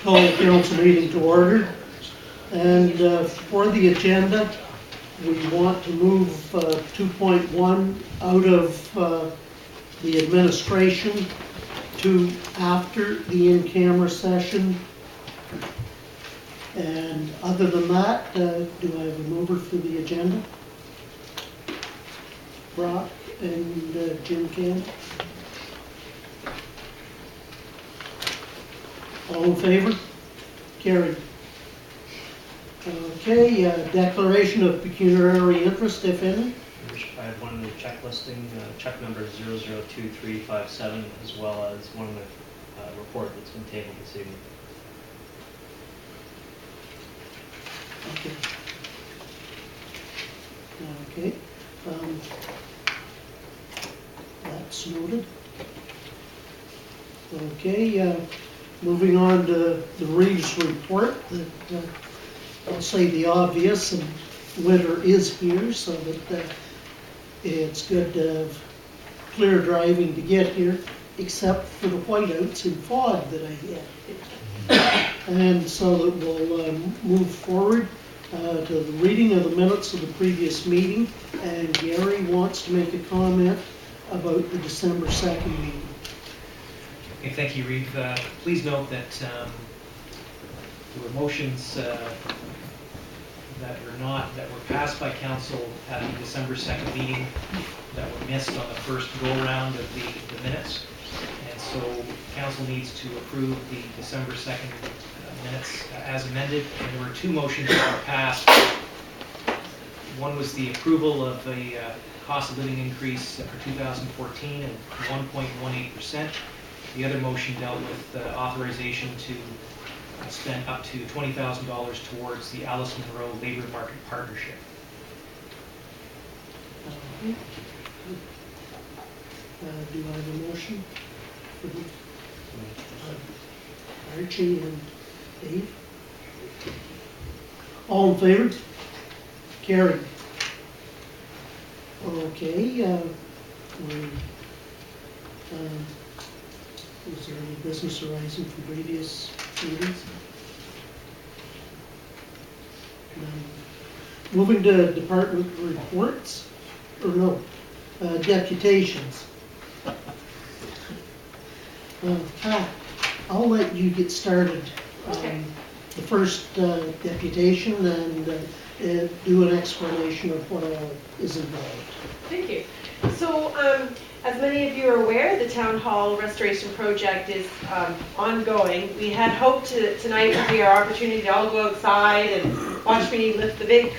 Call the council meeting to order, and for the agenda we want to move 2.1 out of the administration to after the in-camera session. And other than that, do I have a mover for the agenda? Brock and Jim Campbell. All in favor? Carried. Okay, declaration of pecuniary interest, if any. I have one in the check listing, check number 002357, as well as one in the report that's been tabled this evening. Okay. That's noted. Okay, moving on to the Reeves report. I'll say the obvious, and winter is here, so that it's good to have clear driving to get here, except for the whiteouts and fog that I had. And so that we'll move forward to the reading of the minutes of the previous meeting, and Gary wants to make a comment about the December 2nd meeting. Okay, thank you, Reeve. Please note that there were motions that were passed by council at the December 2nd meeting that were missed on the first go-round of the minutes. And so council needs to approve the December 2nd minutes as amended. And there were two motions that were passed. One was the approval of a cost of living increase for 2014 of 1.18%. The other motion dealt with authorization to spend up to $20,000 towards the Alice Monroe Labor Market Partnership. Do I have a motion for Archie and Dave? All in favor? Carried. Okay. Was there any business arising from previous meetings? Moving to department reports, or no, deputations. Pat, I'll let you get started. Okay. The first deputation, and do an explanation of what all is involved. Thank you. So, as many of you are aware, the Town Hall restoration project is ongoing. We had hoped tonight would be our opportunity to all go outside and watch me lift the big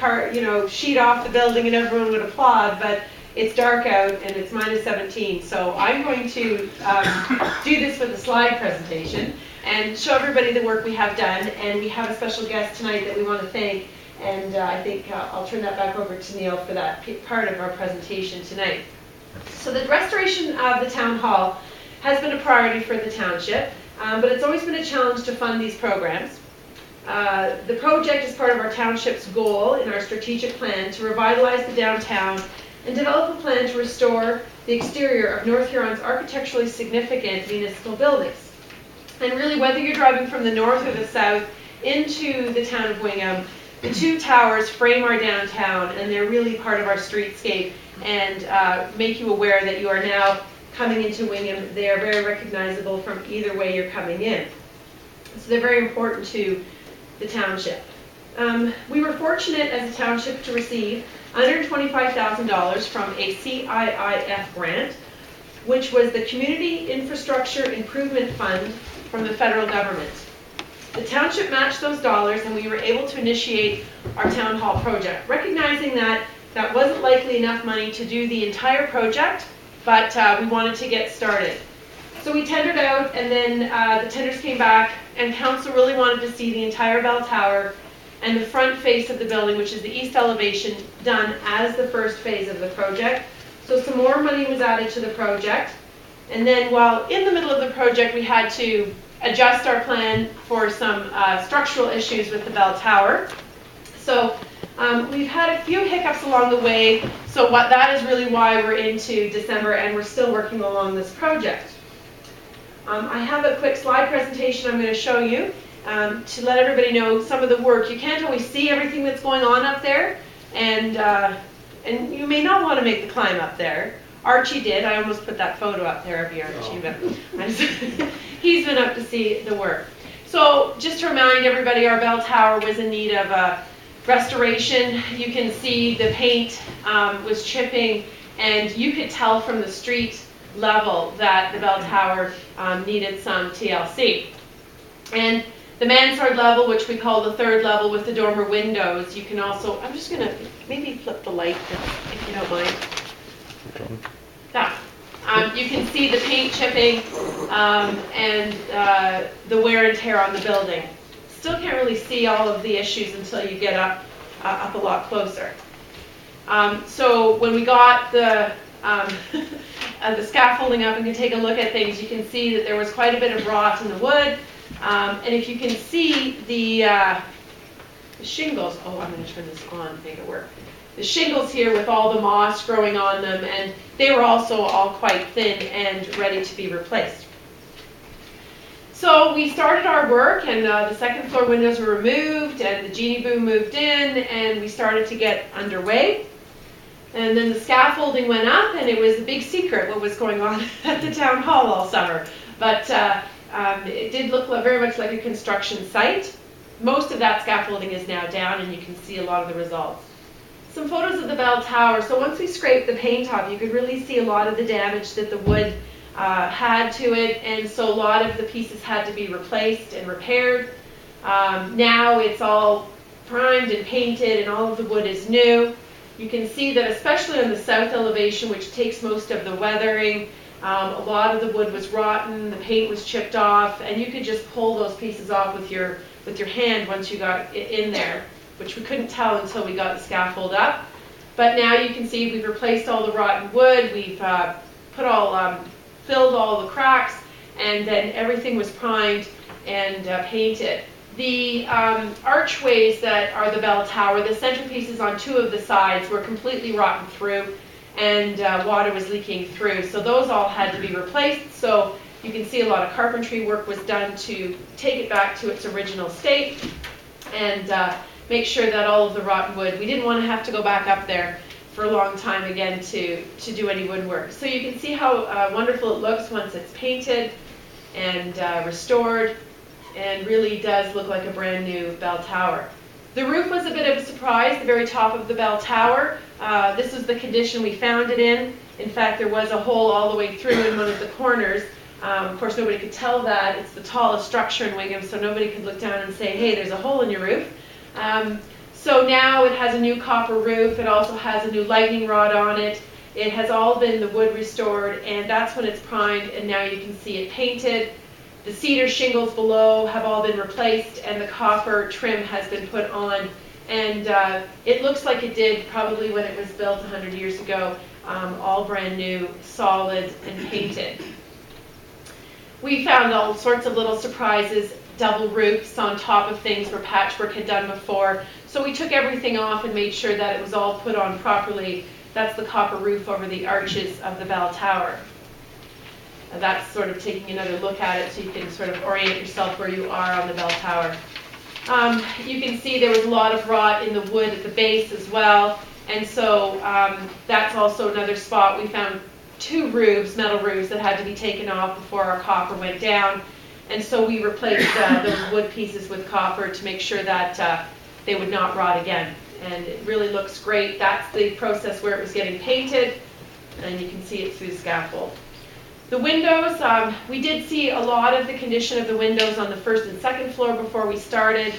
sheet off the building and everyone would applaud, but it's dark out and it's -17. So I'm going to do this with a slide presentation and show everybody the work we have done. And we have a special guest tonight that we want to thank. And I think I'll turn that back over to Neil for that part of our presentation tonight. So the restoration of the Town Hall has been a priority for the township, but it's always been a challenge to fund these programs. The project is part of our township's goal in our strategic plan to revitalize the downtown and develop a plan to restore the exterior of North Huron's architecturally significant municipal buildings. And really, whether you're driving from the north or the south into the town of Wingham, the two towers frame our downtown, and they're really part of our streetscape and make you aware that you are now coming into Wingham. They are very recognizable from either way you're coming in. So they're very important to the township. We were fortunate as a township to receive $125,000 from a CIIF grant which was the Community Infrastructure Improvement Fund from the federal government. The township matched those dollars and we were able to initiate our town hall project, recognizing that that wasn't likely enough money to do the entire project, but we wanted to get started. So we tendered out, and then the tenders came back, and council really wanted to see the entire bell tower and the front face of the building, which is the east elevation, done as the first phase of the project. So some more money was added to the project. And then while in the middle of the project, we had to adjust our plan for some structural issues with the bell tower. So we've had a few hiccups along the way. So that is really why we're into December and we're still working along this project. I have a quick slide presentation I'm going to show you to let everybody know some of the work. You can't always see everything that's going on up there, and you may not want to make the climb up there. Archie did. I almost put that photo up there of you, Archie, but he's been up to see the work. So just to remind everybody, our bell tower was in need of restoration. You can see the paint was chipping, and you could tell from the street level that the bell tower needed some TLC. And the mansard level, which we call the third level with the dormer windows, you can also, I'm just going to maybe flip the light if you don't mind. Yeah. You can see the paint chipping and the wear and tear on the building. Still can't really see all of the issues until you get up a lot closer. So when we got the scaffolding up and can take a look at things, you can see that there was quite a bit of rot in the wood. And if you can see the shingles, oh, I'm going to turn this on to make it work. The shingles here with all the moss growing on them, and they were also all quite thin and ready to be replaced. So we started our work, and the second floor windows were removed, and the genie boom moved in, and we started to get underway. And then the scaffolding went up, and it was a big secret what was going on at the town hall all summer. But it did look very much like a construction site. Most of that scaffolding is now down, and you can see a lot of the results. Some photos of the bell tower. So once we scraped the paint off, you could really see a lot of the damage that the wood had to it, and so a lot of the pieces had to be replaced and repaired. Now it's all primed and painted, and all of the wood is new. You can see that especially on the south elevation, which takes most of the weathering, a lot of the wood was rotten, the paint was chipped off, and you could just pull those pieces off with your hand once you got it in there, which we couldn't tell until we got the scaffold up. But now you can see we've replaced all the rotten wood, we've filled all the cracks, and then everything was primed and painted. The archways that are the bell tower, the centerpieces on two of the sides were completely rotten through, and water was leaking through. So those all had to be replaced. So you can see a lot of carpentry work was done to take it back to its original state and make sure that all of the rotten wood, we didn't want to have to go back up there for a long time again to do any woodwork. So you can see how wonderful it looks once it's painted and restored, and really does look like a brand new bell tower. The roof was a bit of a surprise, the very top of the bell tower. This is the condition we found it in. In fact, there was a hole all the way through in one of the corners. Of course, nobody could tell that. It's the tallest structure in Wingham, so nobody could look down and say, hey, there's a hole in your roof. So now it has a new copper roof. It also has a new lightning rod on it. It has all been the wood restored, and that's when it's primed, and now you can see it painted. The cedar shingles below have all been replaced, and the copper trim has been put on. And it looks like it did probably when it was built 100 years ago, all brand new, solid, and painted. We found all sorts of little surprises, double roofs on top of things where patchwork had done before. So we took everything off and made sure that it was all put on properly. That's the copper roof over the arches of the bell tower. That's sort of taking another look at it so you can sort of orient yourself where you are on the bell tower. You can see there was a lot of rot in the wood at the base as well, and so that's also another spot. We found two roofs, metal roofs, that had to be taken off before our copper went down, and so we replaced those wood pieces with copper to make sure that they would not rot again. And it really looks great. That's the process where it was getting painted, and you can see it through the scaffold. The windows, we did see a lot of the condition of the windows on the first and second floor before we started.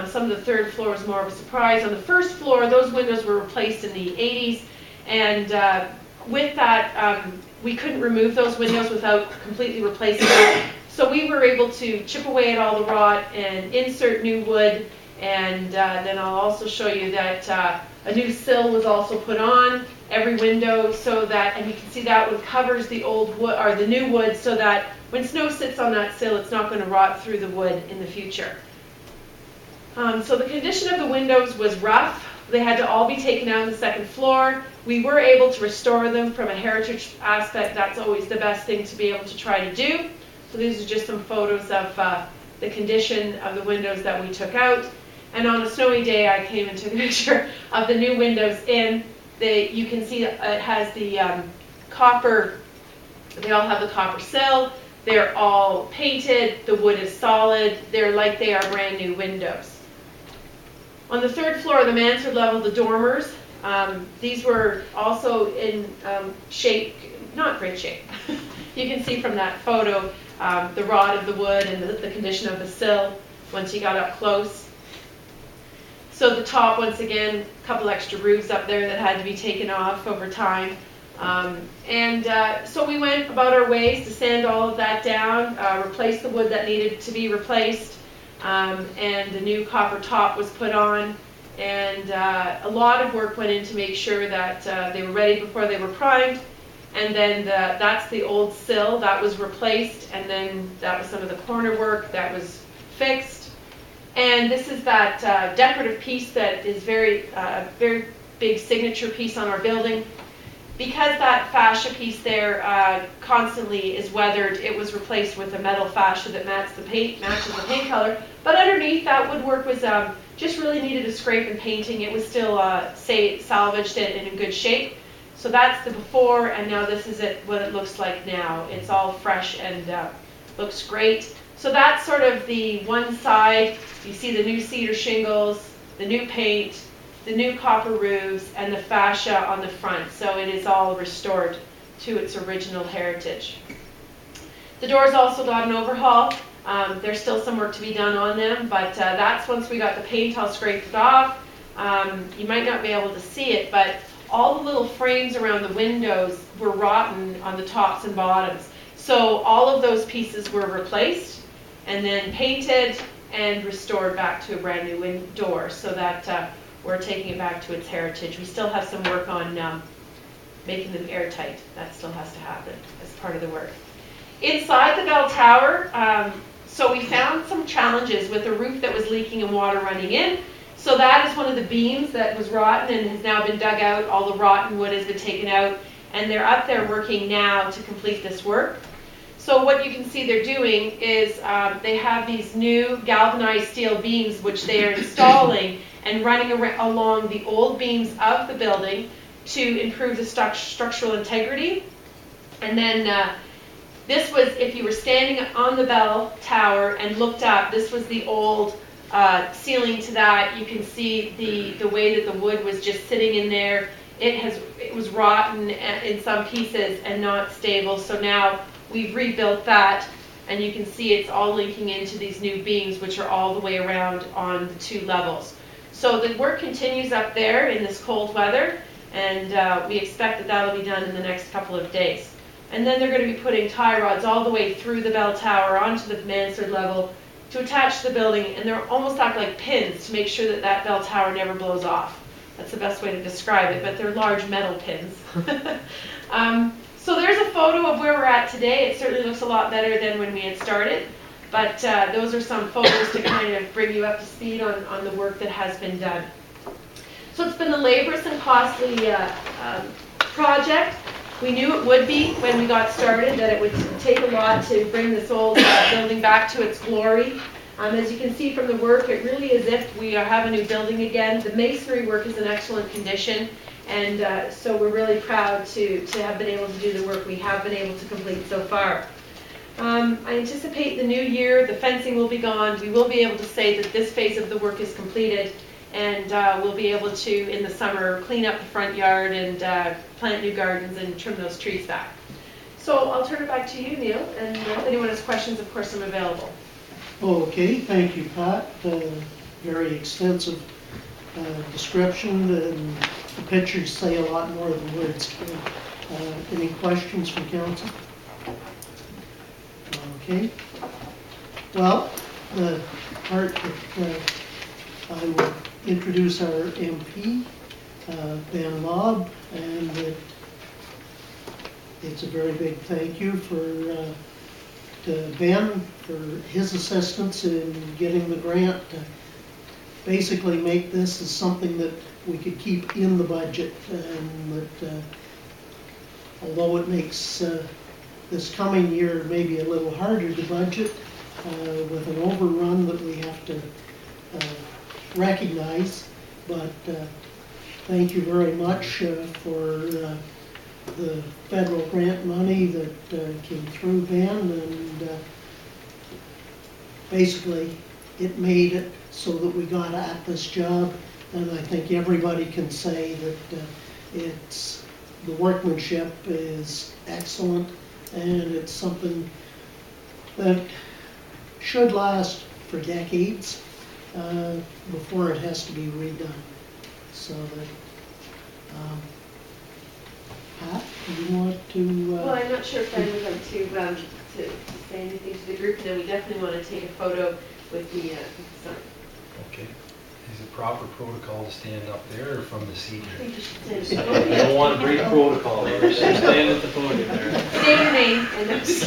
Some of the third floor was more of a surprise. On the first floor, those windows were replaced in the 80s, and with that, we couldn't remove those windows without completely replacing them. So we were able to chip away at all the rot and insert new wood, and then I'll also show you that a new sill was also put on every window, so that, and you can see that wood covers the old wood, or the new wood, so that when snow sits on that sill, it's not going to rot through the wood in the future. So the condition of the windows was rough. They had to all be taken out on the second floor. We were able to restore them from a heritage aspect. That's always the best thing to be able to try to do. So these are just some photos of the condition of the windows that we took out. And on a snowy day, I came and took a picture of the new windows in. You can see it has the copper, they all have the copper sill. They're all painted, the wood is solid. They're like they are brand new windows. On the third floor, the mansard level, the dormers, these were also in shape, not great shape. You can see from that photo the rot of the wood and the condition of the sill once you got up close. So the top, once again, a couple extra roofs up there that had to be taken off over time. So we went about our ways to sand all of that down, replace the wood that needed to be replaced, and the new copper top was put on. And a lot of work went in to make sure that they were ready before they were primed. And then that's the old sill that was replaced, and then that was some of the corner work that was fixed. And this is that decorative piece that is very big signature piece on our building. Because that fascia piece there constantly is weathered, it was replaced with a metal fascia that matches the paint color. But underneath, that woodwork was just really needed a scrape and painting. It was still salvaged and in good shape. So that's the before, and now this is what it looks like now. It's all fresh and looks great. So that's sort of the one side. You see the new cedar shingles, the new paint, the new copper roofs, and the fascia on the front. So it is all restored to its original heritage. The doors also got an overhaul. There's still some work to be done on them, but that's once we got the paint all scraped off. You might not be able to see it, but all the little frames around the windows were rotten on the tops and bottoms. So all of those pieces were replaced and then painted and restored back to a brand new door, so that we're taking it back to its heritage. We still have some work on making them airtight. That still has to happen as part of the work. Inside the bell tower, so we found some challenges with a roof that was leaking and water running in. So that is one of the beams that was rotten and has now been dug out. All the rotten wood has been taken out, and they're up there working now to complete this work. So what you can see they're doing is they have these new galvanized steel beams which they are installing and running along the old beams of the building to improve the structural integrity. And then this was, if you were standing on the bell tower and looked up, this was the old ceiling to that. You can see the way that the wood was just sitting in there. It was rotten in some pieces and not stable. So now we've rebuilt that, and you can see it's all linking into these new beams, which are all the way around on the two levels. So the work continues up there in this cold weather, and we expect that that'll be done in the next couple of days. And then they're going to be putting tie rods all the way through the bell tower onto the mansard level to attach to the building, and they're almost act like pins to make sure that that bell tower never blows off. That's the best way to describe it, but they're large metal pins. So there's a photo of where we're at today. It certainly looks a lot better than when we had started, but those are some photos to kind of bring you up to speed on the work that has been done. So it's been a laborious and costly project. We knew it would be when we got started, that it would take a lot to bring this old building back to its glory. As you can see from the work, it really is as if we have a new building again. The masonry work is in excellent condition, and so we're really proud to have been able to do the work we have been able to complete so far. I anticipate the new year, the fencing will be gone. We will be able to say that this phase of the work is completed, and we'll be able to, in the summer, clean up the front yard and plant new gardens and trim those trees back. So I'll turn it back to you, Neil, and if anyone has questions, of course, I'm available. Okay, thank you, Pat. Very extensive description, and the pictures say a lot more than words can. Any questions from council? Okay. Well, the part that I will introduce our MP, Ben Lobb, and it's a very big thank you to Ben for his assistance in getting the grant to basically make this as something that we could keep in the budget, and that although it makes this coming year maybe a little harder to budget with an overrun that we have to recognize, but thank you very much for the federal grant money that came through, Ben, and basically it made it so that we got at this job, and I think everybody can say that the workmanship is excellent, and it's something that should last for decades before it has to be redone. So that, Pat, do you want to? Well, I'm not sure if Ben would like to say anything to the group, and then we definitely want to take a photo with the sign. Okay. Is it proper protocol to stand up there or from the seat? I think you should say You don't want to break protocol there, so stand at the podium there. Say your name and then just.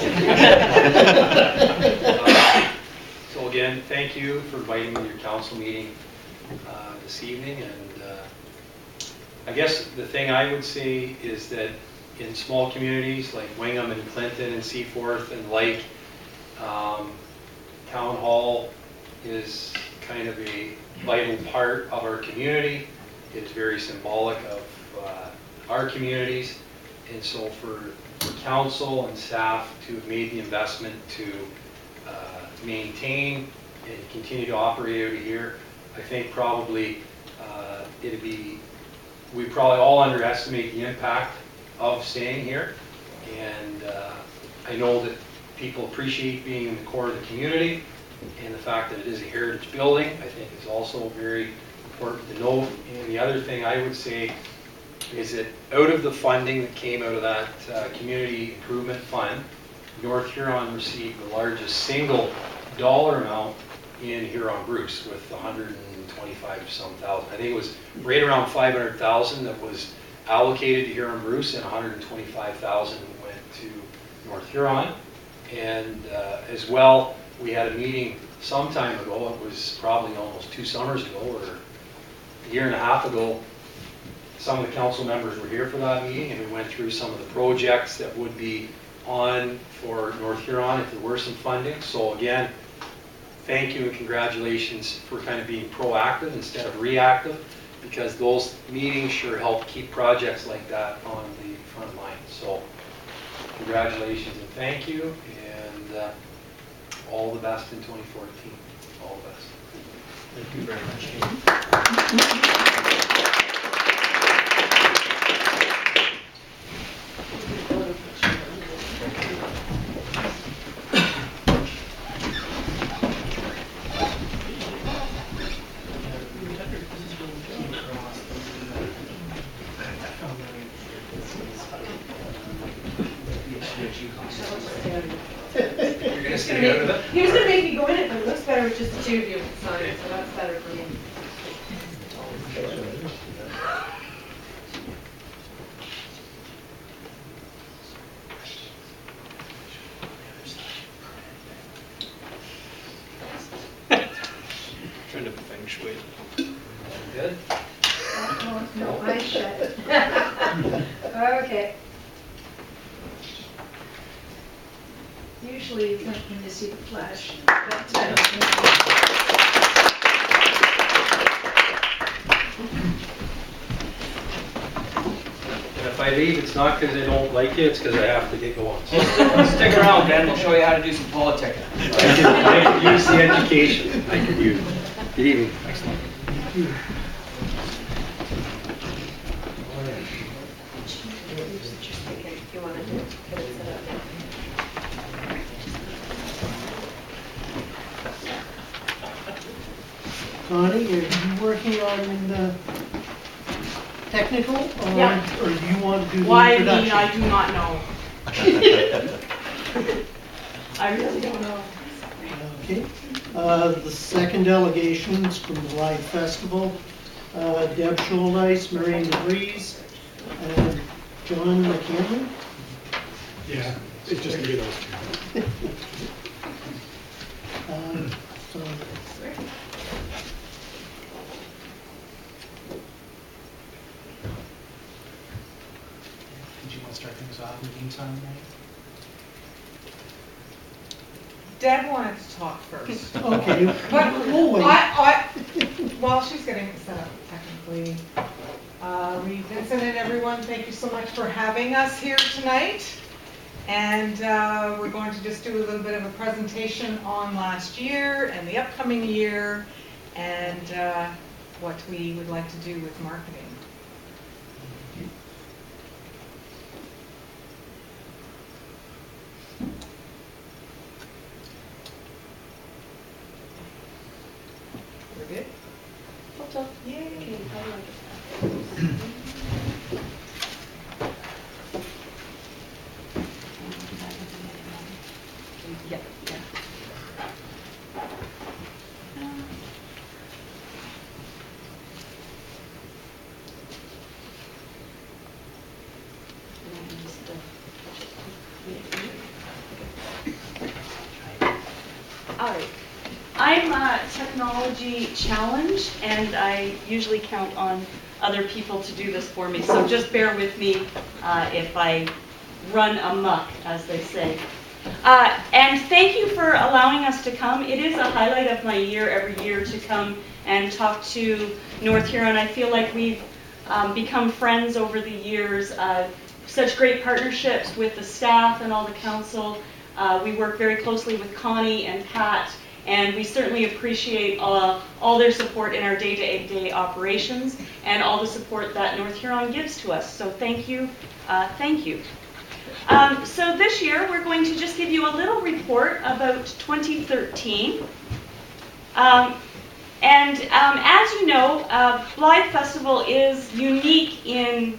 So again, thank you for inviting me to your council meeting this evening. And I guess the thing I would say is that in small communities like Wingham and Clinton and Seaforth and Lake, town hall is kind of a vital part of our community. It is very symbolic of our communities, and so for council and staff to have made the investment to maintain and continue to operate out of here, I think probably we probably all underestimate the impact of staying here, and I know that people appreciate being in the core of the community, and the fact that it is a heritage building, I think is also very important to note. And the other thing I would say is that out of the funding that came out of that community improvement fund, North Huron received the largest single dollar amount in Huron-Bruce with 125 some thousand. I think it was right around 500,000 that was allocated to Huron-Bruce, and 125,000 went to North Huron. And as well, we had a meeting some time ago, it was probably almost 2 summers ago or a year and a half ago. Some of the council members were here for that meeting, and we went through some of the projects that would be on for North Huron if there were some funding. So again, thank you and congratulations for kind of being proactive instead of reactive, because those meetings sure help keep projects like that on the front line. So congratulations and thank you, and all the best in 2014. All the best. Thank you very much. You're going to stay out of it? He was going to make me go in it, but it looks better with just the two of you with the sign, so that's better for me. Trying to feng shui. Good? No, I shut it. Okay. Usually it's like when you see the flash. And if I leave, it's not because I don't like you, it's because I have to get going. So Stick around, Ben, we'll show you how to do some politics. I could use the education. I could use. Good evening. Excellent. You want to do it? Connie, are you working on technical, Yeah. or do you want to do the Why introduction? me, I do not know. I really don't know. Okay. The second delegation is from the Blythe Festival. Deb Schuldice, Marion DeVries, and John McCameron. Yeah, it's just me, those two. So, Did you want to start things off in the meantime, Mary? Deb wanted to talk first. okay, But we'll wait. while she's getting it set up technically, Vincent and everyone, thank you so much for having us here tonight. And we're going to just do a little bit of a presentation on last year and the upcoming year and what we would like to do with marketing. We're good? Yay. Yeah, yeah. All right. I'm technology challenged, and I usually count on other people to do this for me. So just bear with me if I run amok, as they say. And thank you for allowing us to come. It is a highlight of my year every year to come and talk to North Huron. I feel like we've become friends over the years. Such great partnerships with the staff and all the council. We work very closely with Connie and Pat, and we certainly appreciate all their support in our day-to-day operations and all the support that North Huron gives to us. So thank you. Thank you. So this year we're going to just give you a little report about 2013. As you know, Blythe Festival is unique in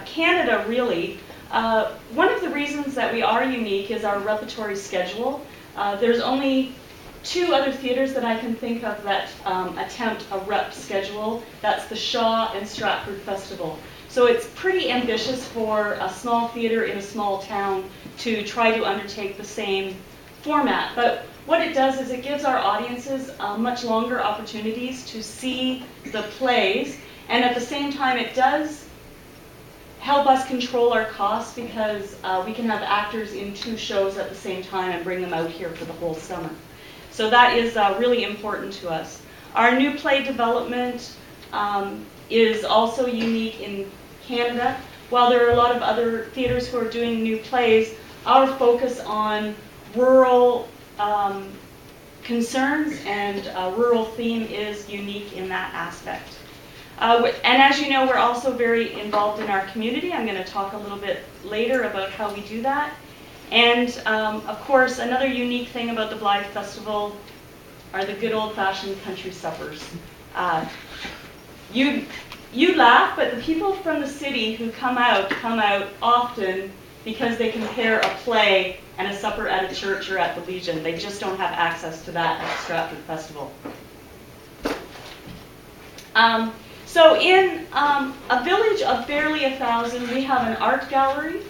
Canada, really. One of the reasons that we are unique is our repertory schedule. There's only 2 other theatres that I can think of that attempt a rep schedule. That's the Shaw and Stratford Festival. So it's pretty ambitious for a small theatre in a small town to try to undertake the same format. But what it does is it gives our audiences much longer opportunities to see the plays, and at the same time it does help us control our costs because we can have actors in 2 shows at the same time and bring them out here for the whole summer. So that is really important to us. Our new play development is also unique in Canada. While there are a lot of other theatres who are doing new plays, our focus on rural concerns and rural theme is unique in that aspect. And as you know, we're also very involved in our community. I'm going to talk a little bit later about how we do that. And of course, another unique thing about the Blythe Festival are the good old-fashioned country suppers. You laugh, but the people from the city who come out often because they can pair a play and a supper at a church or at the Legion. They just don't have access to that at the Stratford Festival. So in a village of barely 1,000, we have an art gallery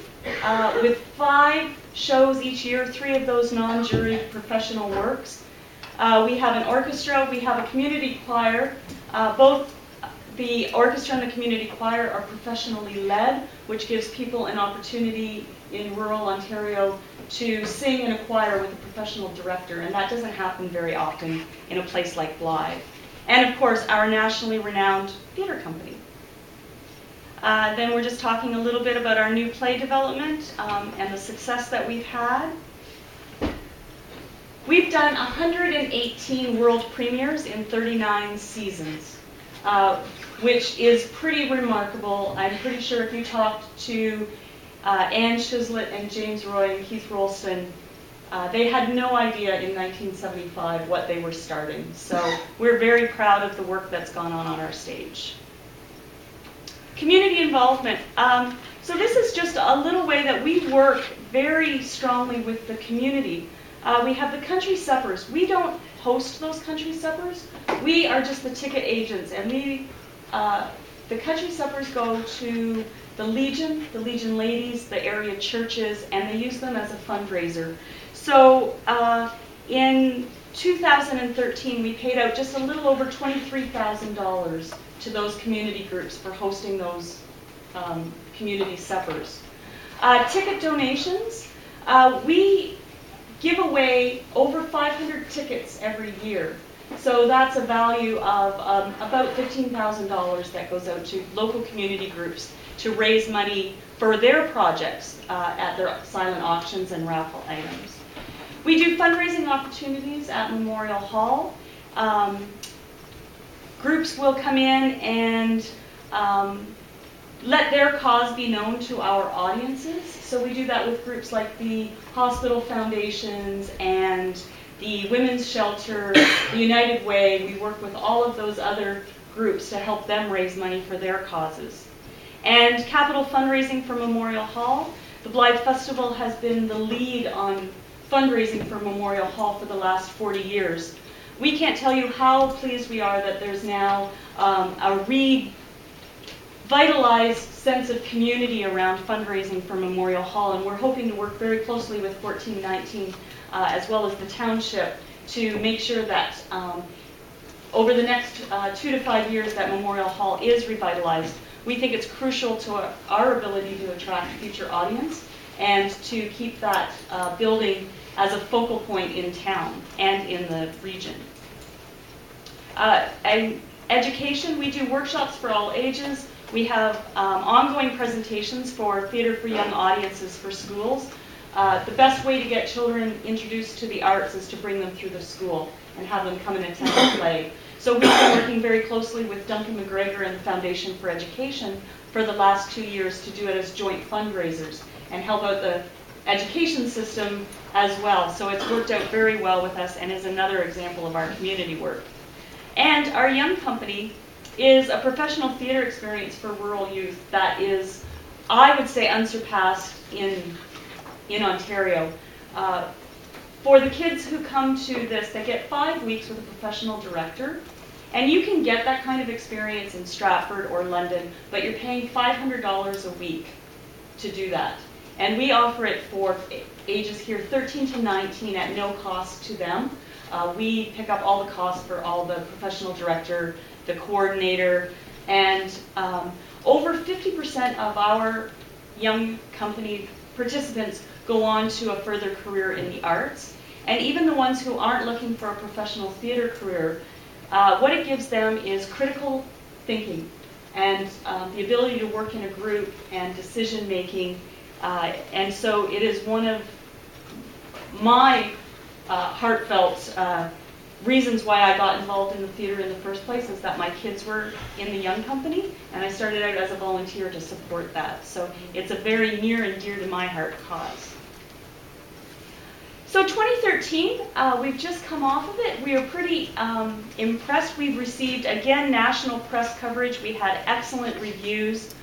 with 5 shows each year, 3 of those non-juried professional works. We have an orchestra, we have a community choir. Both the orchestra and the community choir are professionally led, which gives people an opportunity in rural Ontario to sing in a choir with a professional director, and that doesn't happen very often in a place like Blythe. And of course, our nationally renowned theatre company. Then we're just talking a little bit about our new play development and the success that we've had. We've done 118 world premieres in 39 seasons, which is pretty remarkable. I'm pretty sure if you talked to Anne Chislett and James Roy and Keith Rolston, They had no idea in 1975 what they were starting. So we're very proud of the work that's gone on our stage. Community involvement. So this is just a little way that we work very strongly with the community. We have the country suppers. We don't host those country suppers. We are just the ticket agents, and the country suppers go to the Legion ladies, the area churches, and they use them as a fundraiser. So in 2013, we paid out just a little over $23,000 to those community groups for hosting those community suppers. Ticket donations. We give away over 500 tickets every year. So that's a value of about $15,000 that goes out to local community groups to raise money for their projects at their silent auctions and raffle items. We do fundraising opportunities at Memorial Hall. Groups will come in and let their cause be known to our audiences. So we do that with groups like the hospital foundations and the Women's Shelter, the United Way. We work with all of those other groups to help them raise money for their causes. And capital fundraising for Memorial Hall. The Blythe Festival has been the lead on fundraising for Memorial Hall for the last 40 years. We can't tell you how pleased we are that there's now a revitalized sense of community around fundraising for Memorial Hall, and we're hoping to work very closely with 1419 as well as the township to make sure that over the next 2 to 5 years that Memorial Hall is revitalized. We think it's crucial to our ability to attract future audience and to keep that building as a focal point in town and in the region. And education, we do workshops for all ages. We have ongoing presentations for Theatre for Young Audiences for schools. The best way to get children introduced to the arts is to bring them through the school and have them come and attend a play. So we've been working very closely with Duncan McGregor and the Foundation for Education for the last 2 years to do it as joint fundraisers and help out the education system as well. So it's worked out very well with us and is another example of our community work. And our young company is a professional theater experience for rural youth that is, I would say, unsurpassed in Ontario. For the kids who come to this, they get 5 weeks with a professional director. And you can get that kind of experience in Stratford or London, but you're paying $500 a week to do that. And we offer it for ages here 13 to 19 at no cost to them. We pick up all the costs for all the professional director, the coordinator, and over 50% of our young company participants go on to a further career in the arts. And even the ones who aren't looking for a professional theater career, what it gives them is critical thinking and the ability to work in a group and decision making. And so it is one of my heartfelt reasons why I got involved in the theater in the first place is that my kids were in the young company and I started out as a volunteer to support that. So it's a very near and dear to my heart cause. So 2013, we've just come off of it. We are pretty impressed. We've received, again, national press coverage. We had excellent reviews.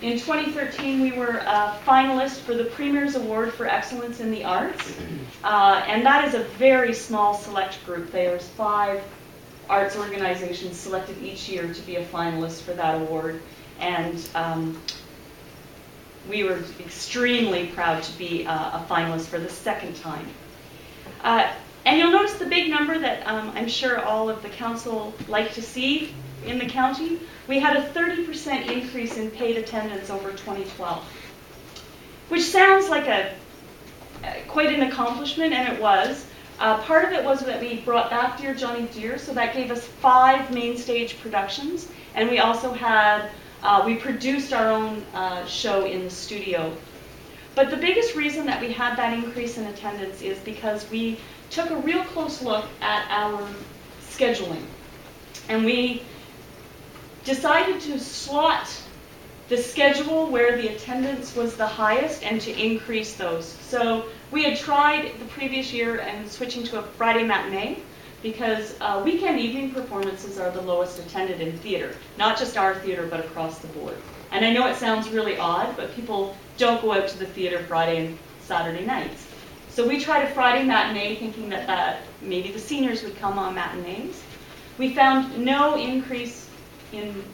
In 2013, we were a finalist for the Premier's Award for Excellence in the Arts. And that is a very small select group. There's 5 arts organizations selected each year to be a finalist for that award. And we were extremely proud to be a finalist for the second time. And you'll notice the big number that I'm sure all of the council like to see in the county. We had a 30% increase in paid attendance over 2012, which sounds like quite an accomplishment, and it was. Part of it was that we brought back Dear Johnny Dear, so that gave us 5 main stage productions, and we also had we produced our own show in the studio. But the biggest reason that we had that increase in attendance is because we took a real close look at our scheduling. And we decided to slot the schedule where the attendance was the highest and to increase those. So We had tried the previous year and switching to a Friday matinee because weekend evening performances are the lowest attended in theater, not just our theater, but across the board. And I know it sounds really odd, but people don't go out to the theater Friday and Saturday nights. So we tried a Friday matinee thinking that maybe the seniors would come on matinees. We found no increase in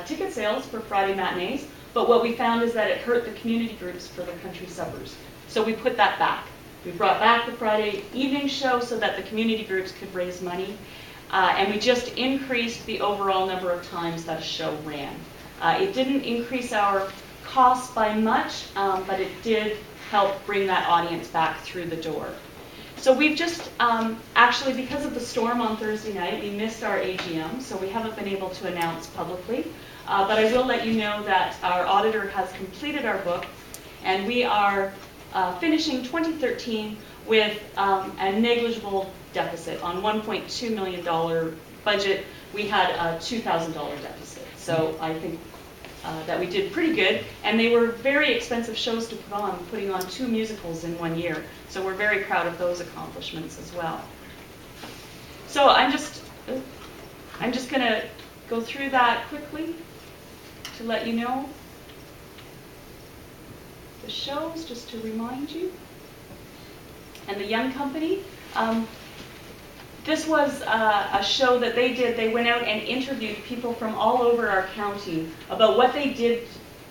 ticket sales for Friday matinees, but what we found is that it hurt the community groups for the country suppers. So we put that back. We brought back the Friday evening show so that the community groups could raise money, and we just increased the overall number of times that a show ran. It didn't increase our costs by much, but it did help bring that audience back through the door. So we've just, actually because of the storm on Thursday night, we missed our AGM, so we haven't been able to announce publicly. But I will let you know that our auditor has completed our book, and we are finishing 2013 with a negligible deficit. On $1.2 million budget, we had a $2,000 deficit. So I think that we did pretty good, and they were very expensive shows to put on, putting on 2 musicals in 1 year. So we're very proud of those accomplishments as well. So I'm just going to go through that quickly to let you know the shows, just to remind you. And the Young Company. This was a show that they did. They went out and interviewed people from all over our county about what they did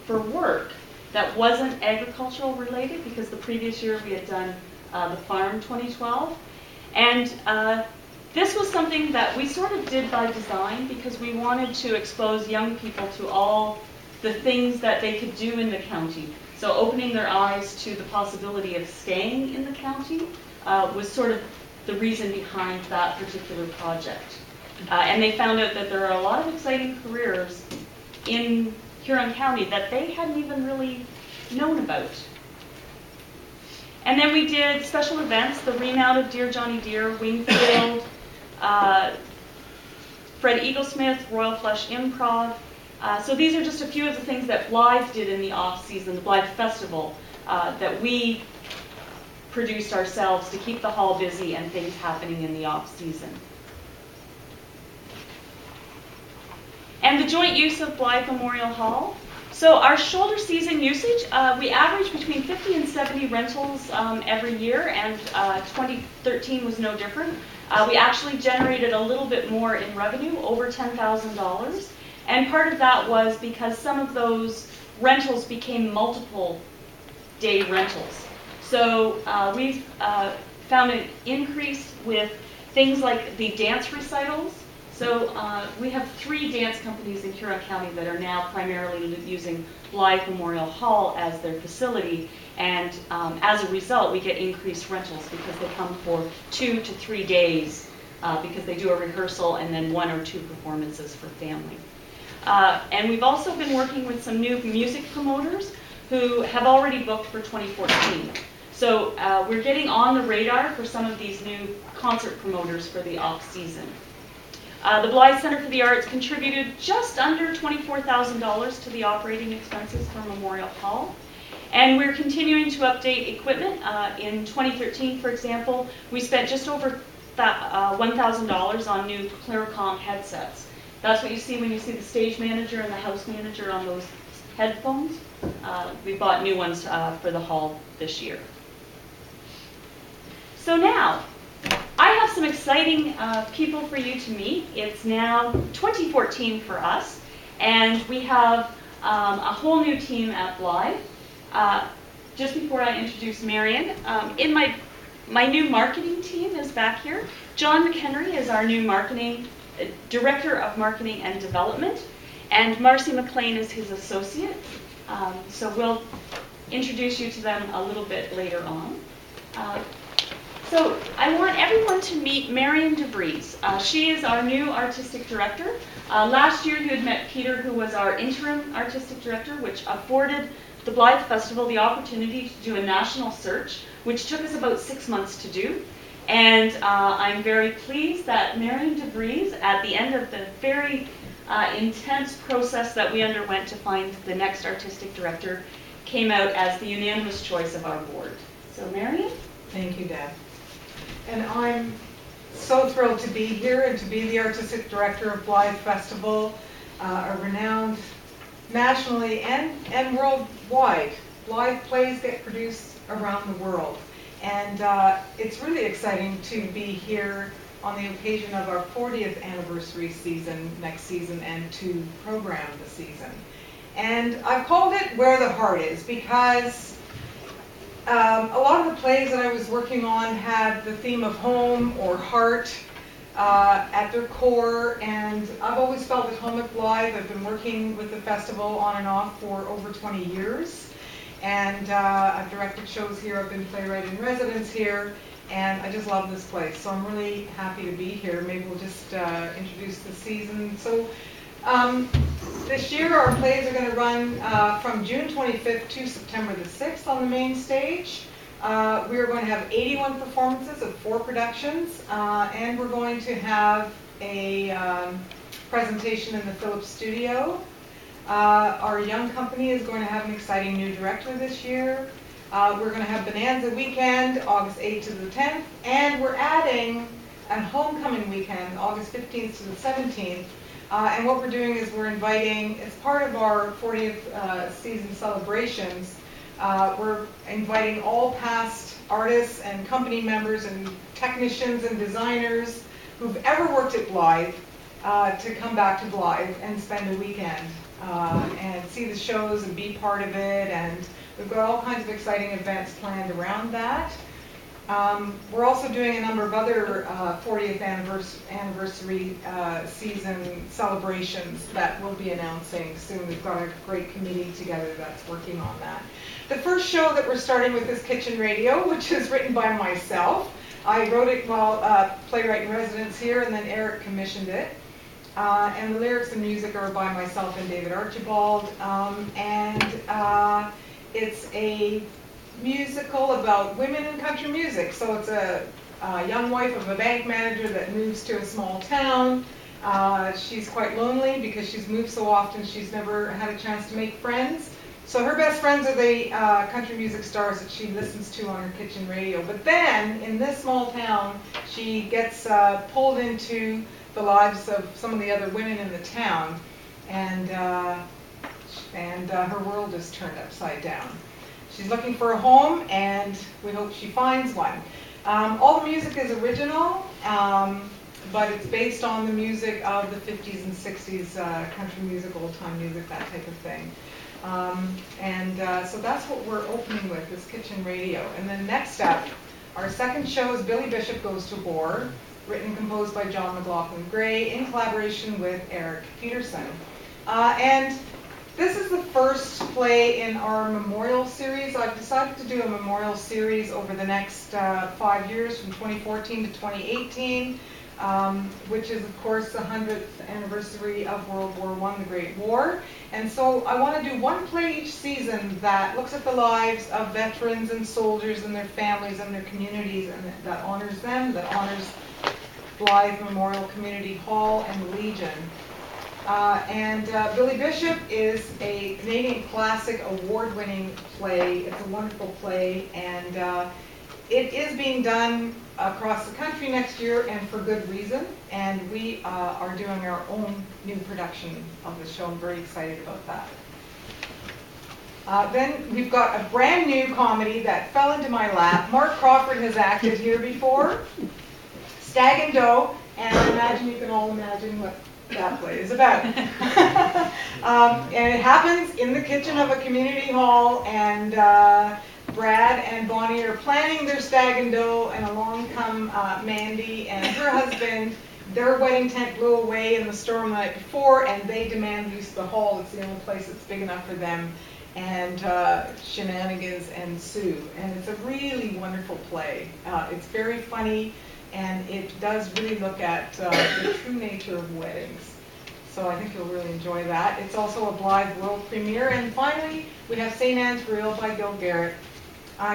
for work that wasn't agricultural related, because the previous year we had done the Farm 2012. And this was something that we sort of did by design because we wanted to expose young people to all the things that they could do in the county. So opening their eyes to the possibility of staying in the county was sort of the reason behind that particular project. And they found out that there are a lot of exciting careers in Huron County that they hadn't even really known about. And then we did special events, the remount of Dear Johnny Deere, Wingfield, Fred Eaglesmith, Royal Flush Improv. So these are just a few of the things that Blythe did in the off-season, the Blythe Festival, that we produced ourselves to keep the hall busy and things happening in the off-season. And the joint use of Blythe Memorial Hall. So our shoulder season usage, we average between 50 and 70 rentals every year, and 2013 was no different. We actually generated a little bit more in revenue, over $10,000. And part of that was because some of those rentals became multiple day rentals. So we've found an increase with things like the dance recitals. So we have 3 dance companies in Huron County that are now primarily using Blythe Memorial Hall as their facility. And as a result, we get increased rentals because they come for 2 to 3 days because they do a rehearsal and then 1 or 2 performances for family. And we've also been working with some new music promoters who have already booked for 2014. So we're getting on the radar for some of these new concert promoters for the off-season. The Blythe Center for the Arts contributed just under $24,000 to the operating expenses for Memorial Hall. And we're continuing to update equipment. In 2013, for example, we spent just over $1,000 on new Clearcom headsets. That's what you see when you see the stage manager and the house manager on those headphones. We bought new ones for the hall this year. So now, I have some exciting people for you to meet. It's now 2014 for us, and we have a whole new team at Blythe. Just before I introduce Marion, in my new marketing team is back here. John McHenry is our new Director of Marketing and Development, and Marcy McLean is his associate. So we'll introduce you to them a little bit later on. So I want everyone to meet Marion DeVries. She is our new artistic director. Last year you had met Peter, who was our interim artistic director, which afforded the Blythe Festival the opportunity to do a national search, which took us about 6 months to do. And I'm very pleased that Marion DeVries, at the end of the very intense process that we underwent to find the next artistic director, came out as the unanimous choice of our board. So Marion? Thank you, Deb. And I'm so thrilled to be here and to be the artistic director of Blythe Festival, a renowned nationally and worldwide. Blythe plays get produced around the world. And it's really exciting to be here on the occasion of our 40th anniversary season next season and to program the season. And I've called it Where the Heart Is because a lot of the plays that I was working on had the theme of home or heart at their core, and I've always felt at home at Blythe. I've been working with the festival on and off for over 20 years, and I've directed shows here. I've been playwright in residence here, and I just love this place. So I'm really happy to be here. Maybe we'll just introduce the season. So this year our plays are going to run from June 25th to September the 6th on the main stage. We are going to have 81 performances of 4 productions, and we're going to have a presentation in the Phillips studio. Our young company is going to have an exciting new director this year. We're going to have Bonanza Weekend, August 8th to the 10th, and we're adding a homecoming weekend, August 15th to the 17th. And what we're doing is we're inviting, as part of our 40th season celebrations, we're inviting all past artists and company members and technicians and designers who've ever worked at Blythe to come back to Blythe and spend a weekend and see the shows and be part of it. And we've got all kinds of exciting events planned around that. We're also doing a number of other 40th anniversary season celebrations that we'll be announcing soon. We've got a great committee together that's working on that. The first show that we're starting with is Kitchen Radio, which is written by myself. I wrote it while playwright in residence here, and then Eric commissioned it. And the lyrics and music are by myself and David Archibald. It's a musical about women in country music. So it's a young wife of a bank manager that moves to a small town. She's quite lonely because she's moved so often she's never had a chance to make friends. So her best friends are the country music stars that she listens to on her kitchen radio. But then, in this small town, she gets pulled into the lives of some of the other women in the town, and her world is turned upside down. She's looking for a home, and we hope she finds one. All the music is original, but it's based on the music of the 50s and 60s country music, old-time music, that type of thing. So that's what we're opening with, this kitchen radio. And then next up, our second show is Billy Bishop Goes to War, written and composed by John McLaughlin Gray in collaboration with Eric Peterson. And this is the first play in our memorial series. I've decided to do a memorial series over the next 5 years, from 2014 to 2018, which is, of course, the 100th anniversary of World War I, the Great War. And so I want to do one play each season that looks at the lives of veterans and soldiers and their families and their communities, and that honors them, that honors Blythe Memorial Community Hall and the Legion. Billy Bishop is a Canadian classic award-winning play. It's a wonderful play, and it is being done across the country next year, and for good reason. And we are doing our own new production of the show. I'm very excited about that. Then we've got a brand new comedy that fell into my lap. Mark Crawford has acted here before, Stag and Doe, and I imagine you can all imagine what that play is about. And it happens in the kitchen of a community hall, and Brad and Bonnie are planning their Stag and Doe, and along come Mandy and her husband. Their wedding tent blew away in the storm the night before, and they demand use of the hall. It's the only place that's big enough for them, and shenanigans ensue. And it's a really wonderful play. It's very funny, and it does really look at the true nature of weddings. So I think you'll really enjoy that. It's also a Blythe world premiere. And finally, we have St. Anne's Reel by Gil Garrett.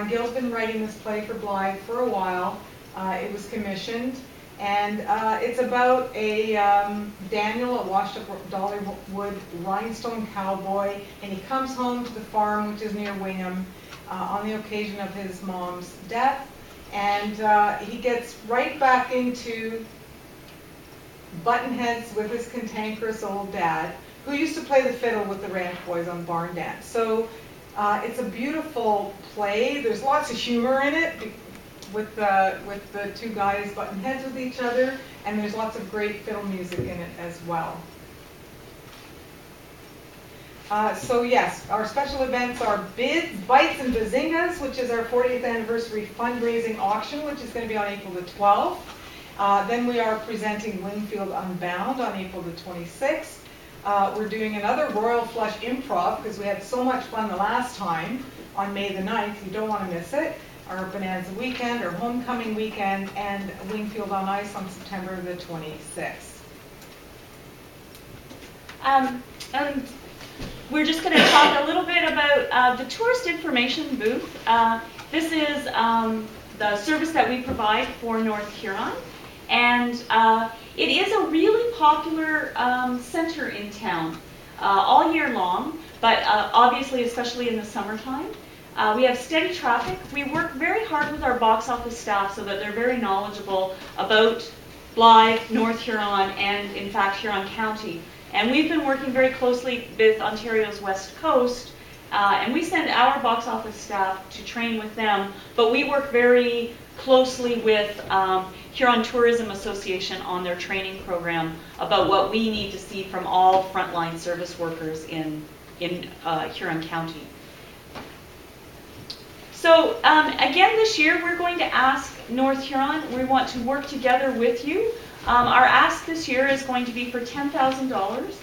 Gil's been writing this play for Blythe for a while. It was commissioned, and it's about a Daniel, a washed-up Dollywood rhinestone cowboy, and he comes home to the farm, which is near Wingham, on the occasion of his mom's death. And he gets right back into button heads with his cantankerous old dad, who used to play the fiddle with the Ranch Boys on Barn Dance. So it's a beautiful play. There's lots of humor in it with the two guys button heads with each other, and there's lots of great fiddle music in it as well. So yes, our special events are Bids, Bites, and Bazingas, which is our 40th anniversary fundraising auction, which is going to be on April the 12th. Then we are presenting Wingfield Unbound on April the 26th. We're doing another Royal Flush Improv because we had so much fun the last time on May the 9th. You don't want to miss it. Our Bonanza Weekend, our Homecoming Weekend, and Wingfield on Ice on September the 26th. And we're just going to talk a little bit about the tourist information booth. This is the service that we provide for North Huron, and it is a really popular center in town all year long, but obviously especially in the summertime. We have steady traffic. We work very hard with our box office staff so that they're very knowledgeable about Blythe, North Huron, and in fact Huron County. And we've been working very closely with Ontario's West Coast, and we send our box office staff to train with them, but we work very closely with Huron Tourism Association on their training program about what we need to see from all frontline service workers in Huron County. So again this year we're going to ask North Huron, we want to work together with you. Our ask this year is going to be for $10,000.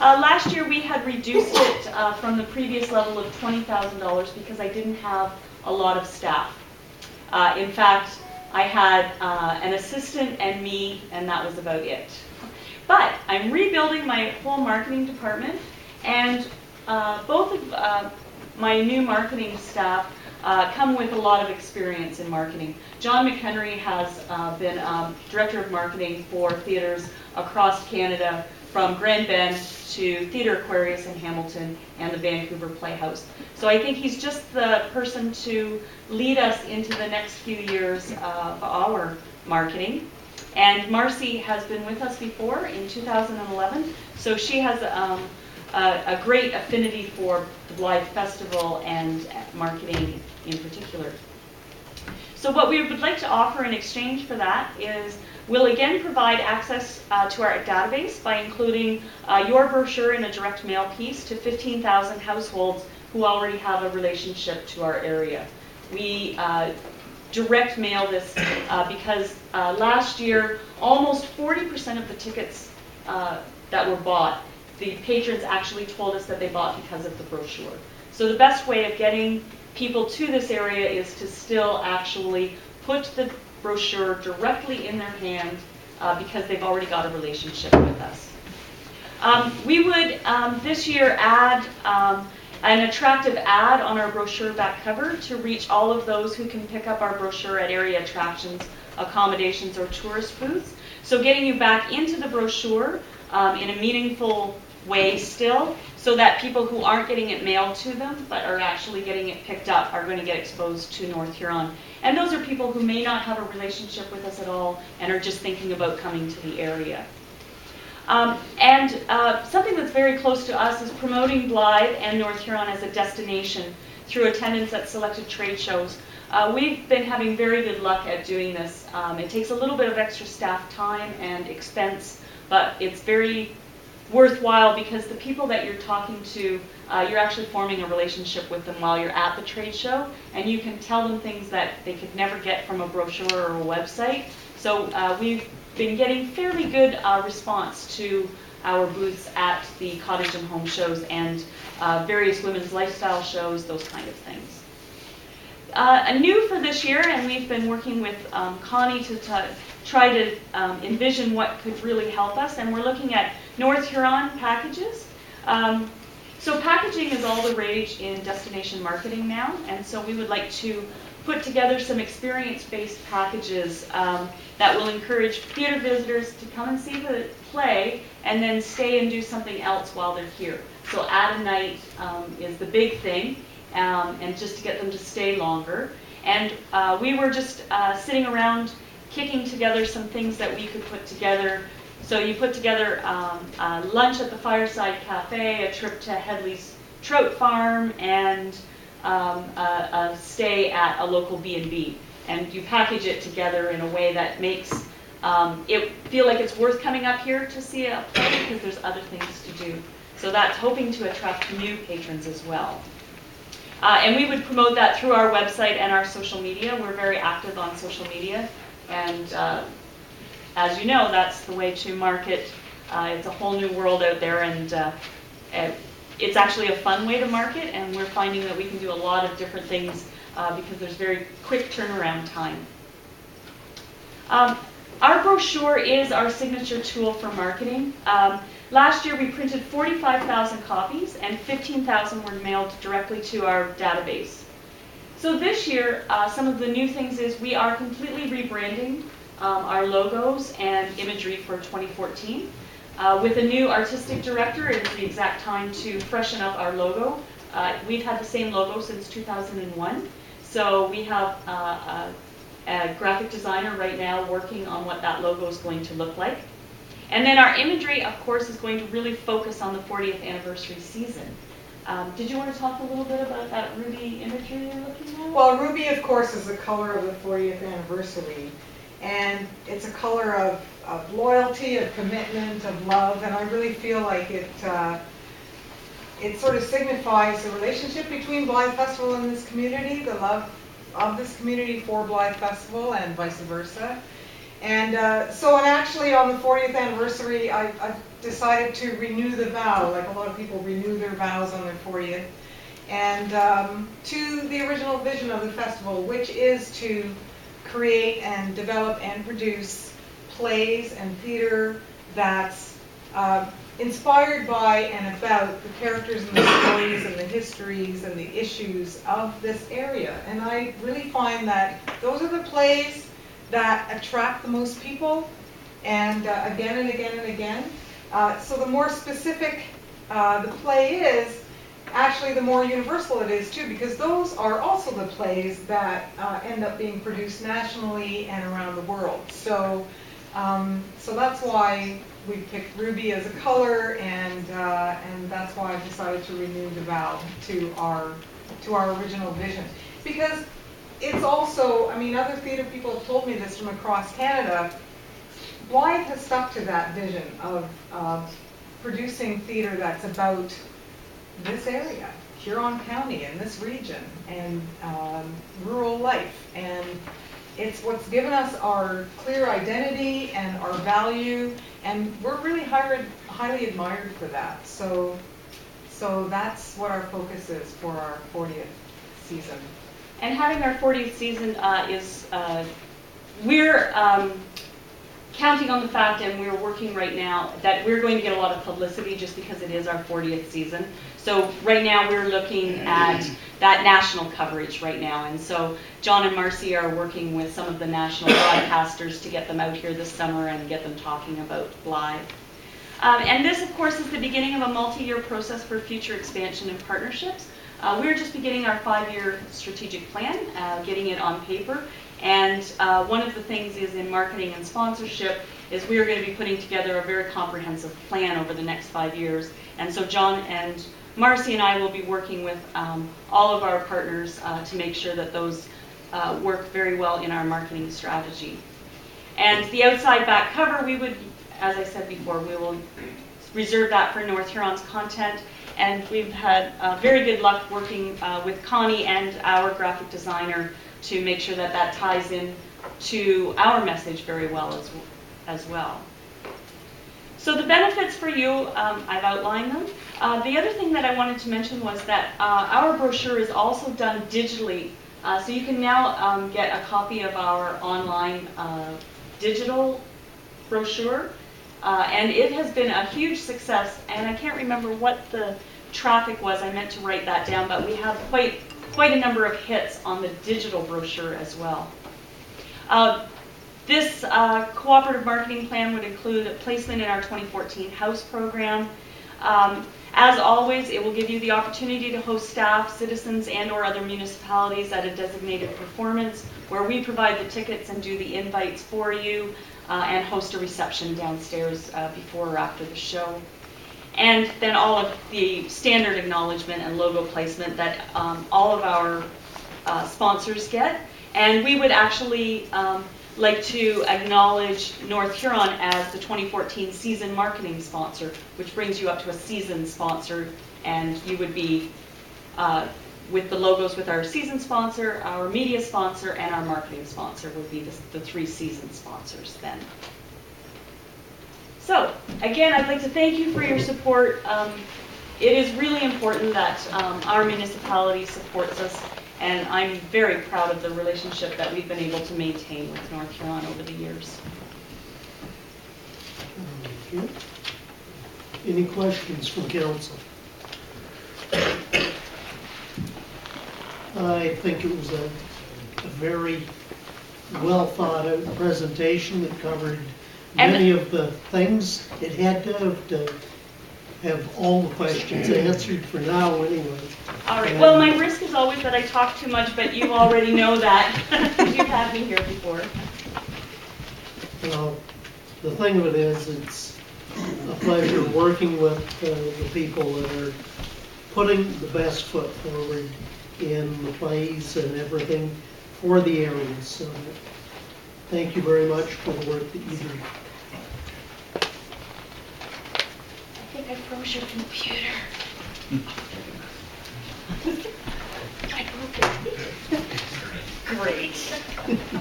Last year we had reduced it from the previous level of $20,000 because I didn't have a lot of staff. In fact, I had an assistant and me, and that was about it. But I'm rebuilding my whole marketing department, and both of my new marketing staff come with a lot of experience in marketing. John McHenry has been Director of Marketing for theatres across Canada, from Grand Bend to Theatre Aquarius in Hamilton and the Vancouver Playhouse. So I think he's just the person to lead us into the next few years of our marketing. And Marcy has been with us before in 2011, so she has a great affinity for the Blythe Festival and marketing in particular. So what we would like to offer in exchange for that is we'll again provide access to our database by including your brochure in a direct mail piece to 15,000 households who already have a relationship to our area. We direct mail this because last year almost 40% of the tickets that were bought, the patrons actually told us that they bought because of the brochure. So the best way of getting people to this area is to still actually put the brochure directly in their hand because they've already got a relationship with us. We would this year add an attractive ad on our brochure back cover to reach all of those who can pick up our brochure at area attractions, accommodations, or tourist booths. So getting you back into the brochure in a meaningful way still, so that people who aren't getting it mailed to them but are actually getting it picked up are going to get exposed to North Huron. And those are people who may not have a relationship with us at all and are just thinking about coming to the area. Something that's very close to us is promoting Blythe and North Huron as a destination through attendance at selected trade shows. We've been having very good luck at doing this. It takes a little bit of extra staff time and expense, but it's very worthwhile because the people that you're talking to, you're actually forming a relationship with them while you're at the trade show, and you can tell them things that they could never get from a brochure or a website. So we've been getting fairly good response to our booths at the cottage and home shows and various women's lifestyle shows, those kind of things. New for this year, and we've been working with Connie to try to envision what could really help us, and we're looking at North Huron packages. So packaging is all the rage in destination marketing now, and so we would like to put together some experience-based packages that will encourage theater visitors to come and see the play and then stay and do something else while they're here. So add a night is the big thing, and just to get them to stay longer. And we were just sitting around kicking together some things that we could put together. So you put together lunch at the Fireside Cafe, a trip to Headley's Trout Farm, and a stay at a local B&B. And you package it together in a way that makes it feel like it's worth coming up here to see a play because there's other things to do. So that's hoping to attract new patrons as well. And we would promote that through our website and our social media. We're very active on social media. And as you know, that's the way to market. It's a whole new world out there, and it's actually a fun way to market, and we're finding that we can do a lot of different things because there's very quick turnaround time. Our brochure is our signature tool for marketing. Last year we printed 45,000 copies and 15,000 were mailed directly to our database. So this year, some of the new things is we are completely rebranding our logos and imagery for 2014. With a new artistic director, it is the exact time to freshen up our logo. We've had the same logo since 2001, so we have a graphic designer right now working on what that logo is going to look like. And then our imagery, of course, is going to really focus on the 40th anniversary season. Did you want to talk a little bit about that ruby imagery you're looking at? Well, ruby, of course, is the color of the 40th anniversary. And it's a color of loyalty, of commitment, of love, and I really feel like it sort of signifies the relationship between Blythe Festival and this community, the love of this community for Blythe Festival and vice versa. And actually on the 40th anniversary, I've decided to renew the vow, like a lot of people renew their vows on their 40th, and to the original vision of the festival, which is to create and develop and produce plays and theater that's inspired by and about the characters and the stories and the histories and the issues of this area. And I really find that those are the plays that attract the most people, and again and again and again. So the more specific the play is, actually the more universal it is too, because those are also the plays that end up being produced nationally and around the world. So that's why we picked ruby as a color, and that's why I decided to renew the vow to our original vision. Because it's also, I mean, other theatre people have told me this from across Canada, Blythe has stuck to that vision of producing theatre that's about this area, Huron County and this region, and rural life. And it's what's given us our clear identity and our value, and we're really highly admired for that. So that's what our focus is for our 40th season. And having our 40th season we're counting on the fact, and we're working right now, that we're going to get a lot of publicity just because it is our 40th season. So right now we're looking at that national coverage right now. And so John and Marcy are working with some of the national broadcasters to get them out here this summer and get them talking about Blythe. And this, of course, is the beginning of a multi-year process for future expansion and partnerships. We're just beginning our 5-year strategic plan, getting it on paper. And one of the things is in marketing and sponsorship is we are going to be putting together a very comprehensive plan over the next 5 years. And so John and Marcy and I will be working with all of our partners to make sure that those work very well in our marketing strategy. And the outside back cover, we would, as I said before, we will reserve that for North Huron's content. And we've had very good luck working with Connie and our graphic designer to make sure that that ties in to our message very well as well. So the benefits for you, I've outlined them. The other thing that I wanted to mention was that our brochure is also done digitally. So you can now get a copy of our online digital brochure. And it has been a huge success, and I can't remember what the traffic was. I meant to write that down, but we have quite a number of hits on the digital brochure as well. This cooperative marketing plan would include a placement in our 2014 house program, As always, it will give you the opportunity to host staff, citizens, and/or other municipalities at a designated performance where we provide the tickets and do the invites for you and host a reception downstairs before or after the show. And then all of the standard acknowledgement and logo placement that all of our sponsors get. And we would actually like to acknowledge North Huron as the 2014 season marketing sponsor, which brings you up to a season sponsor, and you would be with the logos with our season sponsor, our media sponsor, and our marketing sponsor would be the 3 season sponsors then. So, again, I'd like to thank you for your support. It is really important that our municipality supports us, and I'm very proud of the relationship that we've been able to maintain with North Huron over the years. Okay. Any questions from council? I think it was a very well thought out presentation that covered many of the things. It had to have all the questions answered for now anyway. All right, well, my risk is always that I talk too much, but you already know that. You've had me here before. Well, the thing of it is, it's a pleasure working with the people that are putting the best foot forward in the plays and everything for the area. So thank you very much for the work that you do. I think I froze your computer. I broke it. Great.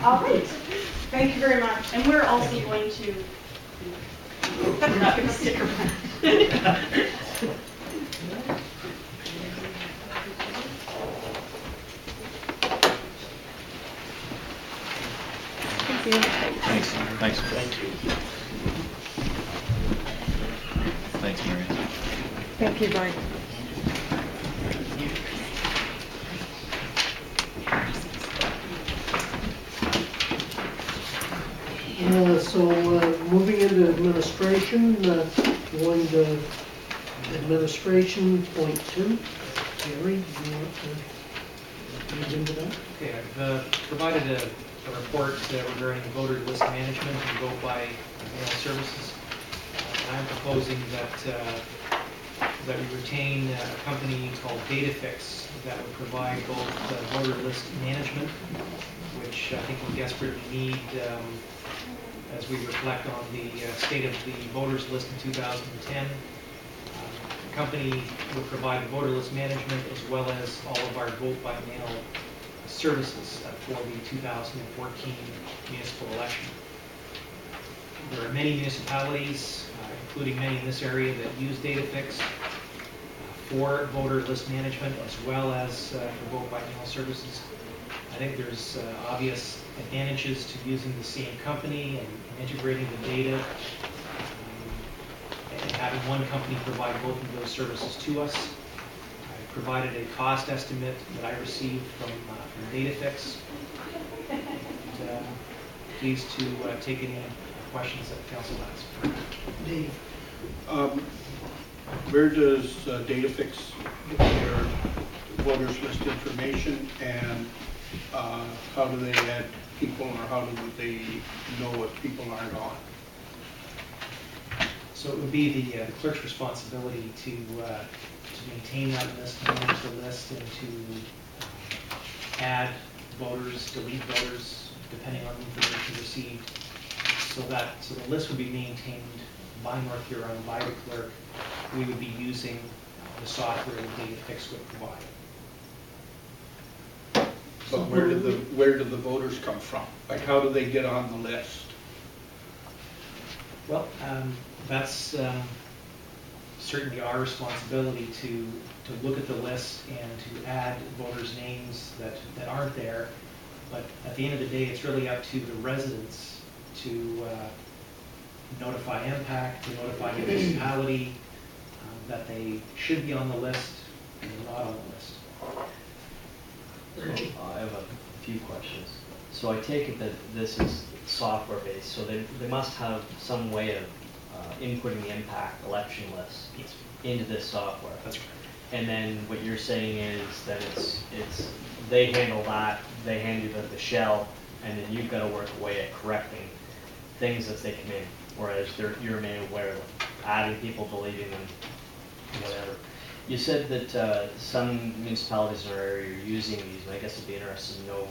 All right. Thank you very much. And we're also going to, we're not going to stick around. Thanks. Thanks. Thank you. Thanks, Mary. Thank you, Brian. Moving into administration, going to administration point 2. Gary, do you want to move into that? Okay, I've provided a report regarding voter list management and vote by mail services. I'm proposing that we retain a company called DataFix that would provide both voter list management, which I think we desperately need as we reflect on the state of the voters list in 2010. The company would provide voter list management as well as all of our vote by mail services for the 2014 municipal election. There are many municipalities, including many in this area, that use DataFix for voter list management as well as for vote by mail services. I think there's obvious advantages to using the same company and integrating the data and having one company provide both of those services to us. I provided a cost estimate that I received from DataFix. And, pleased to take any questions that the council has. Dave. Where does DataFix get their voters list information, and how do they add people, or how do they know what people aren't on? So it would be the clerk's responsibility to maintain that list, to manage the list, and to add voters, delete voters, depending on the information received. So the list would be maintained by North Huron, by the clerk. We would be using the software that DataFix would provide. But where do the voters come from? Like, how do they get on the list? Well, that's certainly our responsibility to look at the list and to add voters' names that aren't there. But at the end of the day, it's really up to the residents to notify impact, to notify the municipality that they should be on the list and they're not on the list. So, I have a few questions. So I take it that this is software based, so they must have some way of inputting the impact election lists Yes, into this software. that's right. And then what you're saying is that they handle that, they hand you the shell, and then you've got to work away at correcting things as they come in, whereas you're made aware of them, adding people, deleting them, whatever. You said that some municipalities in our area are using these, and I guess it'd be interesting to know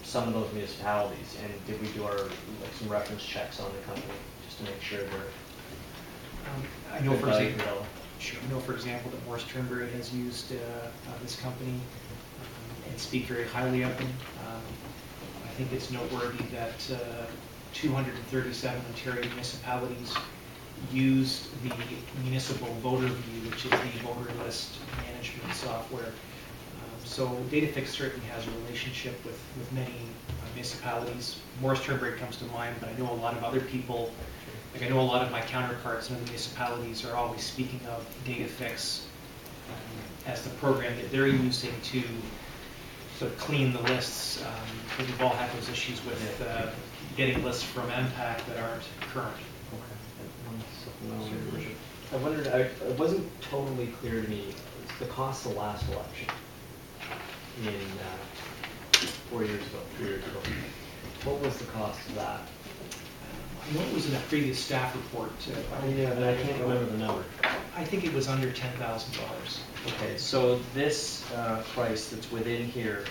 some of those municipalities, and did we do some reference checks on the company, just to make sure they're I know, good for value example, for dollar? sure, I know, for example, that Morris Turnberry has used this company and speak very highly of them. I think it's noteworthy that 237 Ontario municipalities used the municipal voter view, which is the voter list management software. So DataFix certainly has a relationship with many municipalities. Morris Turnberry comes to mind, but I know a lot of other people, like I know a lot of my counterparts in other municipalities are always speaking of DataFix as the program that they're using to sort of clean the lists. But we've all had those issues with getting lists from MPAC that aren't current. I wondered, it wasn't totally clear to me, the cost of the last election in 4 years ago, 3 years ago. What was the cost of that? I know it was in a previous staff report. Yeah, but I can't remember the number. I think it was under $10,000. Okay, so this price that's within here,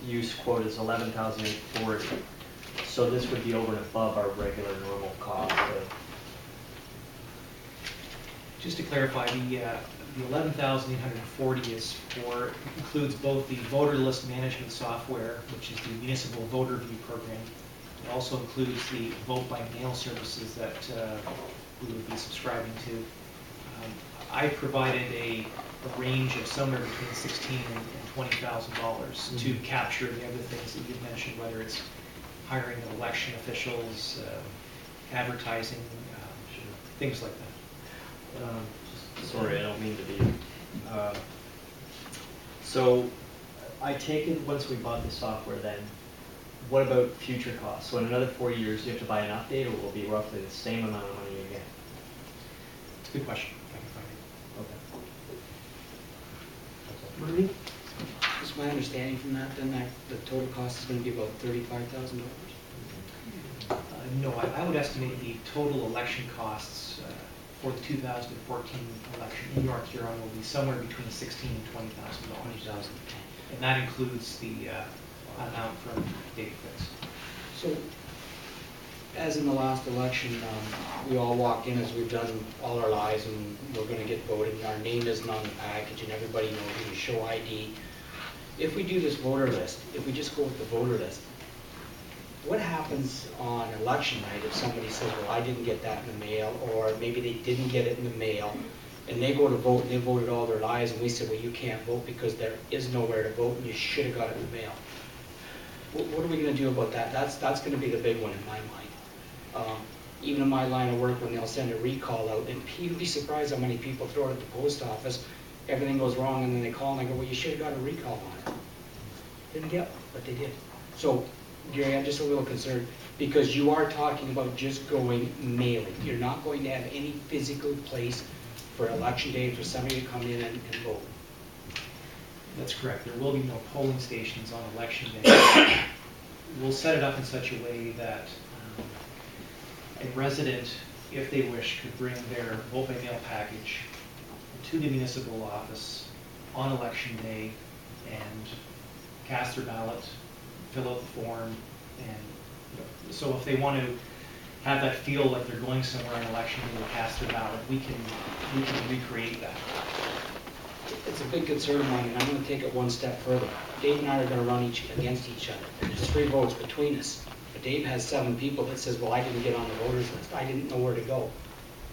use quote is $11,840. So this would be over and above our regular normal cost of. Just to clarify, the 11,840 includes both the voter list management software, which is the municipal voter view program. It also includes the vote by mail services that we would be subscribing to. I provided a range of somewhere between $16,000 and $20,000 to capture the other things that you mentioned, whether it's hiring of election officials, advertising, things like that. Sorry, I don't mean to be. So I take it once we bought the software then, what about future costs? So in another 4 years, you have to buy an update, or will it be roughly the same amount of money again? It's a good question. If I can find it. Okay. Bernie? Is my understanding from that, then, that the total cost is going to be about $35,000? No, I would estimate the total election costs for the 2014 election in North Huron will be somewhere between $16,000 and $20,000. $20,000. And that includes the amount from DataFix. So, as in the last election, we all walk in as we've done all our lives, and we're going to get voted, and our name isn't on the package, and everybody knows you show ID. If we do this voter list, if we just go with the voter list, what happens on election night if somebody says, well, I didn't get that in the mail, or maybe they didn't get it in the mail, and they go to vote and they voted all their lives, and we said, well, you can't vote because there is nowhere to vote and you should have got it in the mail. What are we going to do about that? That's going to be the big one in my mind. Even in my line of work, when they'll send a recall out, and you'd be surprised how many people throw it at the post office, everything goes wrong, and then they call and they go, well, you should have got a recall on it. Didn't get one, but they did. So, Gary, I'm just a little concerned, because you are talking about just going mailing. You're not going to have any physical place for election day for somebody to come in and vote. That's correct. There will be no polling stations on election day. We'll set it up in such a way that a resident, if they wish, could bring their vote by mail package to the municipal office on election day and cast their ballot, fill out the form, and so if they want to have that feel like they're going somewhere on election day to cast their ballot, we can recreate that. It's a big concern of mine, and I'm going to take it one step further. Dave and I are going to run against each other. There's 3 votes between us. But Dave has 7 people that says, well, I didn't get on the voters list. I didn't know where to go.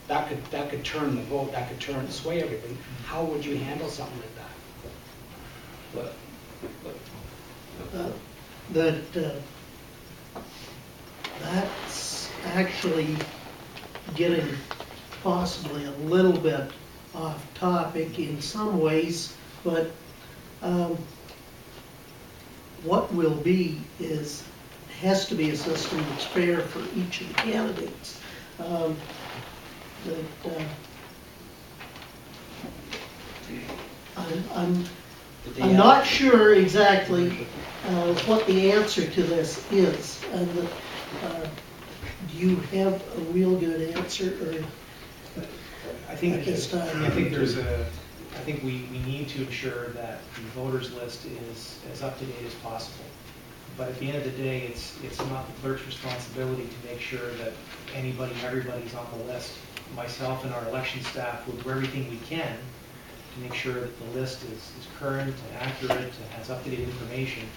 That could turn the vote. That could sway everything. How would you handle something like that? That's actually getting possibly a little bit off topic in some ways, but what will be is, has to be a system that's fair for each of the candidates. That, I'm I'm not sure exactly what the answer to this is, and do you have a real good answer, or I think, at this time? I think there's a, I think we need to ensure that the voters list is as up to date as possible. But at the end of the day, it's not the clerk's responsibility to make sure that anybody, everybody's on the list. Myself and our election staff will do everything we can to make sure that the list is current and accurate and has up-to-date information.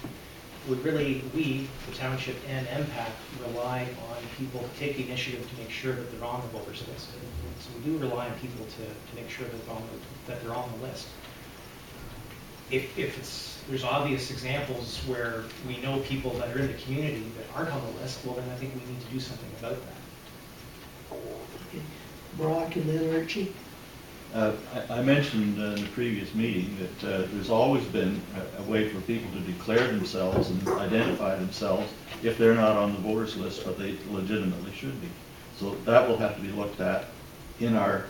Would really, we, the township and MPAC, rely on people to take the initiative to make sure that they're on the voters list. So we do rely on people to make sure that they're on the list. If there's obvious examples where we know people that are in the community that aren't on the list, well then I think we need to do something about that. Okay. Brock and then Archie. I mentioned in the previous meeting that there's always been a way for people to declare themselves and identify themselves if they're not on the voters list, but they legitimately should be. So that will have to be looked at in our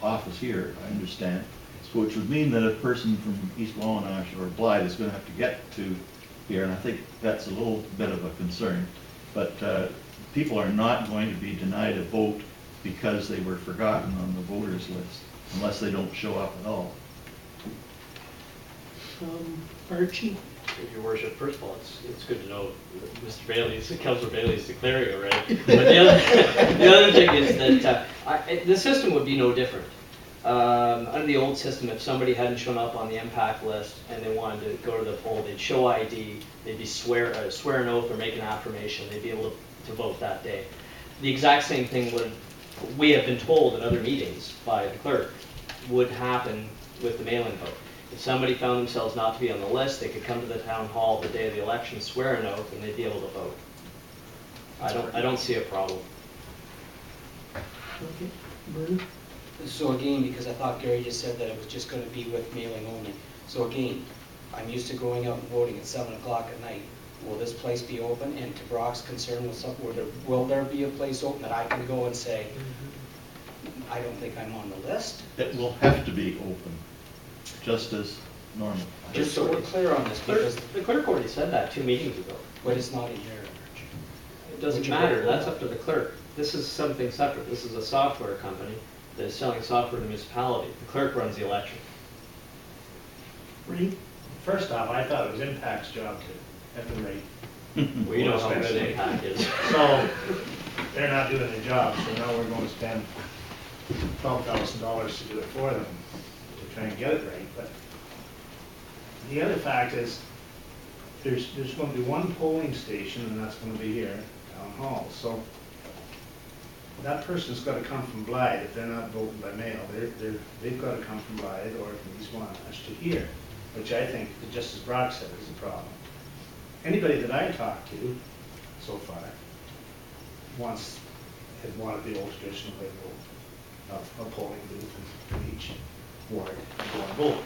office here, I understand. So which would mean that a person from East Wawanash or Blythe is going to have to get to here, and I think that's a little bit of a concern. But people are not going to be denied a vote because they were forgotten on the voters list, unless they don't show up at all. Archie? Your worship, first of all, it's good to know that Mr. Bailey's, Councillor Bailey's declaring already. But the other thing is that the system would be no different. Under the old system, if somebody hadn't shown up on the MPAC list and they wanted to go to the poll, they'd show ID, they'd be swear an oath or make an affirmation, they'd be able to vote that day. The exact same thing would, we have been told at other meetings by the clerk, would happen with the mail-in vote. If somebody found themselves not to be on the list, they could come to the town hall the day of the election, swear an oath, and they'd be able to vote. I don't see a problem. Okay. Bernie? So again, because I thought Gary just said that it was just gonna be with mailing only. So again, I'm used to going out and voting at 7 o'clock at night. Will this place be open? And to Brock's concern with will there be a place open that I can go and say, I don't think I'm on the list? It will have to be open, just as normal. Just so we're clear on this, because The clerk already said that 2 meetings ago. but it's not in here. It doesn't matter, that's up to the clerk. This is something separate. This is a software company that is selling software to the municipality. The clerk runs the election. Ray? First off, I thought it was Impact's job to have the rate. Well, you know how good Impact is. So, they're not doing their job, so now we're going to spend $12,000 to do it for them, to try and get it right. But the other fact is, there's going to be one polling station, and that's going to be here at Town Hall. So that person's got to come from Blythe. If they're not voting by mail, they've got to come from Blythe or from East Wawanash to here, which I think, just as Brock said, is a problem. Anybody that I talked to so far had wanted the old traditional way of a polling booth in each ward and go and vote.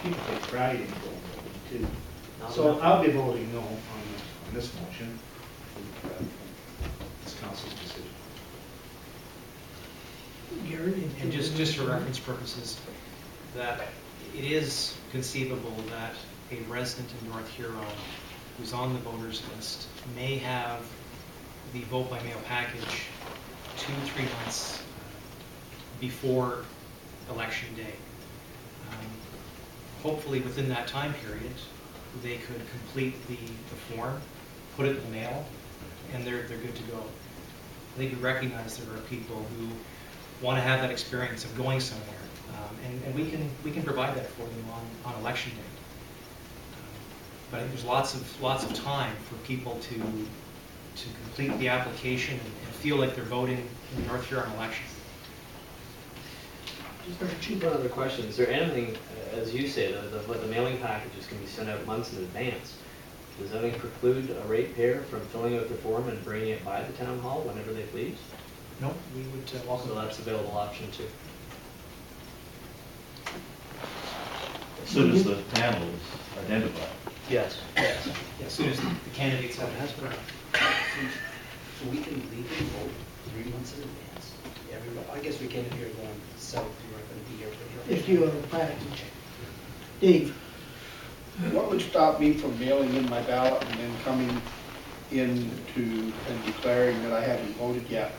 People take pride in going voting too. So I'll be voting no on this motion. It's council's decision. Gary? And just for reference purposes, that it is conceivable that a resident in North Huron who's on the voters list may have the vote by mail package 2-3 months before election day. Hopefully within that time period, they could complete the form, put it in the mail, and they're good to go. I think we recognize there are people who want to have that experience of going somewhere, and we can provide that for them on election day. But I think there's lots of time for people to complete the application and feel like they're voting in the North Huron election. Just one other question. Is there anything, as you say, the mailing packages can be sent out months in advance? Does anything preclude a ratepayer from filling out the form and bringing it by the town hall whenever they please? No, we would welcome So that. that's available option too. As soon as the panel is identified. Yes. Yes. Yeah, as soon as the candidates have it. So we can legally vote 3 months in advance. Everybody, I guess we can if you're going south, you're not gonna be here for. if you have a package. Dave? What would stop me from mailing in my ballot and then coming in and declaring that I haven't voted yet?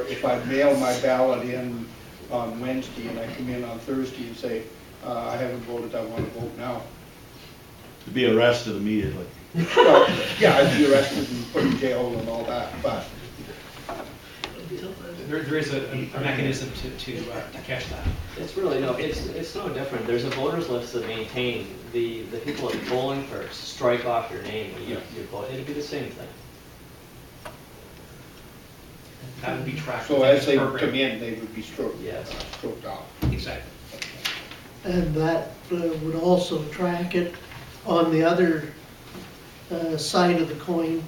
If I mail my ballot in on Wednesday and I come in on Thursday and say, I haven't voted, I want to vote now. To be arrested immediately. Well, yeah, I'd be arrested and put in jail and all that, but There is a mechanism to catch that. It's really no, it's no different. There's a voters list to maintain. The people at the polling first strike off your name when you vote. It'd be the same thing. That would be tracked. so within as the they program. come in, they would be stroked off. Exactly. And that would also track it on the other side of the coin.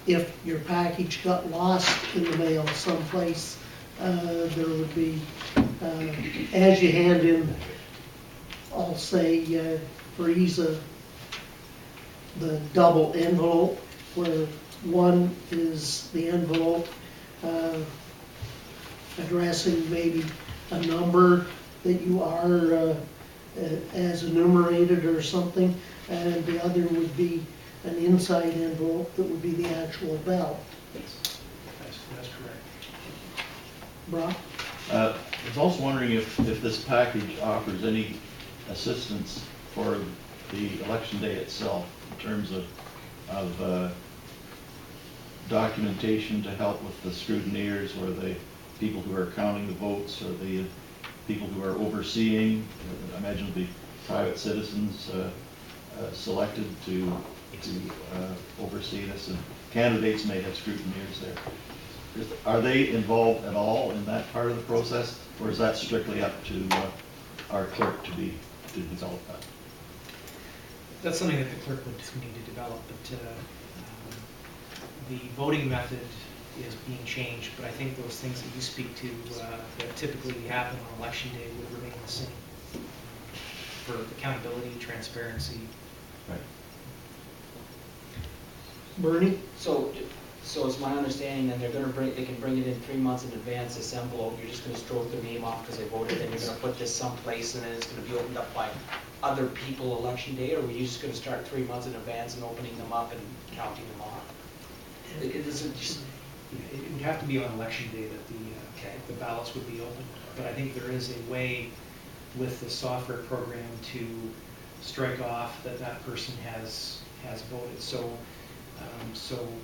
If your package got lost in the mail someplace, there would be, as you hand in, I'll say, for ease of the double envelope, where one is the envelope addressing maybe a number that you are as enumerated or something, and the other would be an inside envelope that would be the actual ballot. That's correct. Brock? I was also wondering if this package offers any assistance for the election day itself in terms of documentation to help with the scrutineers or the people who are counting the votes or the people who are overseeing. I imagine it'll be private citizens selected to oversee this, and candidates may have scrutineers there. Are they involved at all in that part of the process, or is that strictly up to our clerk to develop that? That's something that the clerk would need to develop, but the voting method is being changed, but I think those things that you speak to that typically happen on election day would remain the same for accountability, transparency. Right. Bernie? So it's my understanding that they can bring it in 3 months in advance, this envelope, you're just gonna stroke their name off because they voted, then you're gonna put this someplace and then it's gonna be opened up by other people election day, or were you just gonna start 3 months in advance and opening them up and counting them off? It isn't just, It would have to be on election day that the ballots would be open, but I think there is a way with the software program to strike off that person has voted. So,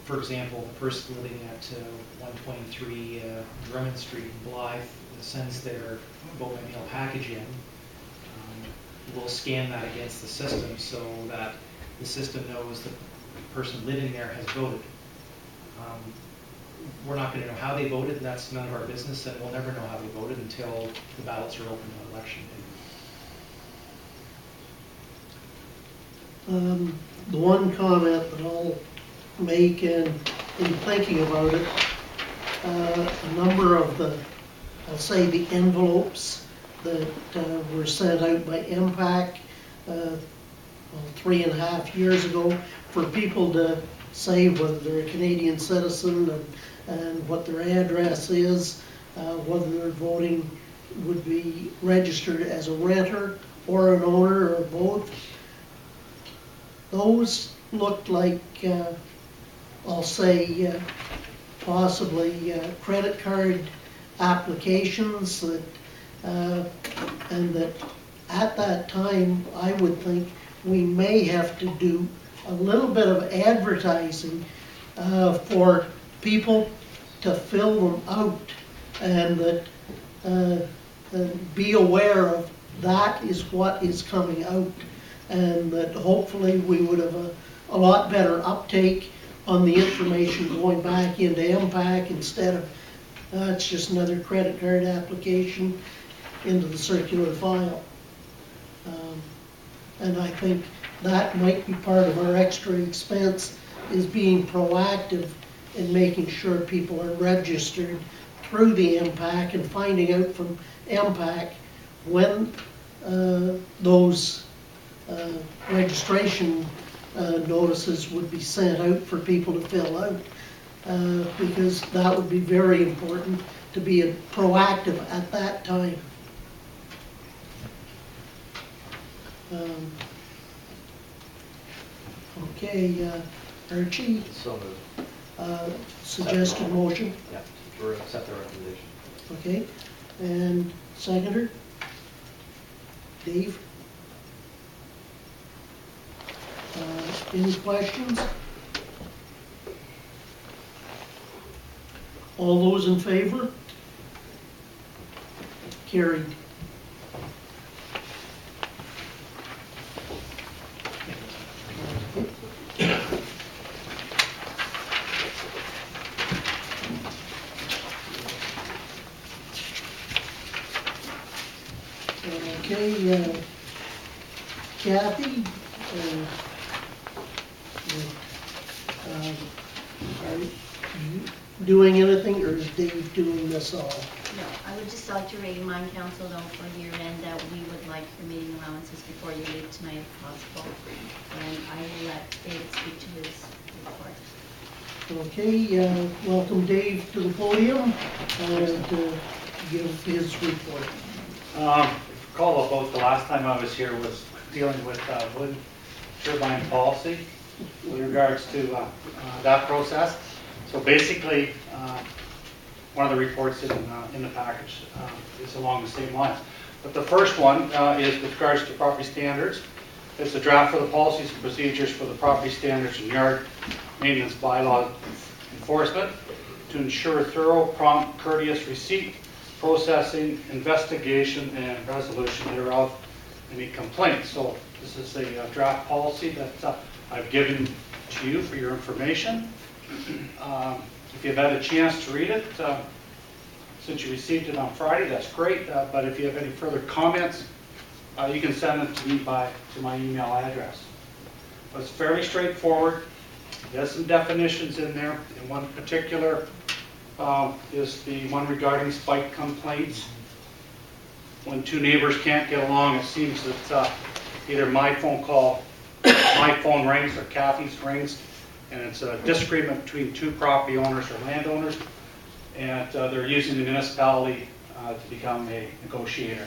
for example, the person living at 123 Drummond Street in Blythe sends their vote by mail package in. We'll scan that against the system so that the system knows that the person living there has voted. We're not going to know how they voted, that's none of our business, and we'll never know how they voted until the ballots are opened on election day. The one comment that I'll make in thinking about it, a number of I'll say the envelopes that were sent out by MPAC 3.5 years ago for people to say whether they're a Canadian citizen and what their address is, whether their voting would be registered as a renter or an owner or both. Those looked like, I'll say, possibly credit card applications that, and that at that time, I would think we may have to do a little bit of advertising for people to fill them out, and that be aware of that is what is coming out, and that hopefully we would have a lot better uptake on the information going back into MPAC instead of it's just another credit card application into the circular file. And I think that might be part of our extra expense, is being proactive in making sure people are registered through the MPAC and finding out from MPAC when those registration notices would be sent out for people to fill out, because that would be very important to be proactive at that time. Okay, Archie, So moved. suggested motion, Yeah, to accept the recommendation. okay, and seconder? Dave? Any questions? All those in favor? Carried. Okay, Kathy, are you doing anything, or is Dave doing this all? No, I would just like to remind council though for year end that we would like your meeting allowances before you leave tonight if possible. And I will let David speak to his report. Okay, welcome Dave to the podium and give his report. If you recall about the last time I was here was dealing with wind turbine policy with regards to that process. So basically, one of the reports in the package is along the same lines. But the first one is with regards to property standards. It's a draft for the policies and procedures for the property standards and yard maintenance bylaw enforcement to ensure thorough, prompt, courteous receipt, processing, investigation, and resolution thereof any complaints. So this is a draft policy that I've given to you for your information. If you've had a chance to read it, since you received it on Friday, that's great. But if you have any further comments, you can send them to me to my email address. But it's fairly straightforward. There's some definitions in there. In one particular is the one regarding spike complaints. When two neighbors can't get along, it seems that either my phone rings or Kathy's rings, and it's a disagreement between two property owners or landowners, and they're using the municipality to become a negotiator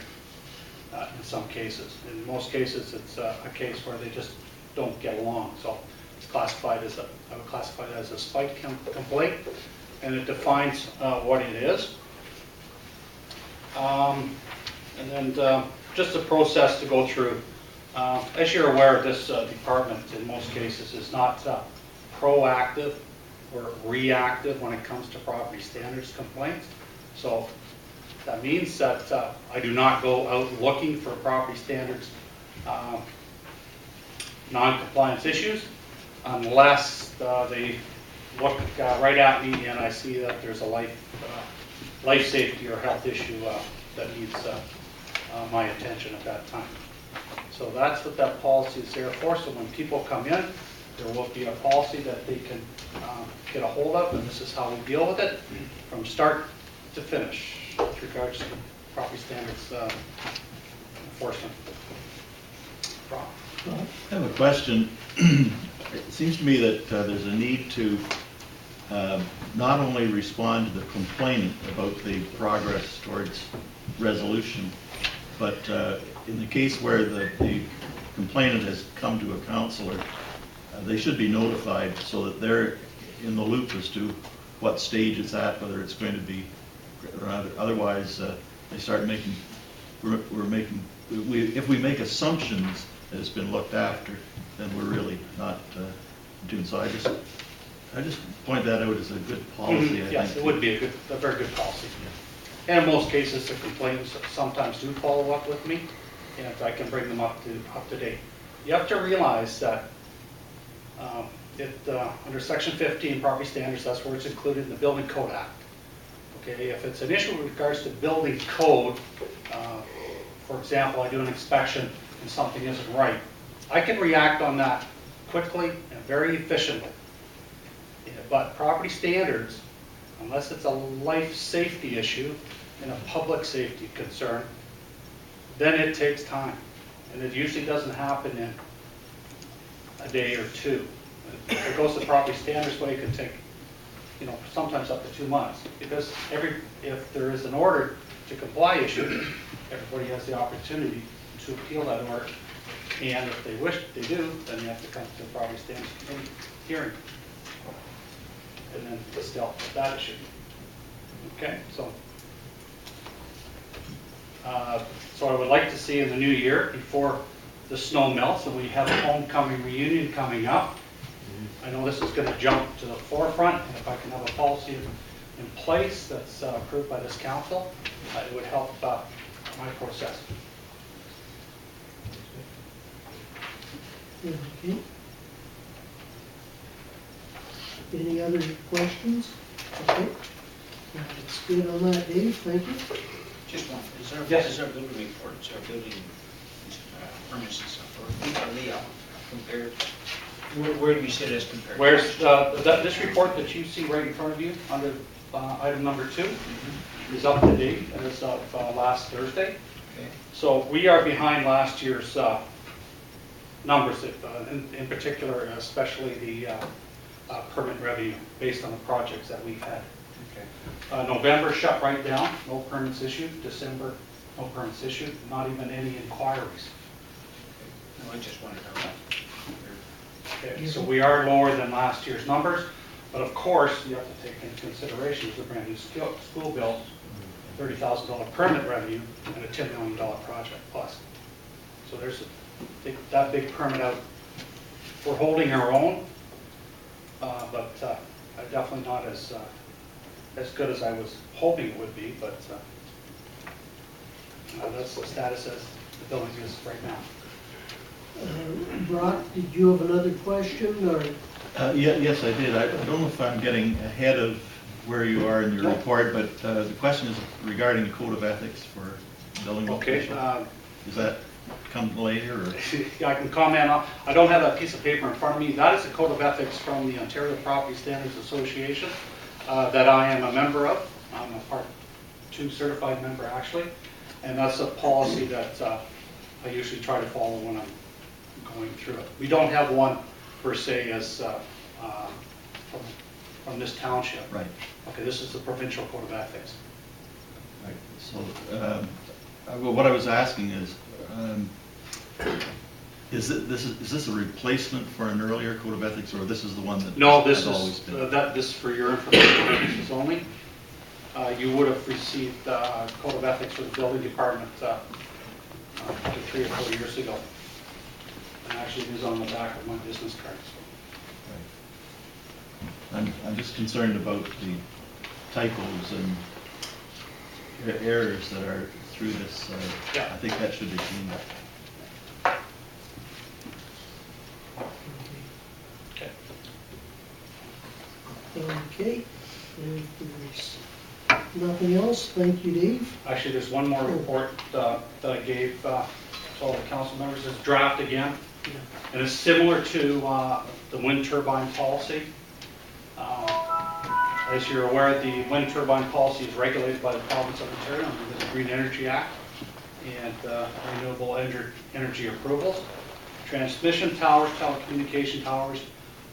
in some cases. In most cases, it's a case where they just don't get along. So it's classified as I would classify it as a spike complaint, and it defines what it is. And then just a process to go through. As you're aware, this department in most cases is not proactive or reactive when it comes to property standards complaints. So that means that I do not go out looking for property standards non-compliance issues unless they look right at me and I see that there's a life safety or health issue that needs my attention at that time. So that's what that policy is there for. So when people come in, there will be a policy that they can get a hold of, and this is how we deal with it from start to finish with regards to property standards enforcement. Rob? I have a question. It seems to me that there's a need to not only respond to the complainant about the progress towards resolution, but in the case where the complainant has come to a counselor, they should be notified so that they're in the loop as to what stage it's at, whether it's going to be, otherwise they start making, if we make assumptions that it's been looked after, then we're really not doing so. I just point that out as a good policy. Yes, it would be a very good policy. And in most cases, the complainants sometimes do follow up with me, and I can bring them up to date. You have to realize that under Section 15 property standards, that's where it's included in the Building Code Act. Okay, if it's an issue with regards to building code, for example, I do an inspection and something isn't right, I can react on that quickly and very efficiently. But property standards, unless it's a life safety issue and a public safety concern, then it takes time. And it usually doesn't happen in a day or two. If it goes the property standards way, it could take, sometimes up to 2 months. Because if there is an order to comply issued, everybody has the opportunity to appeal that order. And if they wish they do, then you have to come to the property standards committee hearing. And then it's dealt with that issue. Okay, so I would like to see in the new year, before the snow melts and we have a homecoming reunion coming up, I know this is going to jump to the forefront, and if I can have a policy in place that's approved by this council, it would help my process. Okay. Any other questions? Okay. That's good on that, Dave, thank you. Just one, Yes. is there a building report, is there a building permits and stuff, or are they compared, where do we sit as compared? Where's this report that you see right in front of you under item number 2 is up to date as of last Thursday. Okay. So we are behind last year's numbers, in particular, especially the permit revenue based on the projects that we've had. Okay. November shut right down, no permits issued. December, no permits issued, not even any inquiries. No, I just wondered how that. Okay, so we are lower than last year's numbers, but of course, you have to take into consideration it's a brand new school built, $30,000 permit revenue, and a $10 million project plus. So there's that big permit out. We're holding our own, but definitely not as good as I was hoping it would be, but that's the status as the building is right now. Brock, did you have another question, or? Yes, I did. I don't know if I'm getting ahead of where you are in your report, but the question is regarding the code of ethics for building officials. Okay. Does that come later, or? Yeah, I can comment on. I don't have that piece of paper in front of me. That is a code of ethics from the Ontario Property Standards Association that I am a member of. I'm a Part 2 certified member, actually, and that's a policy that I usually try to follow when I'm going through it. We don't have one per se as from this township. Right. Okay, this is the provincial code of ethics. Right. So, well, what I was asking is this a replacement for an earlier code of ethics, or this is the one that No, this has always is been? this for your information purposes only. You would have received code of ethics for the building department 3 or 4 years ago. And actually, it is on the back of my business cards. Right. I'm just concerned about the typos and errors that are through this. Yeah. I think that should be cleaned up. Okay. Okay, if there's nothing else, thank you, Dave. Actually, there's one more report that I gave to all the council members. It's draft again. And it's similar to the wind turbine policy. As you're aware, the wind turbine policy is regulated by the province of Ontario under the Green Energy Act and renewable energy approvals. Transmission towers, telecommunication towers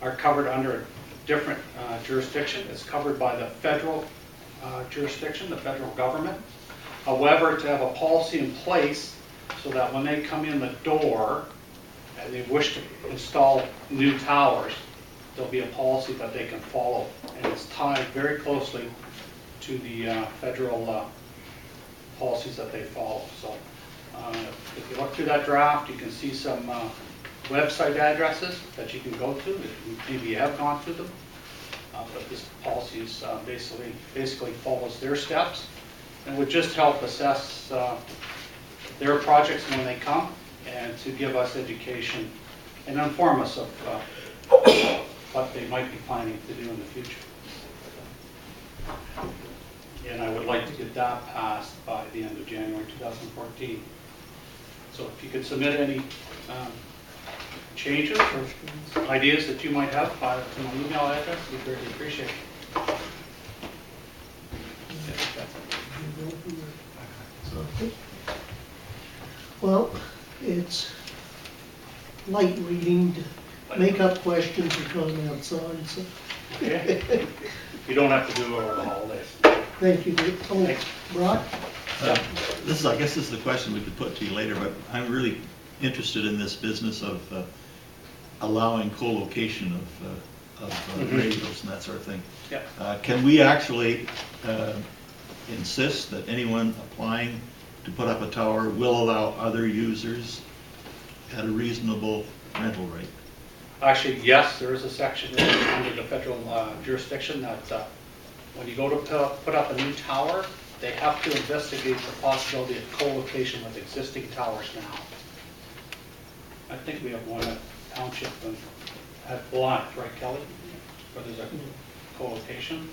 are covered under a different jurisdiction. It's covered by the federal jurisdiction, the federal government. However, to have a policy in place so that when they come in the door and they wish to install new towers, there'll be a policy that they can follow. And it's tied very closely to the federal policies that they follow. So if you look through that draft, you can see some website addresses that you can go to if maybe you have gone to them. But this policy is basically follows their steps and would just help assess their projects when they come, and to give us education and inform us of what they might be planning to do in the future. And I would like to get that passed by the end of January 2014. So if you could submit any changes or ideas that you might have to my email address, we'd greatly appreciate it. Okay. Well, it's light reading make up questions or comments on, so, Okay? You don't have to do it over the holidays. thank you, Dave. Oh, Thanks. Brock? I guess this is a question we could put to you later, but I'm really interested in this business of allowing co-location of radios and that sort of thing. Yeah. Can we actually insist that anyone applying to put up a tower will allow other users at a reasonable rental rate? Actually, yes, there is a section under the federal jurisdiction that when you go to put up a new tower, they have to investigate the possibility of co-location with existing towers now. I think we have one at Township and at Blythe, right, Kelly? Where there's a co-location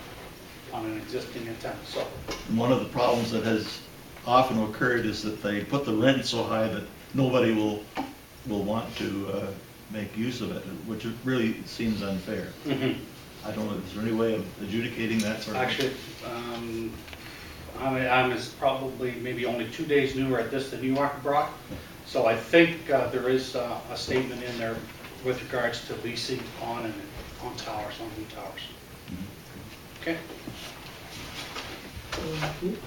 on an existing antenna. So One of the problems that has often occurred is that they put the rent so high that nobody will want to make use of it, which really seems unfair. I don't know, is there any way of adjudicating that sort of thing? actually, I'm is probably maybe only 2 days newer at this than you are, Brock. So I think there is a statement in there with regards to leasing on towers, on new towers. Okay? Thank you.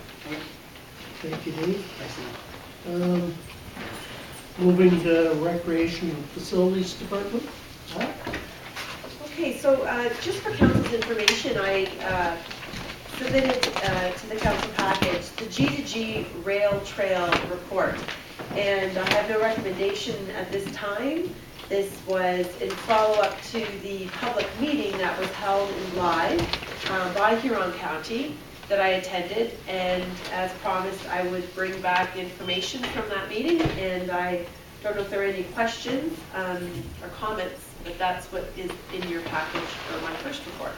Thank you, Dave. Moving to Recreation and Facilities Department. Pat? Okay, so just for council's information, I submitted to the council package the G2G Rail Trail Report. And I have no recommendation at this time. This was in follow-up to the public meeting that was held in Blythe by Huron County that I attended. And as promised, I would bring back information from that meeting. And I don't know if there are any questions or comments, but that's what is in your package for my first report.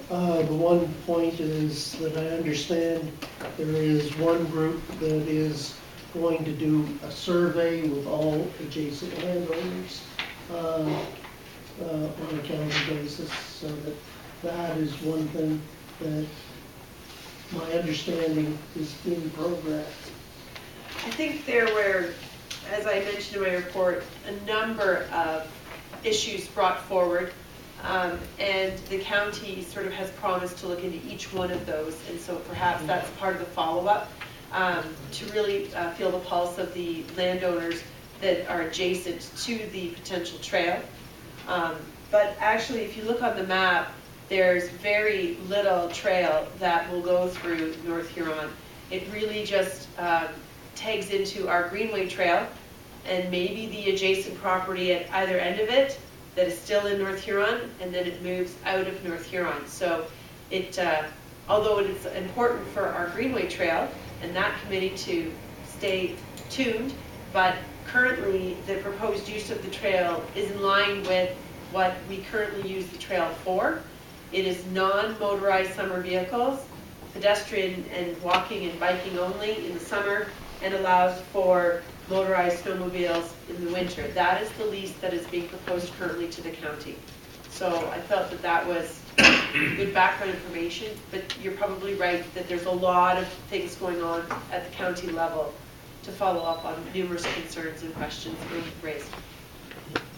The one point is that I understand there is one group that is going to do a survey with all adjacent landowners on a county basis, so that is one thing that my understanding is in progress. I think there were, as I mentioned in my report, a number of issues brought forward. And the county sort of has promised to look into each one of those, and so perhaps that's part of the follow-up to really feel the pulse of the landowners that are adjacent to the potential trail. But actually, if you look on the map, there's very little trail that will go through North Huron. It really just tags into our Greenway Trail and maybe the adjacent property at either end of it that is still in North Huron, and then it moves out of North Huron. So it, although it is important for our Greenway Trail and that committee to stay tuned, but currently the proposed use of the trail is in line with what we currently use the trail for. It is non-motorized summer vehicles, pedestrian and walking and biking only in the summer, and allows for motorized snowmobiles in the winter. That is the lease that is being proposed currently to the county. So I felt that that was good background information, but you're probably right that there's a lot of things going on at the county level to follow up on numerous concerns and questions being raised.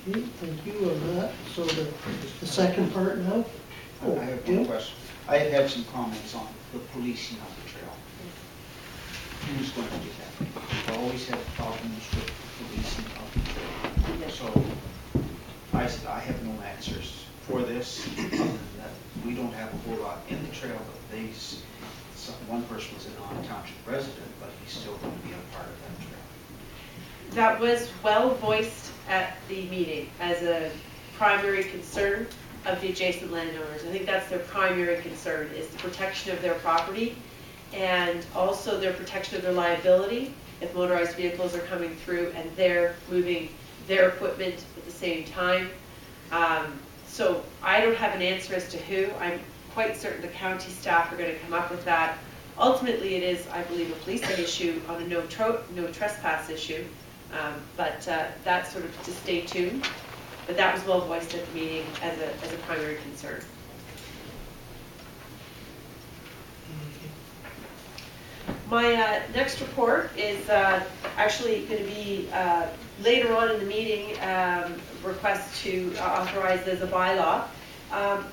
Okay, thank you on that. So the second part now? I have one question. I have had some comments on the policing of the trail. Who's going to do that? We've always had problems with policing of the trail. So I said, I have no answers for this, other than that we don't have a whole lot in the trail, but one person was a non-township resident, but he's still going to be a part of that trail. That was well voiced at the meeting as a primary concern of the adjacent landowners. I think that's their primary concern, is the protection of their property and also their protection of their liability if motorized vehicles are coming through and they're moving their equipment at the same time. So I don't have an answer as to who. I'm quite certain the county staff are going to come up with that. Ultimately, it is, I believe, a policing issue on a no trespass issue, but that's sort of to stay tuned. But that was well voiced at the meeting as a primary concern. My next report is actually going to be later on in the meeting, request to authorize as a bylaw.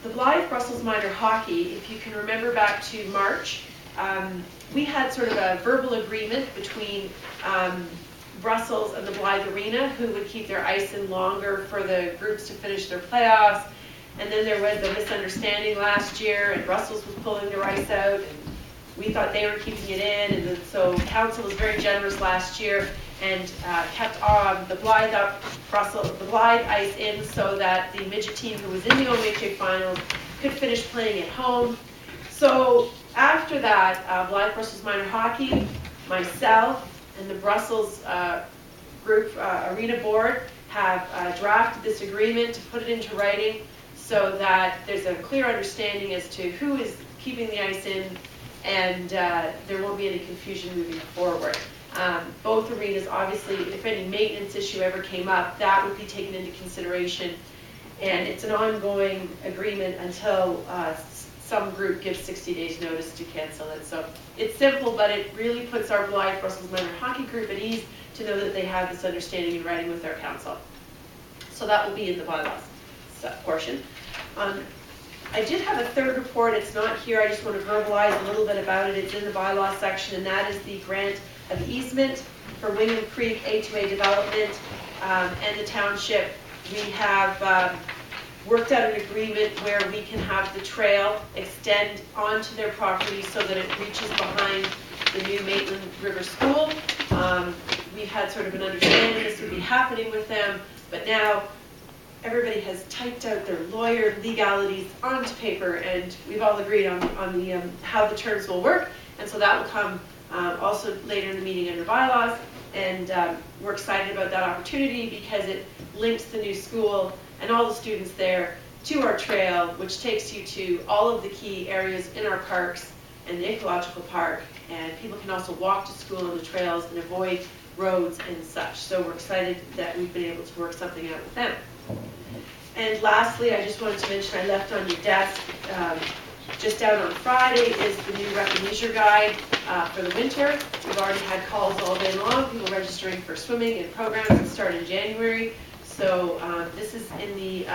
The Blythe Brussels Minor Hockey, if you can remember back to March, we had sort of a verbal agreement between Brussels and the Blythe Arena, who would keep their ice in longer for the groups to finish their playoffs. And then there was a misunderstanding last year, and Brussels was pulling their ice out, and we thought they were keeping it in, and then, so council was very generous last year and kept the Blythe ice in so that the midget team who was in the OMHA finals could finish playing at home. So after that, Blythe Brussels Minor Hockey, myself, and the Brussels group arena board have drafted this agreement to put it into writing so that there's a clear understanding as to who is keeping the ice in, and there won't be any confusion moving forward. Both arenas, obviously, if any maintenance issue ever came up, that would be taken into consideration, and it's an ongoing agreement until some group gives 60 days notice to cancel it. So it's simple, but it really puts our Blythe Brussels Minor Hockey group at ease to know that they have this understanding in writing with their council. So that will be in the bylaws portion. I did have a third report. It's not here. I just want to verbalize a little bit about it. It's in the bylaws section, and that is the grant of easement for Wingham Creek A2A development and the township. We have worked out an agreement where we can have the trail extend onto their property so that it reaches behind the new Maitland River School. We've had sort of an understanding this would be happening with them, but now everybody has typed out their lawyer legalities onto paper, and we've all agreed on how the terms will work, and so that will come also later in the meeting under bylaws, and we're excited about that opportunity because it links the new school and all the students there to our trail, which takes you to all of the key areas in our parks and the ecological park, and people can also walk to school on the trails and avoid roads and such. So we're excited that we've been able to work something out with them. And lastly, I just wanted to mention, I left on your desk, just out on Friday is the new Rec and Leisure Guide for the winter. We've already had calls all day long, people registering for swimming and programs that start in January. So this is in the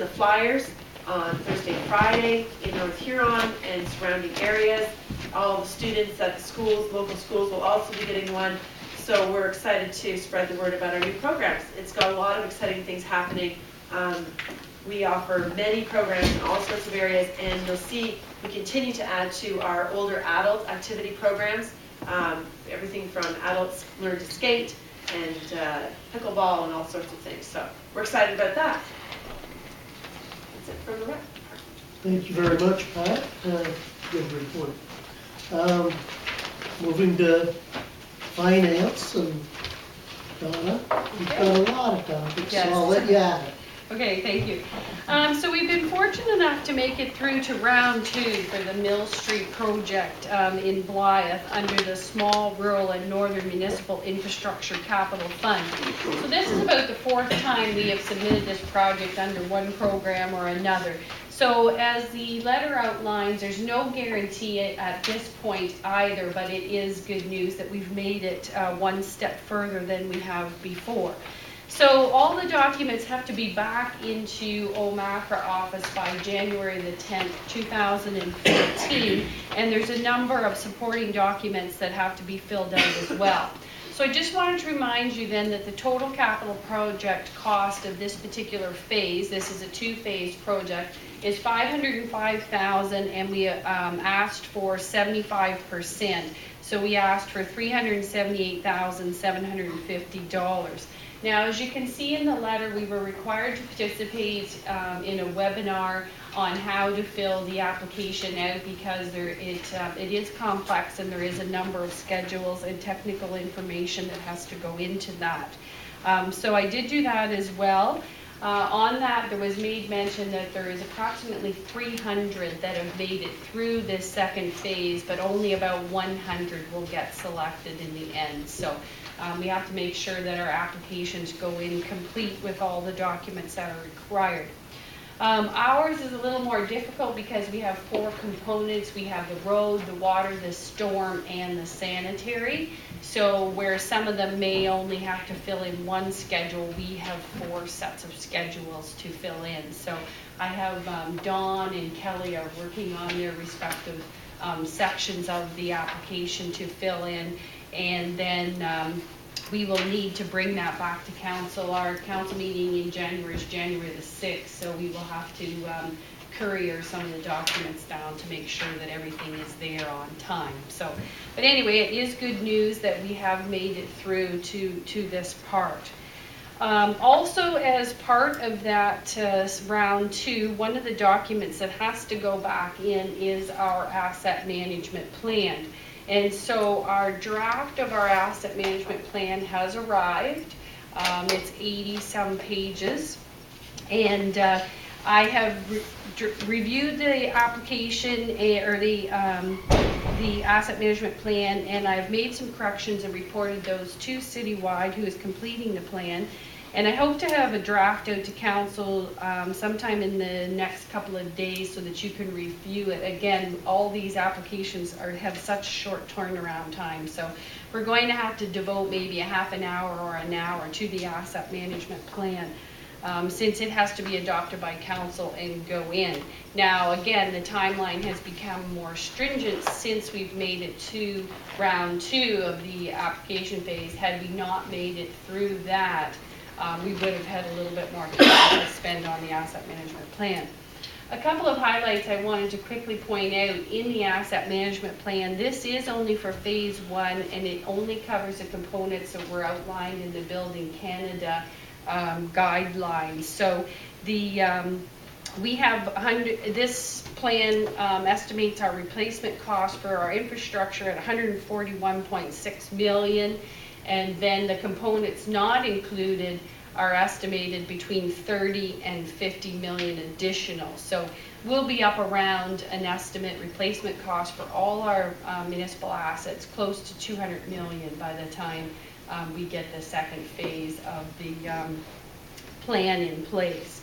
flyers on Thursday and Friday in North Huron and surrounding areas. All the students at the schools, local schools, will also be getting one. So we're excited to spread the word about our new programs. It's got a lot of exciting things happening. We offer many programs in all sorts of areas, and you'll see we continue to add to our older adult activity programs. Everything from adults learn to skate and pickleball and all sorts of things. So we're excited about that. That's it from the rec. Thank you very much, Pat. Good report. Moving to finance, and Donna, you've got a lot of topics, so I'll let you have it. Okay, thank you. So we've been fortunate enough to make it through to round 2 for the Mill Street project in Blythe under the Small Rural and Northern Municipal Infrastructure Capital Fund. So this is about the 4th time we have submitted this project under one program or another. So as the letter outlines, there's no guarantee at this point either, but it is good news that we've made it one step further than we have before. So all the documents have to be back into OMACRA office by January the 10th, 2014, and there's a number of supporting documents that have to be filled out as well. So I just wanted to remind you then that the total capital project cost of this particular phase, this is a 2-phase project, is $505,000, and we asked for 75%. So we asked for $378,750. Now, as you can see in the letter, we were required to participate in a webinar on how to fill the application out because it is complex and there is a number of schedules and technical information that has to go into that. So I did do that as well. On that, there was made mention that there is approximately 300 that have made it through this second phase, but only about 100 will get selected in the end. So we have to make sure that our applications go in complete with all the documents that are required. Ours is a little more difficult because we have 4 components. We have the road, the water, the storm, and the sanitary. So where some of them may only have to fill in one schedule, we have 4 sets of schedules to fill in. So I have Dawn and Kelly are working on their respective sections of the application to fill in, and then we will need to bring that back to council. Our council meeting in January is January the 6th, so we will have to courier some of the documents down to make sure that everything is there on time. So, but anyway, it is good news that we have made it through to this part. Also, as part of that round 2, one of the documents that has to go back in is our asset management plan. And so our draft of our asset management plan has arrived. It's 80-some pages. And I have reviewed the application or the asset management plan, and I've made some corrections and reported those to Citywide, who is completing the plan. And I hope to have a draft out to council sometime in the next couple of days so that you can review it. Again, all these applications have such short turnaround time, so we're going to have to devote maybe a half an hour or an hour to the asset management plan, since it has to be adopted by council and go in. Now, again, the timeline has become more stringent since we've made it to round 2 of the application phase. Had we not made it through that, we would have had a little bit more time to spend on the asset management plan. A couple of highlights I wanted to quickly point out in the asset management plan. This is only for phase 1, and it only covers the components that were outlined in the Building Canada guidelines. So the we have this plan estimates our replacement cost for our infrastructure at $141.6 million. And then the components not included are estimated between 30 and 50 million additional. So we'll be up around an estimate replacement cost for all our municipal assets close to 200 million by the time we get the second phase of the plan in place.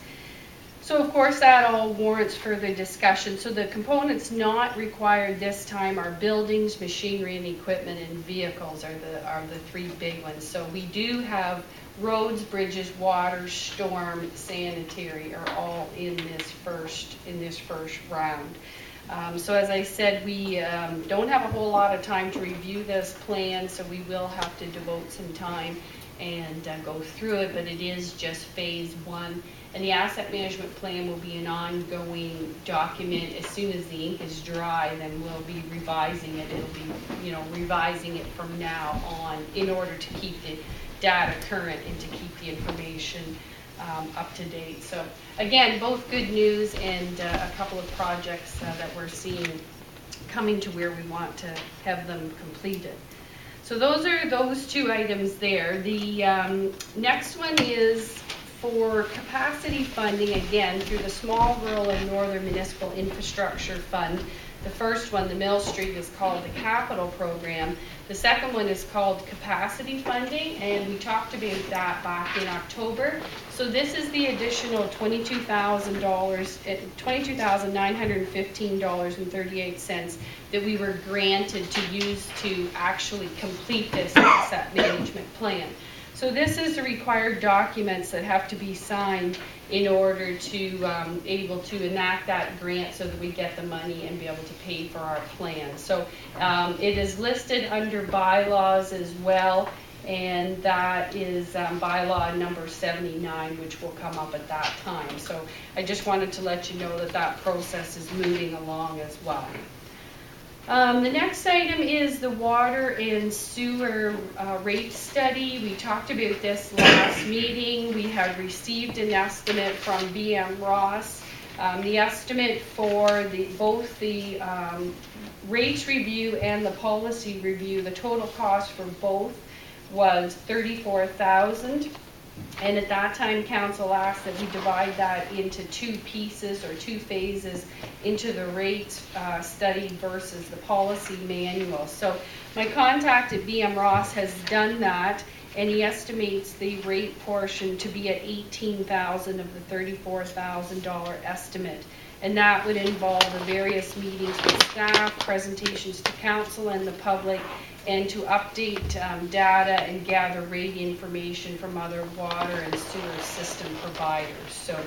So of course that all warrants further discussion. So the components not required this time are buildings, machinery and equipment, and vehicles are the 3 big ones. So we do have roads, bridges, water, storm, sanitary are all in this first round. So as I said, we don't have a whole lot of time to review this plan, so we will have to devote some time and go through it, but it is just phase 1. And the asset management plan will be an ongoing document. As soon as the ink is dry, then we'll be revising it. It'll be, revising it from now on in order to keep the data current and to keep the information up to date. So again, both good news and a couple of projects that we're seeing coming to where we want to have them completed. So those are those 2 items there. The next one is for capacity funding, again, through the Small Rural and Northern Municipal Infrastructure Fund. The first one, the Mill Street, is called the Capital Program. The second one is called Capacity Funding, and we talked about that back in October. So this is the additional $22,915.38 that we were granted to use to actually complete this asset management plan. So this is the required documents that have to be signed in order to able to enact that grant so that we get the money and be able to pay for our plan. So it is listed under bylaws as well, and that is bylaw number 79, which will come up at that time. So I just wanted to let you know that that process is moving along as well. The next item is the water and sewer rate study. We talked about this last meeting. We had received an estimate from BM Ross. The estimate for both the rates review and the policy review, the total cost for both was $34,000. And at that time, council asked that we divide that into 2 pieces or 2 phases into the rates study versus the policy manual. So my contact at BM Ross has done that, and he estimates the rate portion to be at $18,000 of the $34,000 estimate. And that would involve the various meetings with staff, presentations to council and the public, and to update data and gather rate information from other water and sewer system providers. So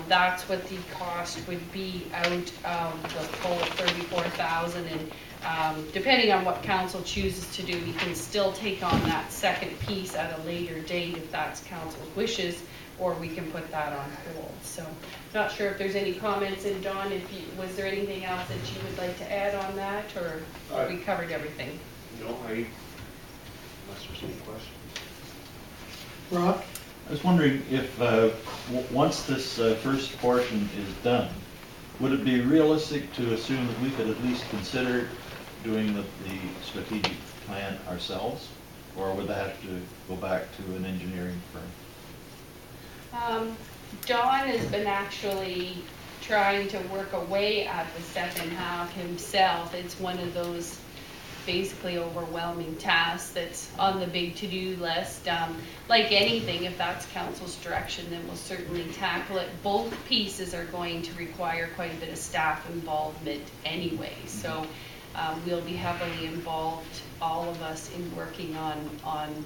that's what the cost would be out of the full $34,000. And depending on what council chooses to do, we can still take on that second piece at a later date if that's council's wishes, or we can put that on hold. So, not sure if there's any comments. And Don, was there anything else that you would like to add on that, or have we covered everything? No, unless there's any questions. Rob? I was wondering if, once this first portion is done, would it be realistic to assume that we could at least consider doing the strategic plan ourselves? Or would that have to go back to an engineering firm? John has been actually trying to work away at the second half himself. It's one of those basically overwhelming tasks that's on the big to-do list. Like anything, if that's council's direction, then we'll certainly tackle it. Both pieces are going to require quite a bit of staff involvement anyway, so we'll be heavily involved, all of us, in working on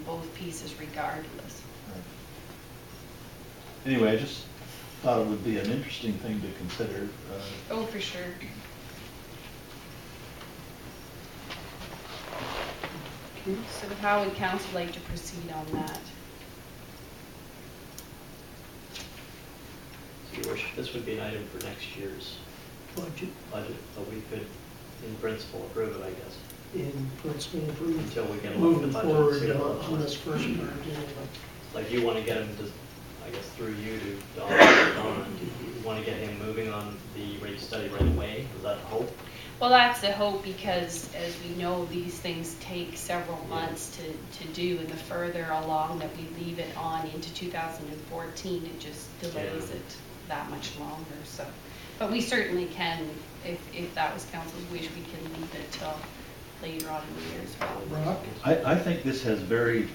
both pieces regardless. Anyway, I just thought it would be an interesting thing to consider. Oh, for sure. So how would council like to proceed on that? So Your Worship, this would be an item for next year's Budget, so we could, in principle, approve it, I guess, in principle, approved. until we get a look at the Moving budget. and forward see what on this first part, anyway. Like, you want to get him to, I guess, through you to Don, you want to get him moving on the rate study right away? Is that the hope? Well, that's the hope, because as we know, these things take several months to do, and the further along that we leave it on into 2014, it just delays it that much longer. So, but we certainly can, if that was council's wish, we can leave it till later on in the year as well. Rob? I think this has very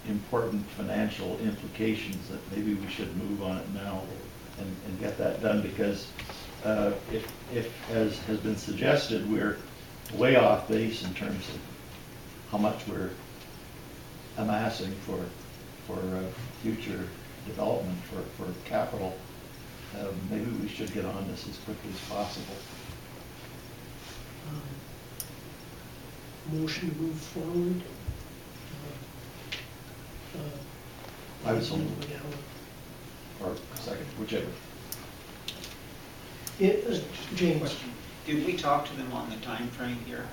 important financial implications that maybe we should move on it now and get that done, because if, as has been suggested, we're way off base in terms of how much we're amassing for future development, for capital, maybe we should get on this as quickly as possible. Motion to move forward. I would so move. Or second, whichever. James? Question. Did we talk to them on the time frame here?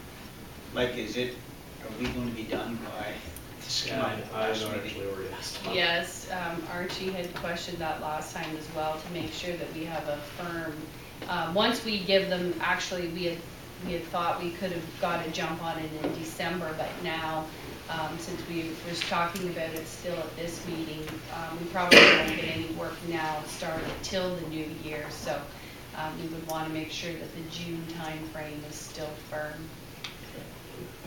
Like, are we going to be done by this? Yeah, I actually already asked. Yes, Archie had questioned that last time as well, to make sure that we have a firm. Once we give them, actually, we had thought we could have got a jump on it in December, but now, since we were talking about it still at this meeting, we probably won't get any work now started till the new year. So we would want to make sure that the June time frame is still firm.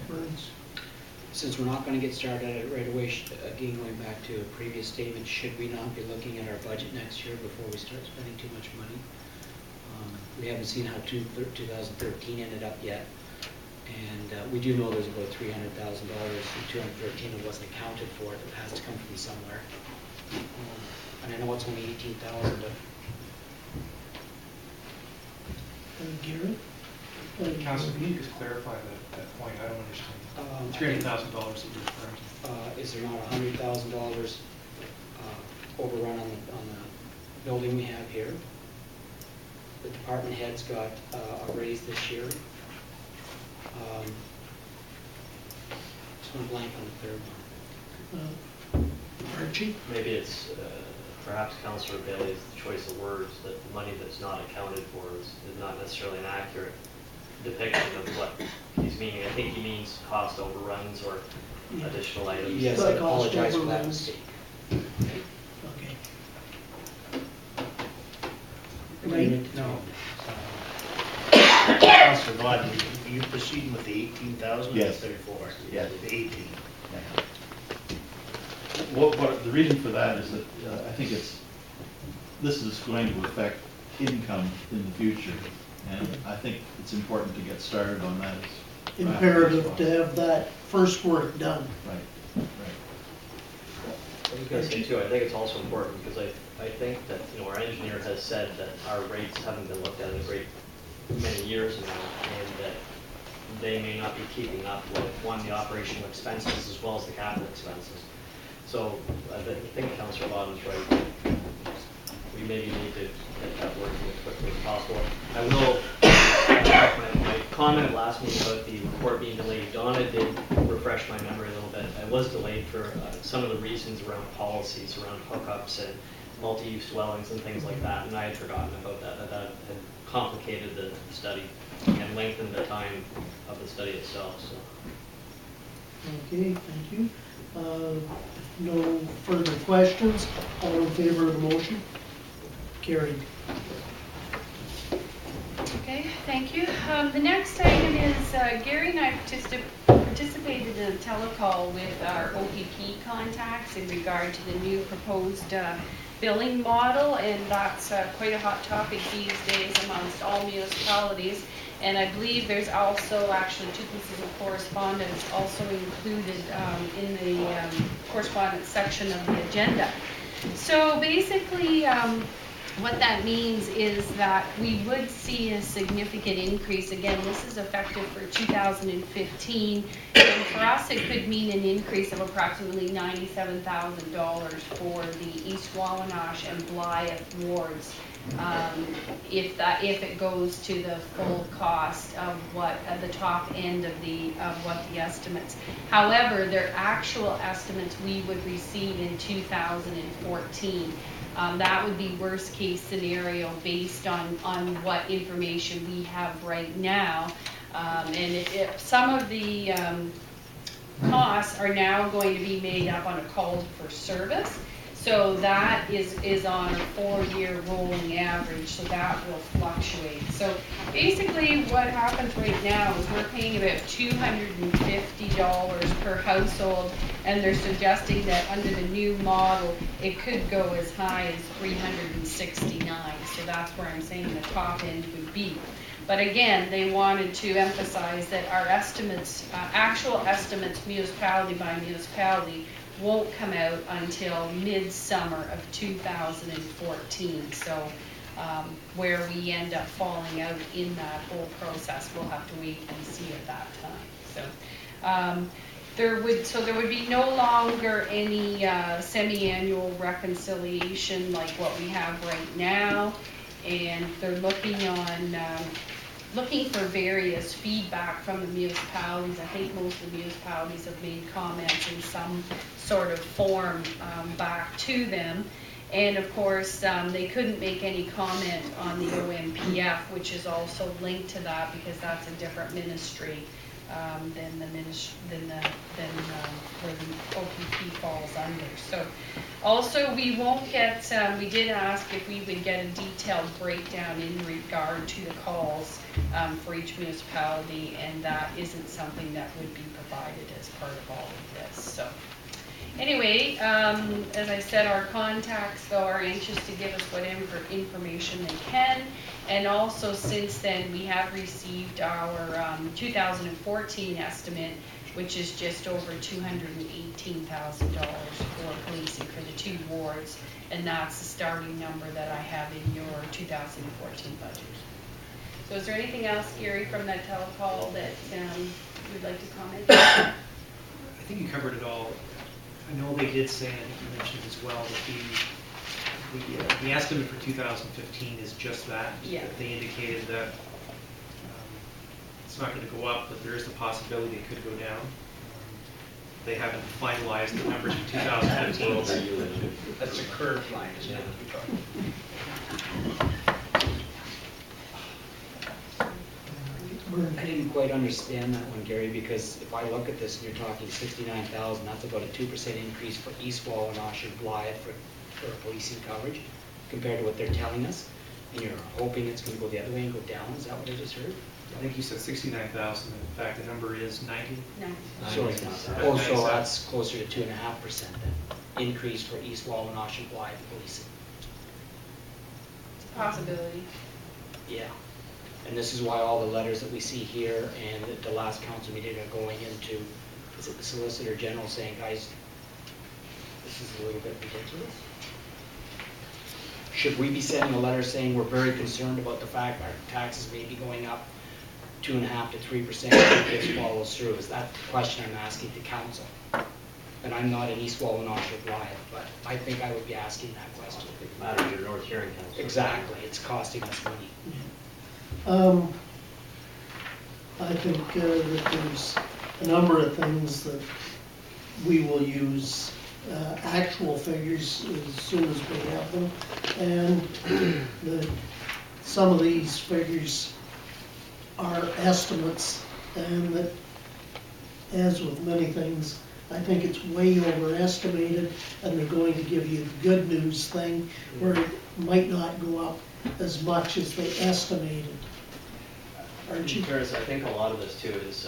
Burns? Since we're not going to get started at it right away, again, going back to a previous statement, should we not be looking at our budget next year before we start spending too much money? We haven't seen how 2013 ended up yet, and we do know there's about $300,000 in 2013 that wasn't accounted for, that has to come from somewhere. And I know it's only 18,000. Gary? Council, can you just clarify that point? I don't understand. $300,000 that you're referring to. Is there not $100,000 overrun on the building we have here? The department heads got a raise this year. Just went blank on the third one. Archie? Maybe it's, perhaps Councillor Bailey's choice of words, that money that's not accounted for is not necessarily an accurate depiction of what he's meaning. I think he means cost overruns or additional items. Yes, I apologize for that mistake. Okay. No. Councilor Vaughn, you proceeding with the 18,000 or the Yes. 34? Yes. The 18. the reason for that is that I think this is going to affect income in the future, and I think it's important to get started on that. Imperative to have that first work done. Right. I was gonna say too, I think it's also important because I think that, our engineer has said that our rates haven't been looked at in a great many years now, and that they may not be keeping up with, one, the operational expenses as well as the capital expenses. So I think Councillor Bottom's right. We maybe need to get that working as quickly as possible. I will, my comment last meeting about the report being delayed, Donna did refresh my memory a little bit. I was delayed for some of the reasons around policies, around hookups and multi-use dwellings and things like that, and I had forgotten about that had complicated the study and lengthened the time of the study itself. So. Okay, thank you. No further questions. All in favor of the motion? Carried. Okay, thank you. The next item is Gary and I participated in a telecall with our OPP contacts in regard to the new proposed billing model, and that's quite a hot topic these days amongst all municipalities. And I believe there's also actually 2 pieces of correspondence also included in the correspondence section of the agenda. So basically, what that means is that we would see a significant increase. Again, this is effective for 2015, and for us it could mean an increase of approximately $97,000 for the East Wawanosh and Blythe wards, if it goes to the full cost of what at the top end of what the estimates. However, their actual estimates we would receive in 2014. That would be worst case scenario based on what information we have right now. And some of the costs are now going to be made up on a call for service. So that is on a 4-year rolling average, so that will fluctuate. So basically what happens right now is we're paying about $250 per household, and they're suggesting that under the new model, it could go as high as $369. So that's where I'm saying the top end would be. But again, they wanted to emphasize that our estimates, actual estimates municipality by municipality, won't come out until midsummer of 2014. So where we end up falling out in that whole process, we'll have to wait and see at that time. So there would be no longer any semi-annual reconciliation like what we have right now, and they're looking for various feedback from the municipalities. I think most of the municipalities have made comments in some sort of form back to them. And of course, they couldn't make any comment on the OMPF, which is also linked to that because that's a different ministry than where the OPP falls under. So also we won't get, we did ask if we would get a detailed breakdown in regard to the calls for each municipality, and that isn't something that would be provided as part of all of this. So anyway, as I said, our contacts though are anxious to give us whatever information they can. And also since then we have received our 2014 estimate, which is just over $218,000 for policing for the 2 wards, and that's the starting number that I have in your 2014 budget. So is there anything else, Gary, from that telecall that you'd like to comment on? I think you covered it all. I know they did say, and I think you mentioned as well, that the estimate for 2015 is just that. Yeah. They indicated that it's not going to go up, but there is the possibility it could go down. They haven't finalized the numbers for 2015. That's a curved line, isn't it? I didn't quite understand that one, Gary, because if I look at this and you're talking 69,000, that's about a 2% increase for East Wawanosh and Blythe for policing coverage compared to what they're telling us, and you're hoping it's going to go the other way and go down. Is that what I just heard? I think you said 69,000. In fact, the number is 90. No. So that's closer to 2.5% then. increase for East Wawanosh and Blythe policing. Possibility. Yeah. And this is why all the letters that we see here and at the last council meeting are going into, is it the Solicitor General saying, guys, this is a little bit ridiculous? Should we be sending a letter saying we're very concerned about the fact our taxes may be going up 2.5% to 3% if this follows through? Is that the question I'm asking to council? And I'm not in East Wawanosh or Blythe, but I think I would be asking that question. Matter your North Huron Council. Exactly, it's costing us money. I think that there's a number of things that we will use actual figures as soon as we have them, and that some of these figures are estimates, and that, as with many things, I think it's way overestimated, and they're going to give you the good news thing where it might not go up as much as they estimated. Aren't you? Curtis, I think a lot of this too is,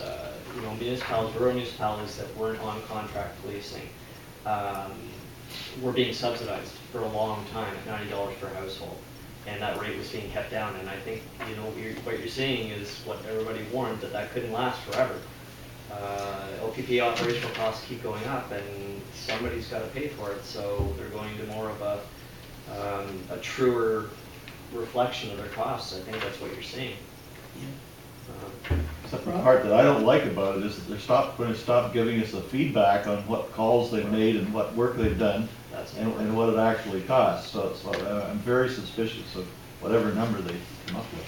municipalities, rural municipalities that weren't on contract policing, were being subsidized for a long time at $90 per household. And that rate was being kept down. And I think, what you're seeing is what everybody warned, that couldn't last forever. LPP operational costs keep going up, and somebody's got to pay for it. So they're going to more of a truer reflection of their costs. I think that's what you're seeing. Except the part that I don't like about it is that they're going to stop giving us the feedback on what calls they've made and what work they've done and what it actually costs. So I'm very suspicious of whatever number they come up with.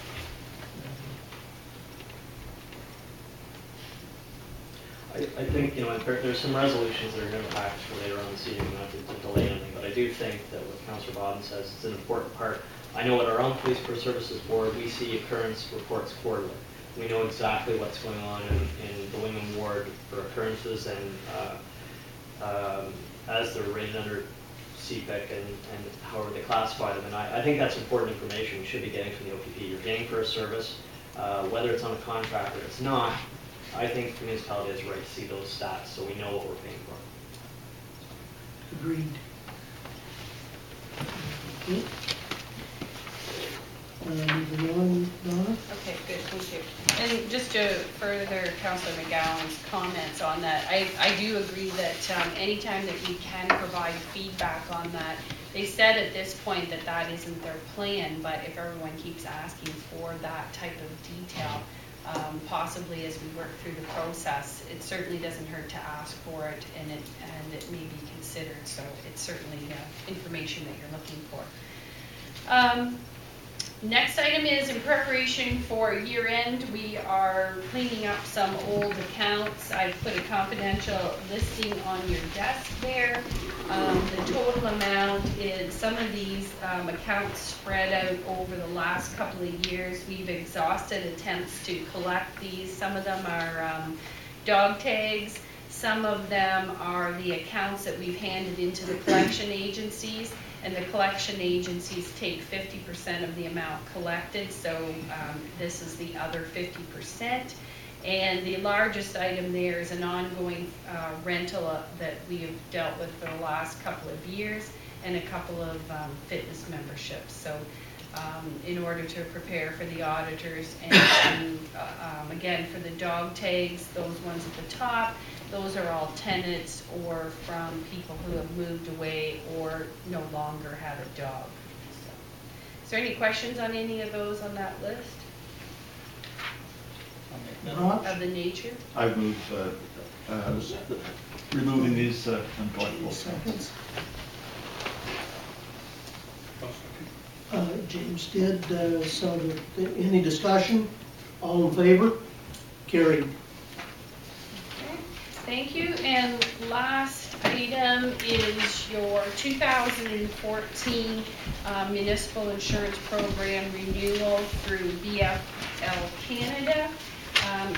I think, there's some resolutions that are going to package for later on this evening, not to delay anything, but I do think that what Councillor Bodden says is an important part. I know at our own Police Services Board, we see occurrence reports quarterly. We know exactly what's going on in the Wingham Ward for occurrences, and as they're rated under CPIC and however they classify them. And I think that's important information we should be getting from the OPP. You're paying for a service, whether it's on a contract or it's not. I think the municipality has a right to see those stats so we know what we're paying for. Agreed. Okay. Moving on, Donna? Okay, good, thank you. And just to further Councillor McGowan's comments on that, I do agree that anytime that we can provide feedback on that, they said at this point that that isn't their plan, but if everyone keeps asking for that type of detail, possibly as we work through the process, it certainly doesn't hurt to ask for it, and it may be considered. So it's certainly information that you're looking for. Next item is in preparation for year end, we are cleaning up some old accounts. I've put a confidential listing on your desk there. The total amount is, some of these accounts spread out over the last couple of years. We've exhausted attempts to collect these. Some of them are dog tags. Some of them are the accounts that we've handed into the collection agencies, and the collection agencies take 50% of the amount collected, so this is the other 50%. And the largest item there is an ongoing rental that we have dealt with for the last couple of years, and a couple of fitness memberships. So in order to prepare for the auditors, and again, for the dog tags, those ones at the top, those are all tenants or from people who have moved away or no longer have a dog. So, is there any questions on any of those on that list? Of the nature? I move removing these uncollectibles. James did, so that, any discussion? All in favor? Carried. Thank you. And last item is your 2014 Municipal Insurance Program renewal through BFL Canada.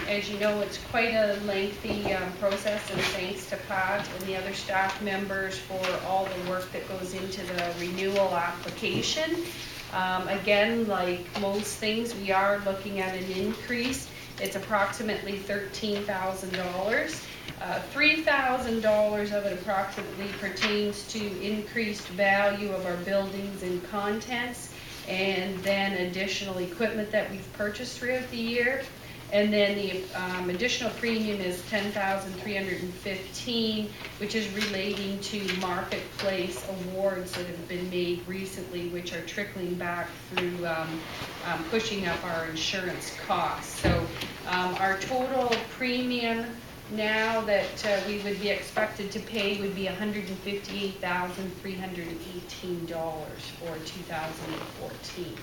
As you know, it's quite a lengthy process, and thanks to Pat and the other staff members for all the work that goes into the renewal application. Again, like most things, we are looking at an increase. It's approximately $13,000. $3,000 of it approximately pertains to increased value of our buildings and contents, and then additional equipment that we've purchased throughout the year. And then the additional premium is $10,315, which is relating to marketplace awards that have been made recently, which are trickling back through pushing up our insurance costs. So our total premium now that we would be expected to pay would be $158,318 for 2014.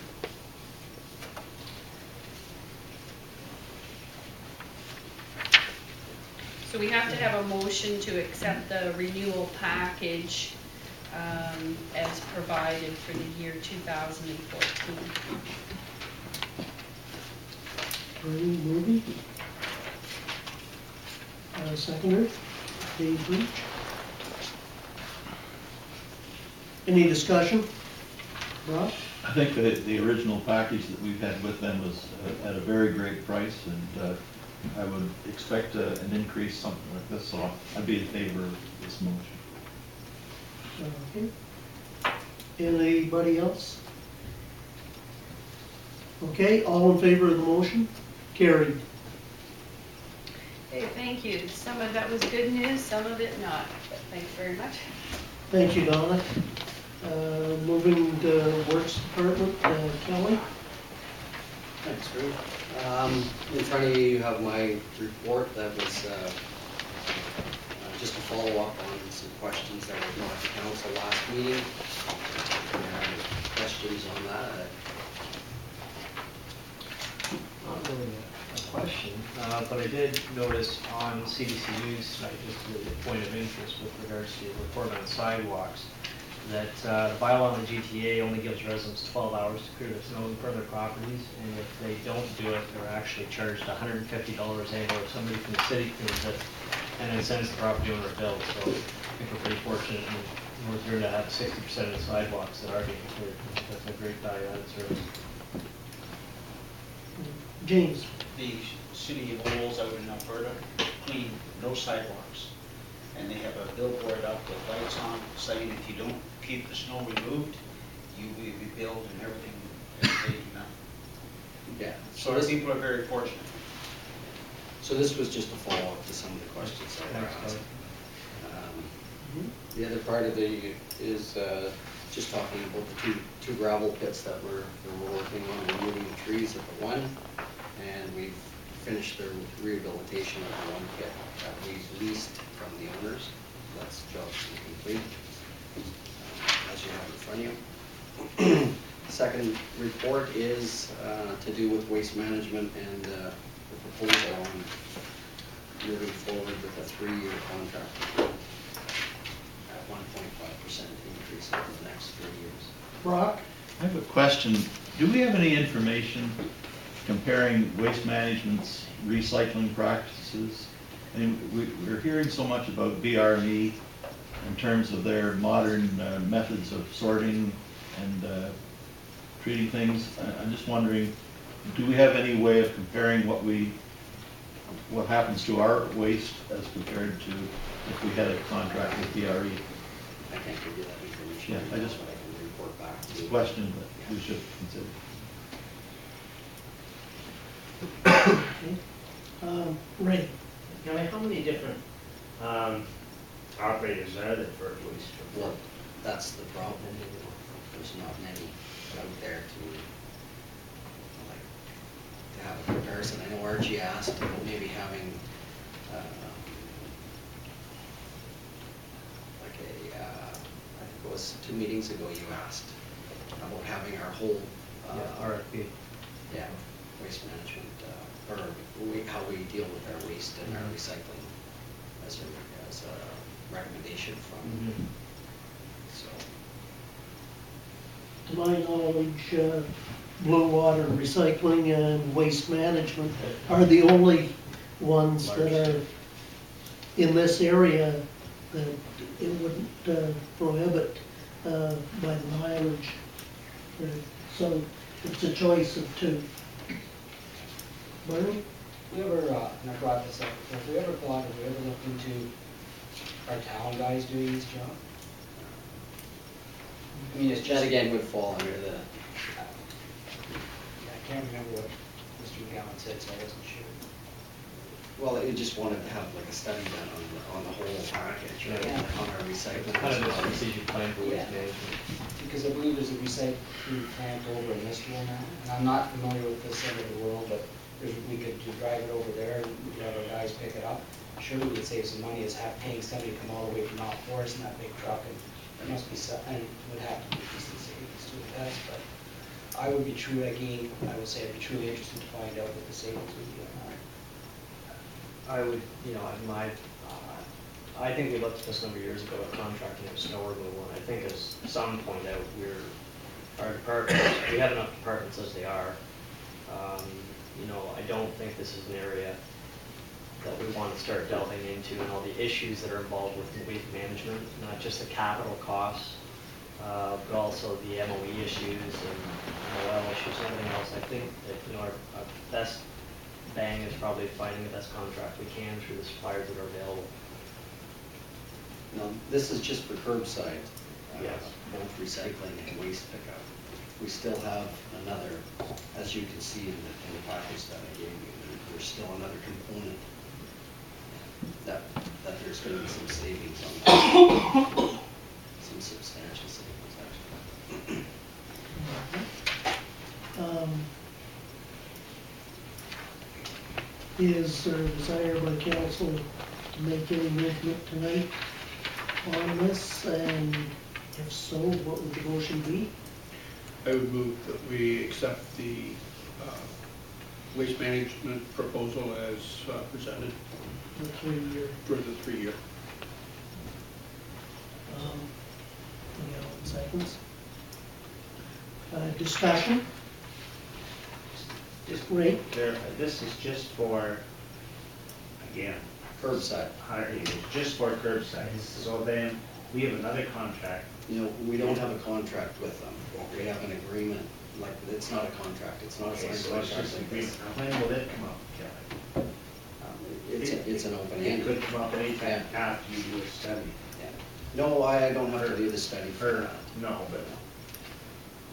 So we have to have a motion to accept the renewal package as provided for the year 2014. Bernie Moody. Seconder, Dave Breach. Any discussion? Rob? I think that the original package that we've had with them was at a very great price, and I would expect an increase, something like this, so I'd be in favor of this motion. Okay. Anybody else? Okay, all in favor of the motion? Carried. Okay, thank you. Some of that was good news, some of it not, but thanks very much. Thank you, Donna. Moving to Works Department, Kelly. Thanks, Drew. In front of you have my report that was just a follow-up on some questions that were brought to council last meeting. Questions on that? Not really a question, but I did notice on CBC News tonight, just as a point of interest with regards to the report on sidewalks, that the bylaw in the GTA only gives residents 12 hours to clear the snow in front of their properties, and if they don't do it, they're actually charged $150 annually if somebody from the city cleans it, and then sends the property owner a bill. So I think we're pretty fortunate in North River to have 60% of the sidewalks that are being cleared. That's a great value-added service. James. The city of Olds out in Alberta clean no sidewalks. And they have a billboard up with lights on saying if you don't keep the snow removed, you will be billed and everything. They do not. Yeah. So our people are very fortunate. So this was just a follow-up to some of the questions that were asked. The other part of the is just talking about the two gravel pits that we're working on, removing the trees at the one, and we've finished the rehabilitation of the one pit that we've leased from the owners. That's job's complete, as you have in front of you. Second report is to do with waste management and the proposal on moving forward with a 3-year contract at 1.5% increase over the next 3 years. Brock? I have a question. Do we have any information comparing waste management's recycling practices? And we're hearing so much about BRE in terms of their modern methods of sorting and treating things. I'm just wondering, do we have any way of comparing what happens to our waste as compared to if we had a contract with BRE? I can't give you that information. Yeah, I just can report back to you. Question that we should consider. Ray. Kelly, how many different operators are there for waste? Well, that's the problem. There's not many out there to have a comparison. I know Archie asked about maybe having I think it was 2 meetings ago you asked about having our whole RFP. Yeah, waste management, or how we deal with our waste and our recycling as a recommendation from. So. To my knowledge, Blue Water Recycling and Waste Management are the only ones that are in this area that it wouldn't prohibit by the mileage. So it's a choice of two. Barney? We ever, and I brought this up, if we ever thought, have we ever looked into our town guys doing this job? I mean, it's just. That again would fall under the, I can't remember what Mr. McGowan said, so I wasn't sure. well, it just wanted to have like a study done on the whole package, right, Yeah. on our recycling. Kind of as a well. strategic plan for waste Yeah. management. Because I believe there's a recycling plant over in this one now, and I'm not familiar with this end of the world, but we could drive it over there and we could have our guys pick it up. Surely we could save some money as paying somebody to come all the way from Mount Forest in that big truck, and there must be some, and it would have to be decent savings to the test, but I would be true, again, I would say I'd be truly interested to find out what the savings would be on that. I would, you know, I think we looked at this a number of years ago at contracting of snow removal, and I think as some point out, our departments, we have enough departments as they are. You know, I don't think this is an area that we want to start delving into and all the issues that are involved with waste management, not just the capital costs, but also the MOE issues and MOL issues and everything else. I think that, you know, our best bang is probably finding the best contract we can through the suppliers that are available. No, this is just for curbside. Yes. Both recycling and waste pickup. We still have another, as you can see in the package that I gave you, there's still another component that there's going to be some savings on that. Some substantial savings, actually. Is there a desire by council to make any movement tonight on this? And if so, what would the motion be? I would move that we accept the waste management proposal as presented The 3-year, for the 3-year. seconds. Discussion? Just Ray? clarify, this is just for, again, Curbside. it's just for curbside. So then, we have another contract. You know, we don't have a contract with them. We have an agreement, like, it's not a contract, it's not a Okay, signed so it's contract just an like this. agreement. Now, when will it come up, Kelly? It's an open It end. could come up anytime after you do a study. Yeah. No, I don't have to do the study for Or, that. no, but,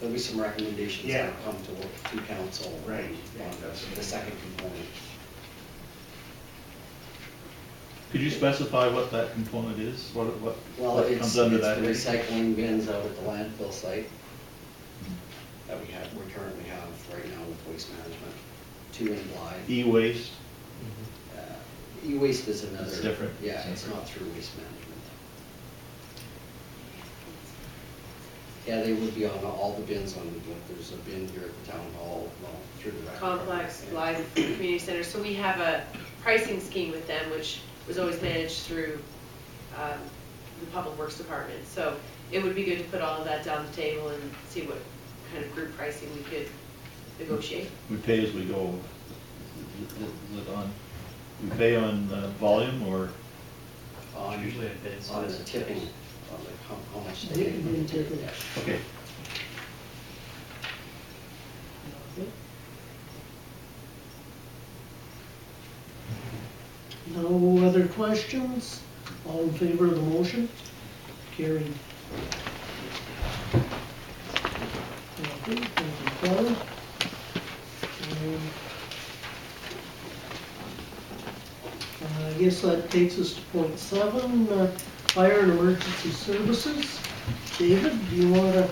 There'll be some recommendations Yeah. that come to council Right. on the second component. Could you specify what that component is? What Well, what it's comes the under that? recycling bins out at the landfill site that we currently have right now with waste management, 2 in Blythe. E-waste? E-waste is another. It's different. Yeah, It's it's different. not through waste management. Yeah, they would be on all the bins on, like, there's a bin here at the town hall, well, through the. rec Complex, department. Live Community Center. So we have a pricing scheme with them, which was always managed through the Public Works Department. So it would be good to put all of that down the table and see what kind of group pricing we could negotiate. We pay as we go. We pay on volume or? Usually a bid. On the tipping, on like how much. They can be tipping. Yeah. Okay. No other questions? All in favor of the motion? Carried. Thank you, Kelly. I guess that takes us to point 7, fire and emergency services. David, do you want to?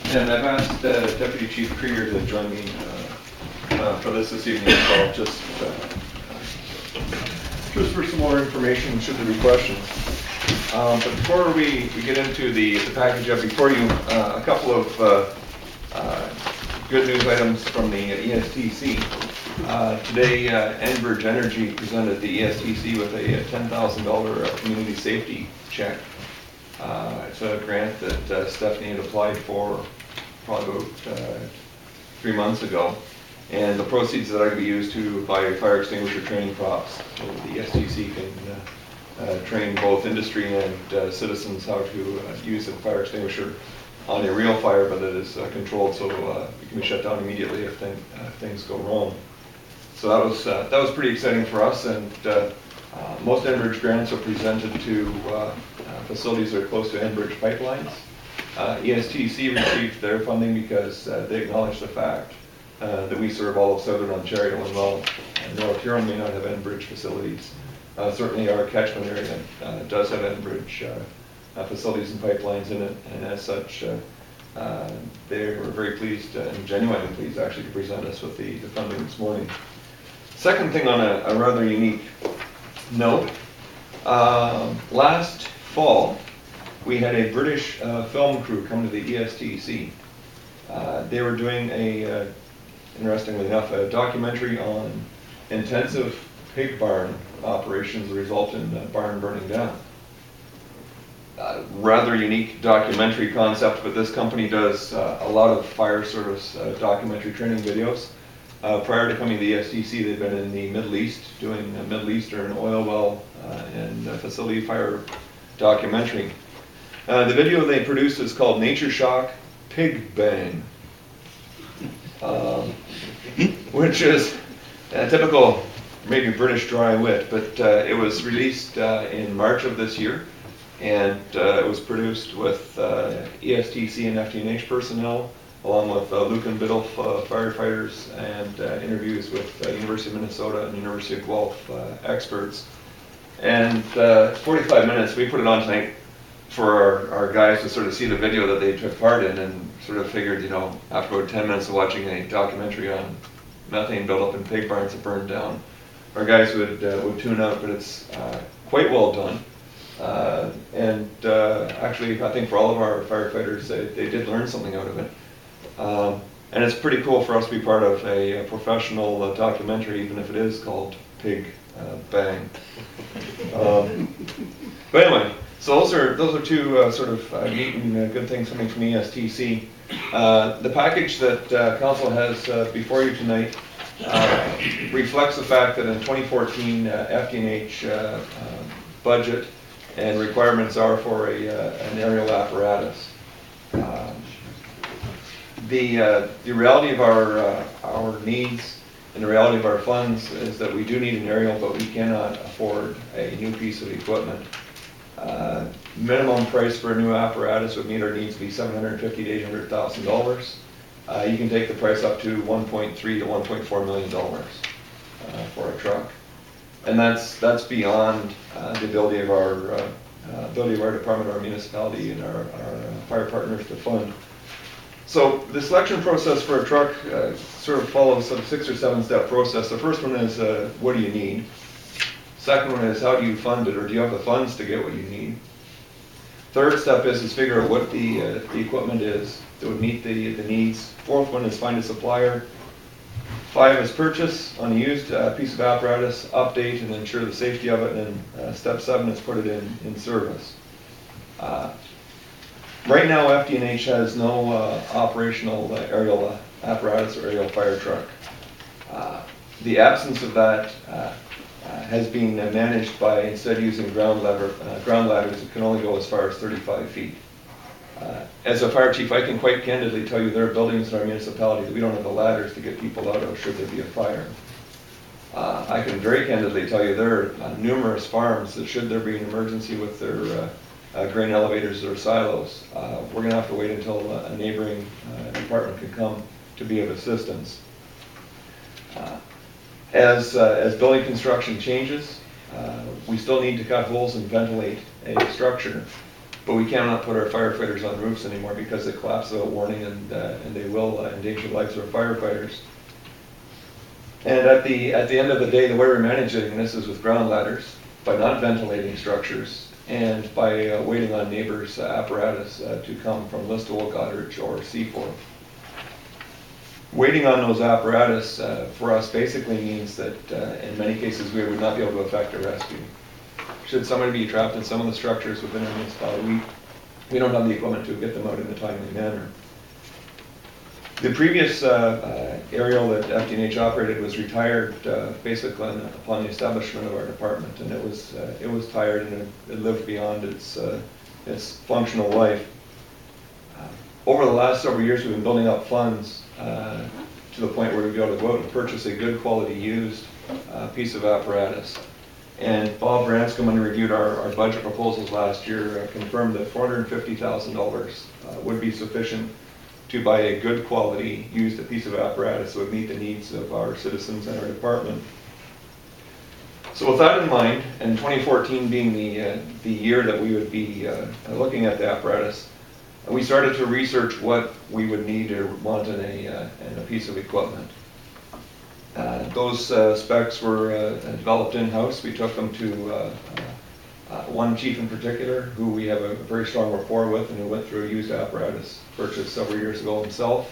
And I've asked Deputy Chief Krieger to join me for this evening as well, just for some more information, should there be questions. But before we get into the package up before you, a couple of good news items from the ESTC. Today, Enbridge Energy presented the ESTC with a $10,000 community safety check. It's a grant that Stephanie had applied for probably about 3 months ago. And the proceeds that are going to be used to buy fire extinguisher training props. So the STC can train both industry and citizens how to use a fire extinguisher on a real fire, but it is controlled so it can be shut down immediately if things go wrong. So that was pretty exciting for us, and most Enbridge grants are presented to facilities that are close to Enbridge pipelines. ESTC received their funding because they acknowledge the fact that we serve all of southern Ontario, and while North Huron may not have Enbridge facilities, certainly our catchment area does have Enbridge facilities and pipelines in it, and as such, they were very pleased and genuinely pleased actually to present us with the funding this morning. Second thing on a rather unique note, last fall we had a British film crew come to the ESTC. They were doing interestingly enough, a documentary on intensive pig barn operations that result in a barn burning down. Rather unique documentary concept, but this company does a lot of fire service documentary training videos. Prior to coming to the ESTC, they've been in the Middle East doing a Middle Eastern oil well and facility fire documentary. The video they produced is called Nature Shock Pig Bang, which is a typical maybe British dry wit, but it was released in March of this year. And it was produced with ESTC and FDNH personnel, along with Luke and Biddulph firefighters, and interviews with University of Minnesota and University of Guelph experts. And 45 minutes, we put it on tonight for our guys to sort of see the video that they took part in, and sort of figured, you know, after about 10 minutes of watching a documentary on methane buildup in pig barns that burned down, our guys would tune out, but it's quite well done. Actually, I think for all of our firefighters, they did learn something out of it. And it's pretty cool for us to be part of a professional documentary, even if it is called Pig Bang. But anyway, so those are two sort of neat and good things coming from ESTC. The package that Council has before you tonight reflects the fact that in 2014 FDNH budget and requirements are for an aerial apparatus. The reality of our needs and the reality of our funds is that we do need an aerial, but we cannot afford a new piece of equipment. Minimum price for a new apparatus would meet our needs to be $750,000 to $800,000. You can take the price up to $1.3 to $1.4 million for a truck. And that's beyond the ability of our department, our municipality, and our fire partners to fund. So the selection process for a truck sort of follows a 6 or 7 step process. The first one is what do you need? Second one is how do you fund it, or do you have the funds to get what you need? Third step is figure out what the equipment is that would meet the needs. Fourth one is find a supplier. 5 is purchase on a used piece of apparatus, update and ensure the safety of it, and step 7 is put it in service. Right now FDNH has no operational aerial apparatus or aerial fire truck. The absence of that has been managed by instead using ground ladders that can only go as far as 35 feet. As a fire chief, I can quite candidly tell you there are buildings in our municipality that we don't have the ladders to get people out of should there be a fire. I can very candidly tell you there are numerous farms that should there be an emergency with their grain elevators or silos, we're going to have to wait until a neighboring department can come to be of assistance. As building construction changes, we still need to cut holes and ventilate a structure, but we cannot put our firefighters on roofs anymore because they collapse without warning, and they will endanger the lives of our firefighters. And at the end of the day, the way we're managing this is with ground ladders, by not ventilating structures, and by waiting on neighbors' apparatus to come from Listowel, Goderich, or Seaforth. Waiting on those apparatus for us basically means that in many cases we would not be able to effect a rescue. Should somebody be trapped in some of the structures within our municipality, we don't have the equipment to get them out in a timely manner. The previous aerial that FD&H operated was retired basically upon the establishment of our department, and it was tired and it lived beyond its functional life. Over the last several years, we've been building up funds to the point where we'll be able to go out and purchase a good quality used piece of apparatus. And Bob Branscombe, when he reviewed our budget proposals last year, confirmed that $450,000 would be sufficient to buy a good quality used piece of apparatus that would meet the needs of our citizens and our department. So with that in mind, and 2014 being the year that we would be looking at the apparatus, we started to research what we would need or want in a piece of equipment. Those specs were developed in-house. We took them to one chief in particular, who we have a very strong rapport with, and who went through a used apparatus purchase several years ago himself,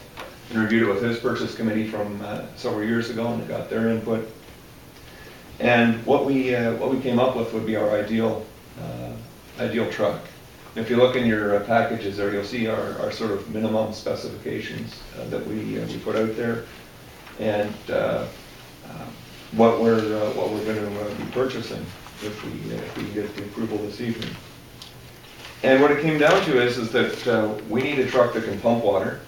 and reviewed it with his purchase committee from several years ago, and got their input. And what we came up with would be our ideal truck. If you look in your packages there, you'll see our sort of minimum specifications that we put out there, and what we're going to be purchasing if we get the approval this evening. And what it came down to is that we need a truck that can pump water.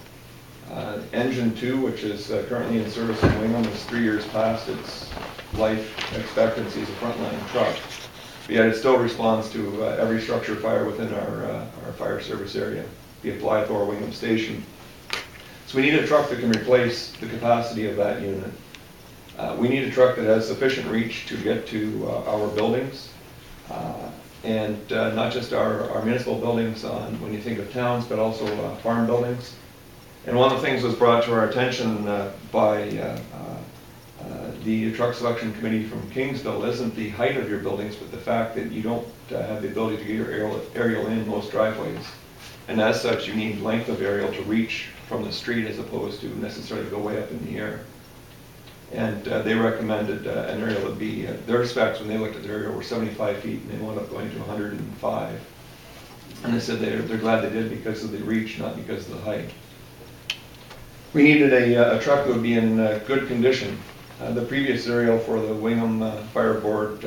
Engine 2, which is currently in service in Wingham, is 3 years past its life expectancy as a frontline truck. But yet it still responds to every structure fire within our fire service area, be it Blythe or Wingham Station. So we need a truck that can replace the capacity of that unit. We need a truck that has sufficient reach to get to our buildings, and not just our municipal buildings when you think of towns, but also farm buildings. And one of the things was brought to our attention by the truck selection committee from Kingsville isn't the height of your buildings, but the fact that you don't have the ability to get your aerial in most driveways. And as such, you need length of aerial to reach from the street as opposed to necessarily go way up in the air. And they recommended an aerial that would be, their specs when they looked at their aerial were 75 feet, and they wound up going to 105. And they said they're glad they did because of the reach, not because of the height. We needed a truck that would be in good condition. The previous aerial for the Wingham Fire Board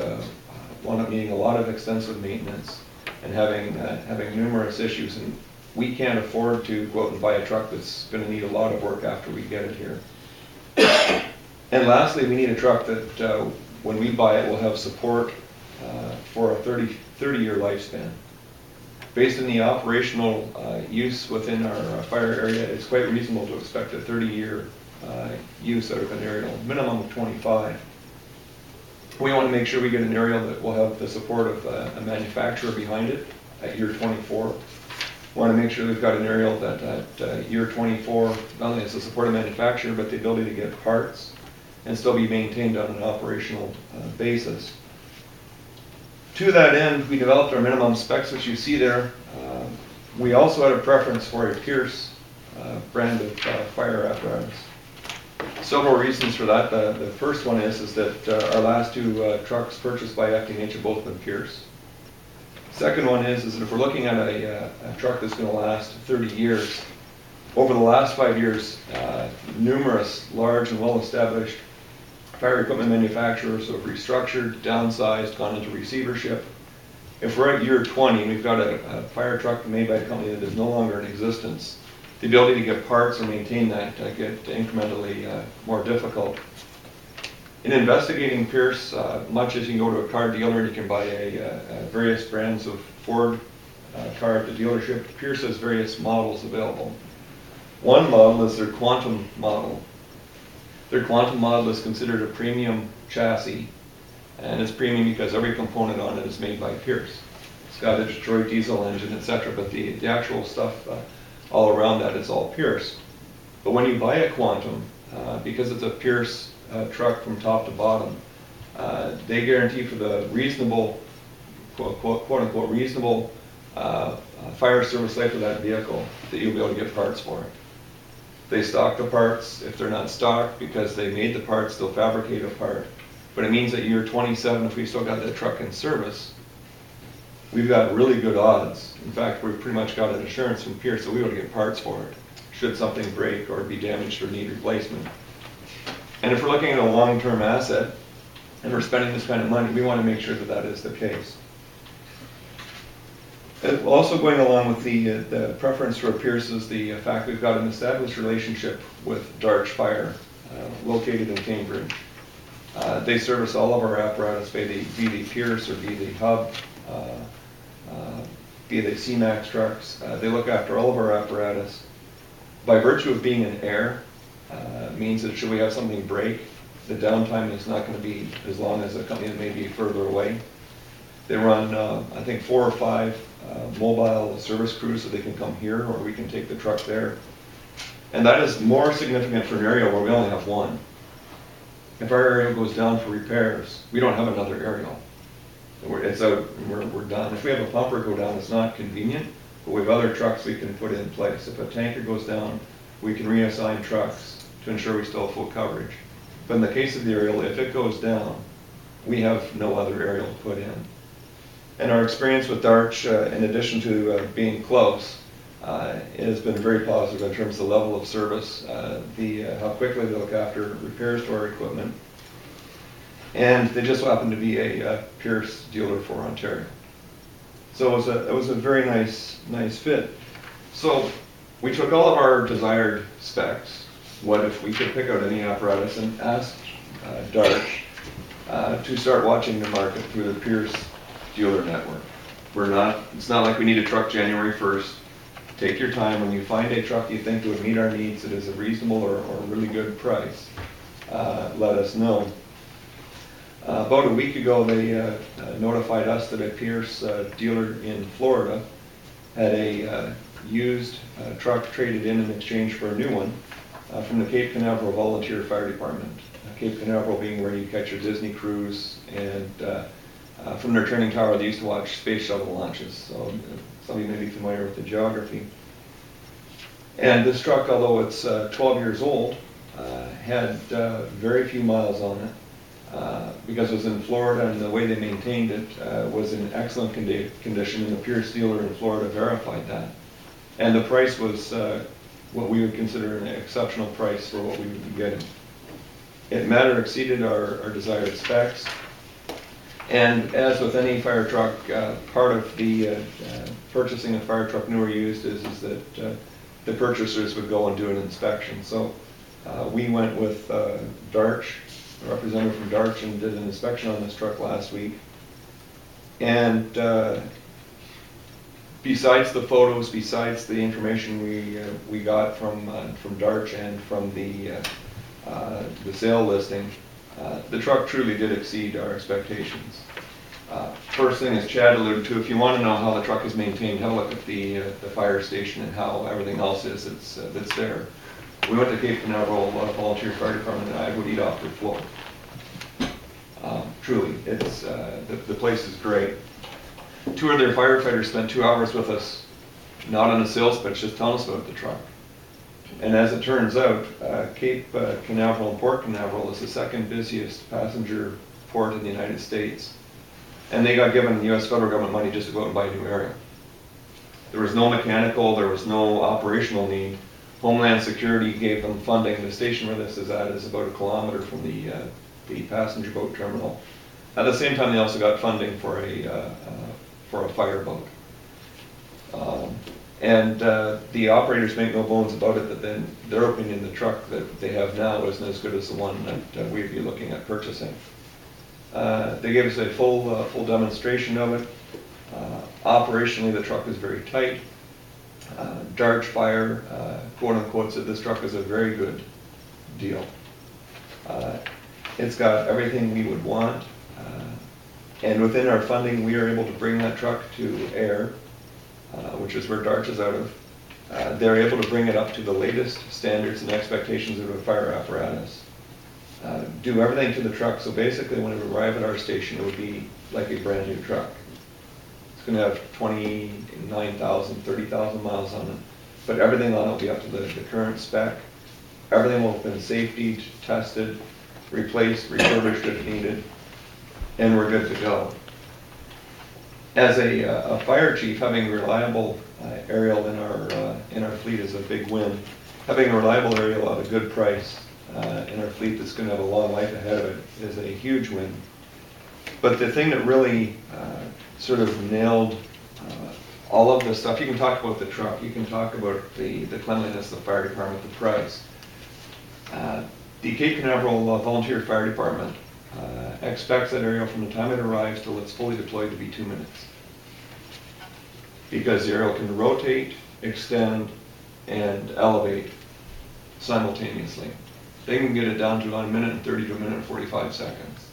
wound up needing a lot of extensive maintenance and having numerous issues, and we can't afford to go out and buy a truck that's going to need a lot of work after we get it here. And lastly, we need a truck that when we buy it will have support for a 30-year lifespan. Based on the operational use within our fire area, it's quite reasonable to expect a 30-year use out of an aerial, minimum of 25. We want to make sure we get an aerial that will have the support of a manufacturer behind it at year 24. We want to make sure we've got an aerial that at year 24 not only has the support of manufacturer, but the ability to get parts and still be maintained on an operational basis. To that end, we developed our minimum specs, which you see there. We also had a preference for a Pierce brand of fire apparatus. Several reasons for that. The first one is that our last two trucks purchased by FD&H have both been Pierce. Second one is that if we're looking at a truck that's going to last 30 years, over the last 5 years, numerous large and well-established fire equipment manufacturers have restructured, downsized, gone into receivership. If we're at year 20 and we've got a fire truck made by a company that is no longer in existence, the ability to get parts and maintain that get incrementally more difficult. In investigating Pierce, much as you can go to a car dealer and you can buy various brands of Ford car at the dealership, Pierce has various models available. One model is their Quantum model. Their Quantum model is considered a premium chassis, and it's premium because every component on it is made by Pierce. It's got a Detroit diesel engine, etc., but the actual stuff all around that is all Pierce. But when you buy a Quantum, because it's a Pierce truck from top to bottom, they guarantee for the reasonable, quote unquote, reasonable fire service life of that vehicle that you'll be able to get parts for it. They stock the parts. If they're not stocked because they made the parts, they'll fabricate a part. But it means that year 27, if we still got that truck in service, we've got really good odds. In fact, we've pretty much got an assurance from Pierce that we ought to get parts for it. should something break or be damaged or need replacement. And if we're looking at a long-term asset and we're spending this kind of money, we want to make sure that that is the case. Also going along with the preference for Pierce is the fact we've got an established relationship with Darch Fire, located in Cambridge. They service all of our apparatus, be they Pierce or be they Hub, be they C-Max trucks. They look after all of our apparatus. By virtue of being in air, means that should we have something break, the downtime is not going to be as long as a company that may be further away. They run, I think, 4 or 5 mobile service crews so they can come here, or we can take the truck there. And that is more significant for an aerial where we only have one. If our aerial goes down for repairs, we don't have another aerial. It's out, and we're done. If we have a pumper go down, it's not convenient, but we have other trucks we can put in place. If a tanker goes down, we can reassign trucks to ensure we still have full coverage. But in the case of the aerial, if it goes down, we have no other aerial to put in. And our experience with Darch, in addition to being close, has been very positive in terms of the level of service, how quickly they look after repairs to our equipment. And they just happen to be a Pierce dealer for Ontario. So it was a very nice fit. So we took all of our desired specs. What if we could pick out any apparatus, and asked Darch to start watching the market through the Pierce dealer network. It's not like we need a truck January 1st. Take your time. When you find a truck you think would meet our needs, that is a reasonable or really good price, let us know. About a week ago, they notified us that a Pierce dealer in Florida had a used truck traded in exchange for a new one from the Cape Canaveral Volunteer Fire Department. Cape Canaveral being where you catch your Disney cruise, and from their training tower they used to watch space shuttle launches. So some of you may be familiar with the geography. And this truck, although it's 12 years old, had very few miles on it. Because it was in Florida, and the way they maintained it was in excellent condition, and the Pierce dealer in Florida verified that. And the price was what we would consider an exceptional price for what we would be getting. It met or exceeded our desired specs. And as with any fire truck, part of the purchasing a fire truck new or used is that the purchasers would go and do an inspection. So we went with Darch, a representative from Darch, and did an inspection on this truck last week. And besides the photos, besides the information we got from Darch and from the sale listing, the truck truly did exceed our expectations. First thing, as Chad alluded to, if you want to know how the truck is maintained, have a look at the fire station and how everything else is that's there. We went to Cape Canaveral Volunteer Fire Department, and I would eat off their floor. Truly, it's the place is great. 2 of their firefighters spent 2 hours with us, not on a sales pitch, just telling us about the truck. And as it turns out, Cape Canaveral and Port Canaveral is the second busiest passenger port in the United States. And they got given the U.S. federal government money just to go out and buy a new aerial. There was no mechanical, there was no operational need. Homeland Security gave them funding. The station where this is at is about 1 kilometer from the passenger boat terminal. At the same time, they also got funding for a fireboat. And the operators make no bones about it that in their opinion, the truck that they have now isn't as good as the one that we'd be looking at purchasing. They gave us a full demonstration of it. Operationally, the truck is very tight. Darch Fire, quote unquote, said this truck is a very good deal. It's got everything we would want. And within our funding, we are able to bring that truck to air, which is where Darch is out of. They're able to bring it up to the latest standards and expectations of a fire apparatus. Do everything to the truck, so basically when it would arrive at our station, it would be like a brand new truck. It's going to have 29,000, 30,000 miles on it, but everything on it will be up to the current spec. Everything will have been safety tested, replaced, refurbished if needed, and we're good to go. As a fire chief, having a reliable aerial in our fleet is a big win. having a reliable aerial at a good price in our fleet that's going to have a long life ahead of it is a huge win. But the thing that really sort of nailed all of this stuff, you can talk about the truck, you can talk about the cleanliness of the fire department, the price. The Cape Canaveral Volunteer Fire Department expects that aerial from the time it arrives till it's fully deployed to be 2 minutes. Because the aerial can rotate, extend, and elevate simultaneously. They can get it down to 1 minute and 30 to 1 minute and 45 seconds.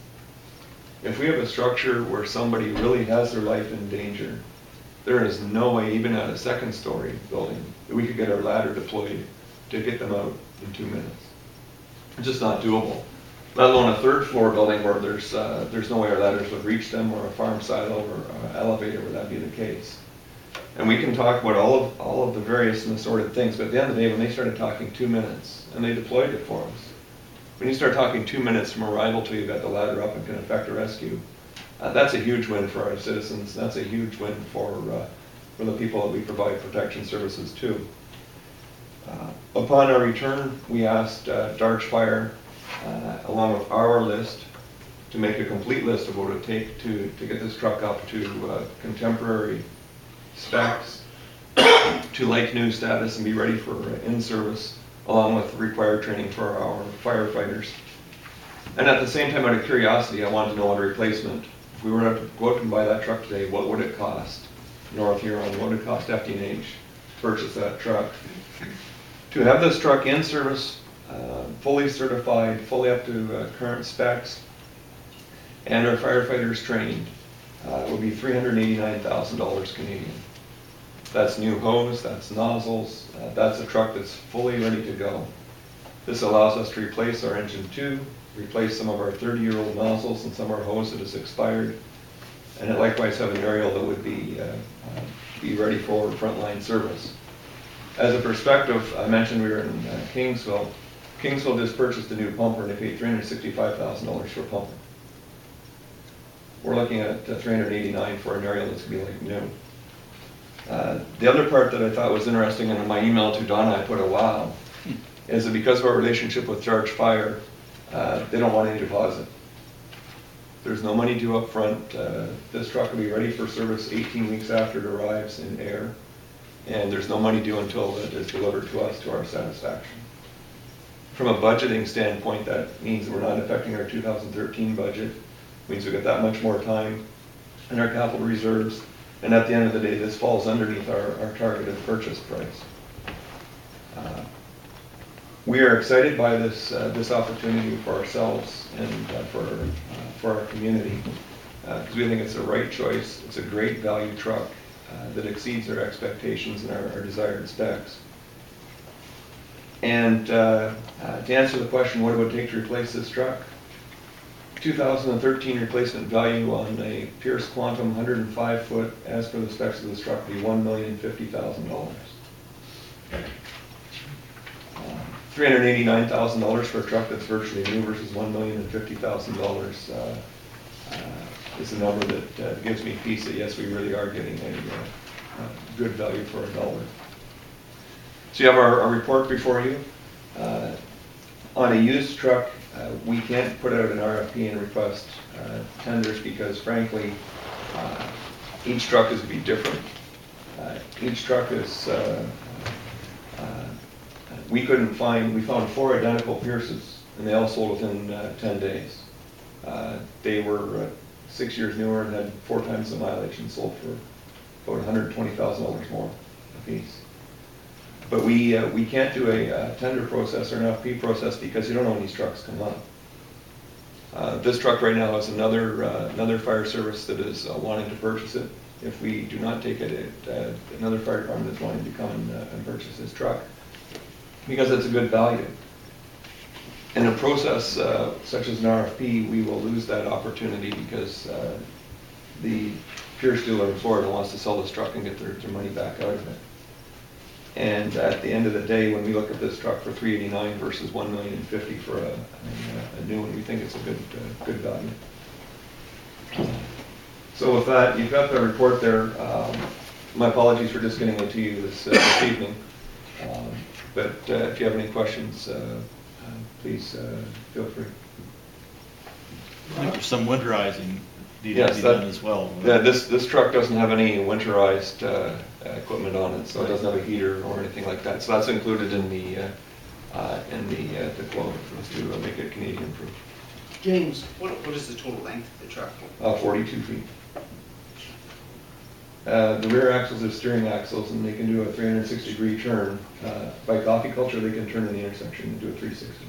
If we have a structure where somebody really has their life in danger, there is no way, even at a second story building, that we could get our ladder deployed to get them out in 2 minutes. It's just not doable. Let alone a third floor building where there's no way our ladders would reach them, or a farm silo or elevator where that'd be the case. And we can talk about all of the various and assorted things, but at the end of the day, when they started talking 2 minutes, and they deployed it for us, when you start talking 2 minutes from arrival till you've got the ladder up and can effect a rescue, that's a huge win for our citizens. That's a huge win for the people that we provide protection services to. Upon our return, we asked Darch Fire, along with our list, to make a complete list of what it would take to get this truck up to contemporary specs, to like new status, and be ready for in-service, along with required training for our firefighters. And at the same time, out of curiosity, I wanted to know what a replacement, if we were to go out and buy that truck today, what would it cost North Huron, what would it cost FD&H to purchase that truck? To have this truck in service, fully certified, fully up to current specs, and our firefighters trained, would be $389,000 Canadian. That's new hose, that's nozzles, that's a truck that's fully ready to go. This allows us to replace our engine 2, replace some of our 30-year-old nozzles and some of our hose that has expired, and it likewise have an aerial that would be ready for frontline service. As a perspective, I mentioned we were in Kingsville. Kingsville just purchased a new pumper and they paid $365,000 for a pumper. We're looking at $389,000 for an aerial that's going to be like new. The other part that I thought was interesting, and in my email to Donna I put a wow, is that because of our relationship with Darch Fire, they don't want any deposit. There's no money due up front. This truck will be ready for service 18 weeks after it arrives in air, and there's no money due until it is delivered to us to our satisfaction. From a budgeting standpoint, that means that we're not affecting our 2013 budget. It means we've got that much more time in our capital reserves, and at the end of the day, this falls underneath our targeted purchase price. We are excited by this opportunity for ourselves and for our community, because we think it's the right choice. It's a great value truck that exceeds our expectations and our desired specs. And to answer the question, what it would take to replace this truck? 2013 replacement value on a Pierce Quantum 105 foot, as per the specs of this truck, would be $1,050,000. $389,000 for a truck that's virtually new versus $1,050,000 is a number that gives me peace that yes, we really are getting a good value for a dollar. So you have our report before you. On a used truck, we can't put out an RFP and request tenders because frankly, each truck is going to be different. Each truck is, we found 4 identical Pierces and they all sold within 10 days. They were 6 years newer and had 4 times the mileage and sold for about $120,000 more a piece. But we can't do a tender process or an RFP process because you don't know when these trucks come up. This truck right now has another fire service that is wanting to purchase it. If we do not take it, another fire department is wanting to come and purchase this truck because it's a good value. In a process such as an RFP, we will lose that opportunity because the Pierce dealer in Florida wants to sell this truck and get their money back out of it. And at the end of the day, when we look at this truck for $389,000 versus $1,050,000 for a new one, we think it's a good value. So with that, you've got the report there. My apologies for just getting it to you this evening. But if you have any questions, please feel free. I think there's some winterizing needed to Yes, be done as well. Yeah, this truck doesn't have any winterized equipment on it, so it doesn't have a heater or anything like that. So that's included in the quote to make it Canadian proof. James? What is the total length of the truck? 42 feet. The rear axles are steering axles, and they can do a 360-degree turn. By coffee culture, they can turn in the intersection and do a 360.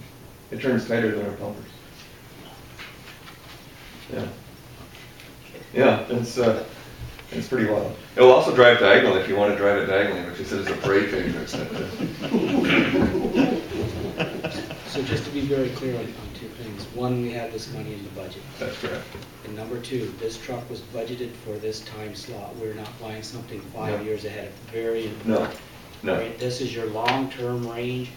It turns tighter than our pumpers. Yeah. Yeah, it's pretty wild. It will also drive diagonal if you want to drive it diagonally, which is a parade favorite. So just to be very clear on two things. One, we have this money in the budget. That's correct. And number two, this truck was budgeted for this time slot. We're not buying something 5 years ahead. Very important. No. Right? This is your long-term range.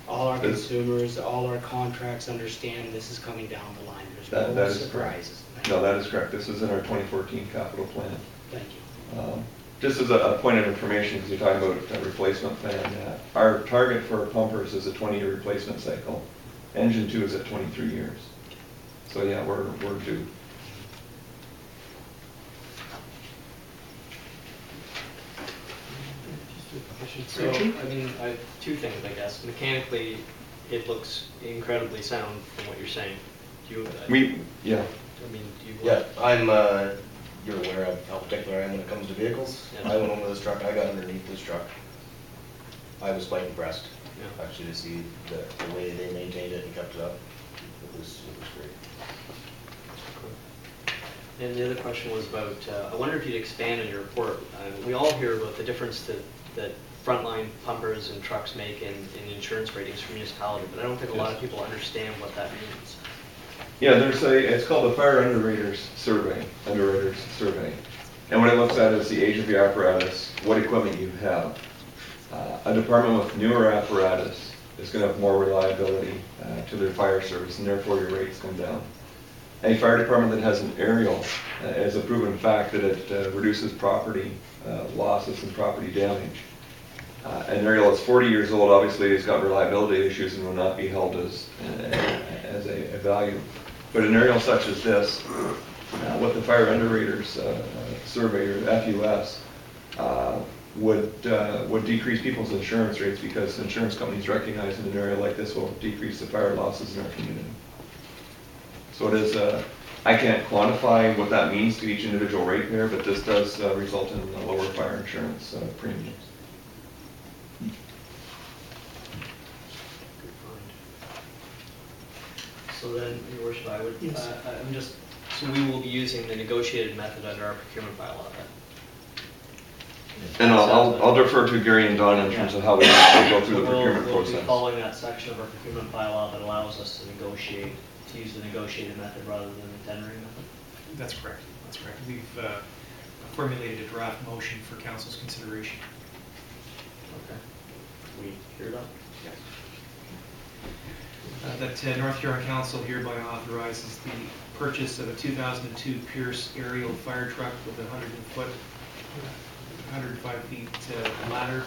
All our consumers, all our contracts understand this is coming down the line. There's no surprises. No, that is correct. This is in our 2014 capital plan. Thank you. Just as a point of information, because you're talking about a replacement plan, our target for pumpers is a 20-year replacement cycle. Engine 2 is at 23 years. So yeah, we're due. So, I mean, I have two things, I guess. Mechanically, it looks incredibly sound from what you're saying. Do you? Yeah. I mean, do you? Yeah, you're aware of how particular I am when it comes to vehicles. Yeah. I went home with this truck, I got underneath this truck. I was quite impressed, actually, to see the way they maintained it and kept it up. It was great. And the other question was about, I wonder if you'd expand on your report. We all hear about the difference that frontline pumpers and trucks make in insurance ratings for municipality, but I don't think a lot of people understand what that means. Yeah, it's called the Fire Underwriters Survey. And what it looks at is the age of your apparatus, what equipment you have. A department with newer apparatus is going to have more reliability to their fire service, and therefore your rates come down. A fire department that has an aerial is a proven fact that it reduces property losses and property damage. An aerial is 40 years old, obviously it's got reliability issues and will not be held as a value. But an aerial such as this, what the Fire Underwriters Survey, or FUS, would decrease people's insurance rates, because insurance companies recognize that an area like this will decrease the fire losses in our community. So it is, I can't quantify what that means to each individual ratepayer, but this does result in lower fire insurance premiums. So then, Your Worship, I would, so we will be using the negotiated method under our procurement bylaw then? And I'll defer to Gary and Don in terms of how we go through the procurement process. We'll be following that section of our procurement bylaw that allows us to negotiate, to use the negotiated method rather than the tendering method? That's correct. We've formulated a draft motion for council's consideration. Okay. We hear that? Yes. That North Huron Council hereby authorizes the purchase of a 2002 Pierce aerial fire truck with a 105 feet ladder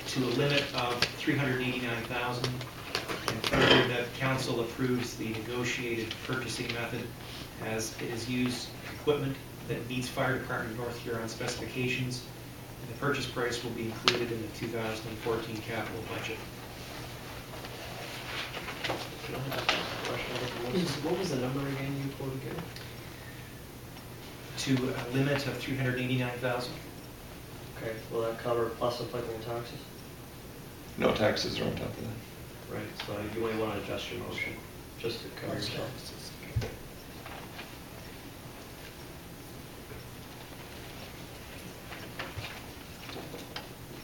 to a limit of $389,000, and further that council approves the negotiated purchasing method as it is used equipment that meets Fire Department of North Huron specifications, and the purchase price will be included in the 2014 capital budget. Can I have a question? What was the number again you quoted, Gary? To a limit of $389,000. Okay, will that cover plus applicable taxes? No, taxes are on top of that. Right, so you might want to adjust your motion, just to cover yourself.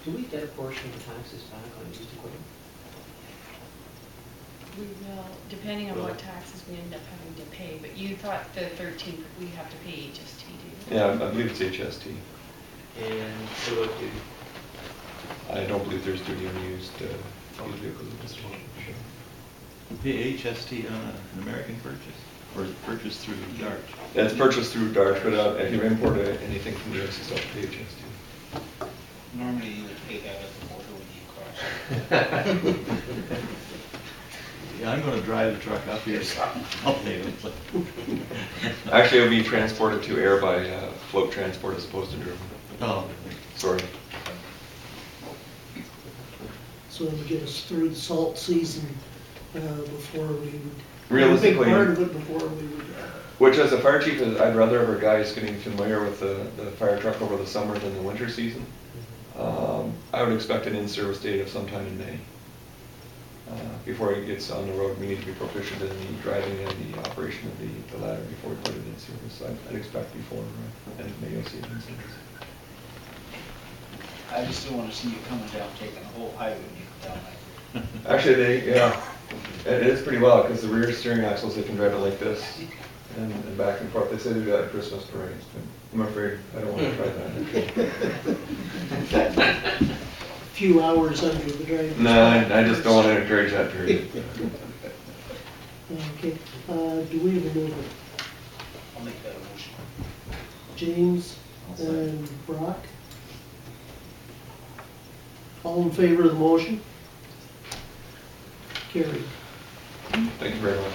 Do we get a portion of the taxes back on used equipment? We will, depending on what taxes we end up having to pay, but you thought the 13th we have to pay HST, do you? Yeah, I believe it's HST. And what about duty? I don't believe there's duty on used vehicles at this point. The HST on an American purchase, or is it purchased through DART? It's purchased through DART, but if you import anything from the US, you still have to pay HST. Normally you would pay that at the border when you cross. Yeah, I'm gonna drive the truck up here, so I'll pay them. Actually, it'll be transported to air by float transport as opposed to driven. Oh. Sorry. So it'll get us through the salt season before we would. Realistically- A big part of it before we would. Which, as a fire chief, I'd rather have our guys getting familiar with the fire truck over the summer than the winter season. I would expect an in-service date of sometime in May. Before it gets on the road, we need to be proficient in the driving and the operation of the ladder before we put it in service. So I'd expect before end of May you'll see it in service. I just don't want to see you coming down, taking the whole highway when you come down like. Actually, it is pretty wild because the rear steering axles, they can drive it like this and back and forth. They say they do that at Christmas parades, but I'm afraid I don't want to try that. Few hours under the driver's. No, I just don't want to encourage that period. Okay, do we have a mover? I'll make that a motion. James and Brock? All in favor of the motion? Carried. Thank you very much.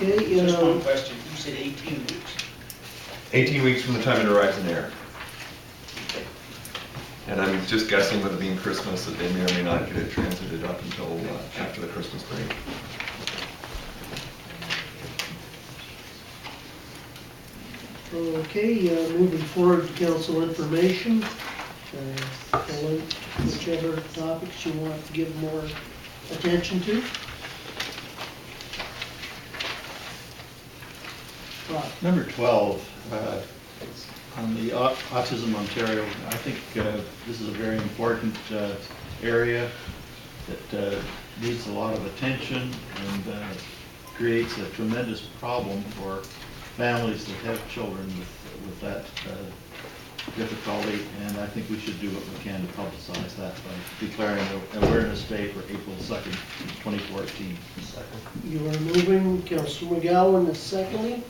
Okay, Just one question, you said 18 weeks? 18 weeks from the time it arrives in air. And I'm just guessing with it being Christmas that they may or may not get it transited up until after the Christmas break. Okay, moving forward to council information. Whichever topics you want to give more attention to. Number 12, on the Autism Ontario, I think this is a very important area that needs a lot of attention and creates a tremendous problem for families that have children with that difficulty, and I think we should do what we can to publicize that by declaring an awareness day for April 2nd, 2014. You are moving, Councilor McGowan is seconding.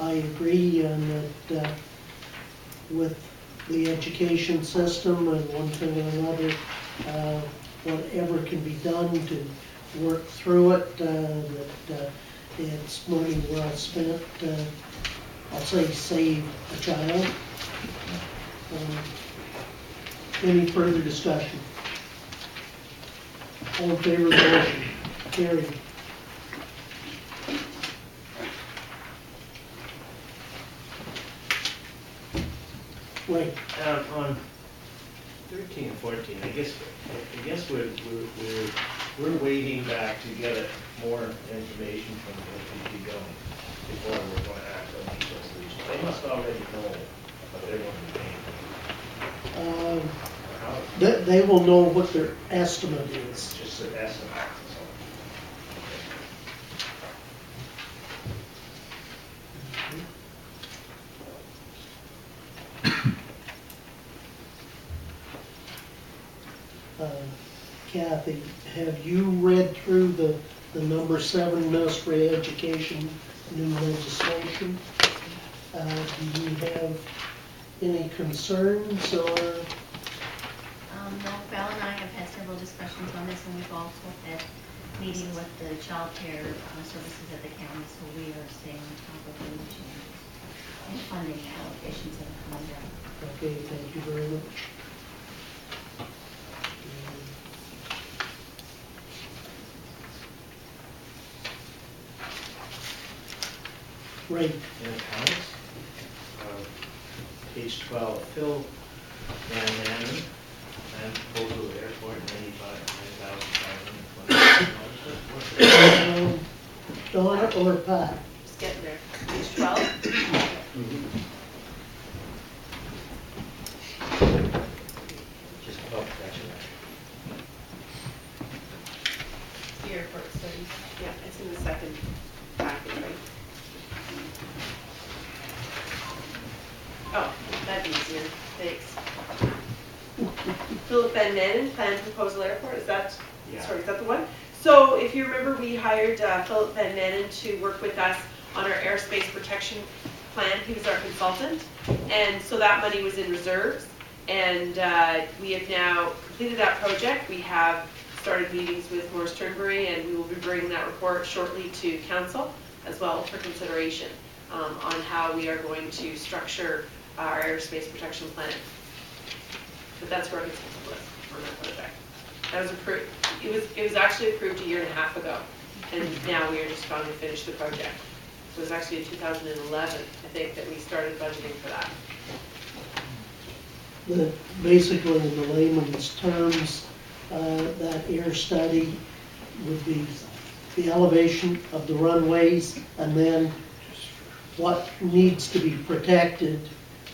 I agree on that with the education system and one thing or another, whatever can be done to work through it, that it's money well spent. I'll say save a child. Any further discussion? All in favor of the motion? Carried. Right. On 13 and 14, I guess we're waiting back to get more information from the PT going before we're going to act on these resolutions. They must already know what they're going to be paying. They will know what their estimate is. Just an estimate. Kathy, have you read through the number 7 Ministry of Education new legislation? Do you have any concerns or? No, Val and I have had several discussions on this, and we've also had meeting with the child care services at the county, so we are staying on top of any changes and funding allocations that are coming down. Okay, thank you very much. Right. And accounts, page 12, Phil Van Manen, and proposal of airport, $95,520. Donna or Pat? Just getting there. Page 12. Just about correction. The airport studies. Yeah, it's in the second package, right? Oh, that'd be easier. Thanks. Philip Van Manen, Plan Proposal Airport, is that, Yeah. sorry, is that the one? So if you remember, we hired Philip Van Manen to work with us on our airspace protection plan. He was our consultant. And so that money was in reserves. And we have now completed that project. We have started meetings with Morris Turnberry, and we will be bringing that report shortly to council as well for consideration on how we are going to structure our airspace protection plan. But that's where our consultant was on that project. That was approved. It was actually approved a year and a half ago, and now we are just going to finish the project. So it was actually in 2011, I think, that we started budgeting for that. Basically, in the layman's terms, that air study would be the elevation of the runways and then what needs to be protected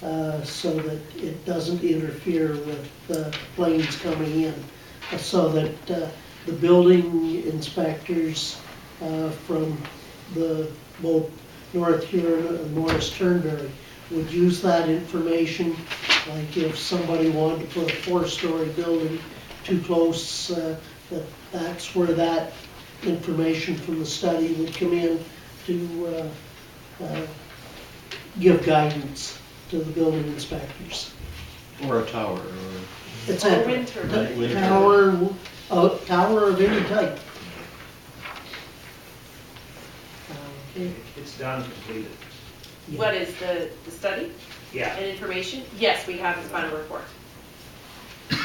so that it doesn't interfere with planes coming in. So that the building inspectors from both North Huron and Morris Turnberry would use that information. Like if somebody wanted to put a 4-story building too close, that's where that information from the study would come in to give guidance to the building inspectors. Or a tower, or... It's Or a wind turbine. tower of any type. Okay. It's done, completed. What is the study Yeah. and information? Yes, we have his final report. Did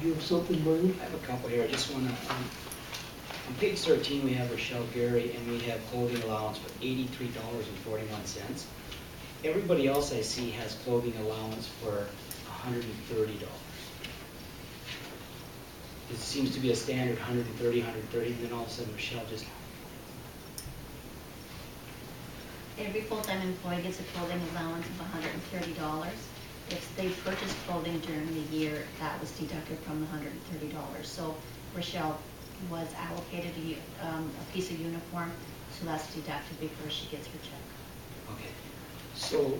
you have something, Bernie? I have a couple here, I just wanna, on page 13, we have Rochelle Gary, and we have clothing allowance for $83.41. Everybody else I see has clothing allowance for $130. It seems to be a standard 130, and then all of a sudden Rochelle just, Every full-time employee gets a clothing allowance of $130. If they purchase clothing during the year, that was deducted from the $130. So Rochelle was allocated a piece of uniform, so that's deducted before she gets her check. okay. So,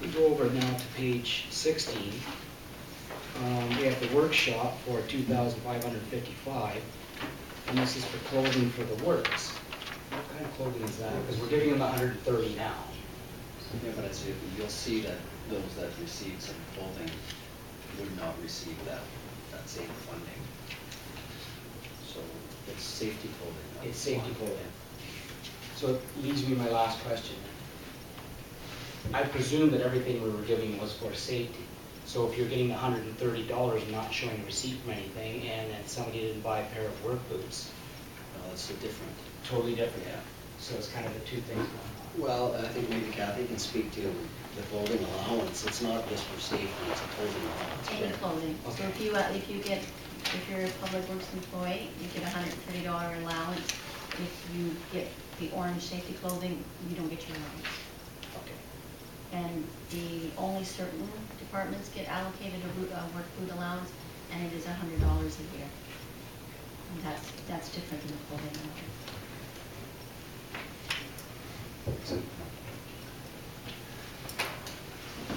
we go over now to page 16. We have the workshop for $2,555, and this is for clothing for the works. What kind of clothing is that? Because we're giving them 130 now. Yeah, but it's, you'll see that those that receive some clothing would not receive that same funding. So it's safety clothing. It's safety clothing. So it leads me to my last question. I presume that everything we were giving was for safety. So if you're getting $130 and not showing a receipt from anything, and then somebody didn't buy a pair of work boots, It's different. totally different. Yeah. So it's kind of the two things going on. Well, I think maybe Kathy can speak to the clothing allowance. It's not just for safety, it's a clothing allowance. Any clothing. So Okay. if you're a public works employee, you get a $130 allowance. If you get the orange safety clothing, you don't get your allowance. Okay. And only certain departments get allocated a work boot allowance, and it is $100 a year. And that's different than the clothing allowance.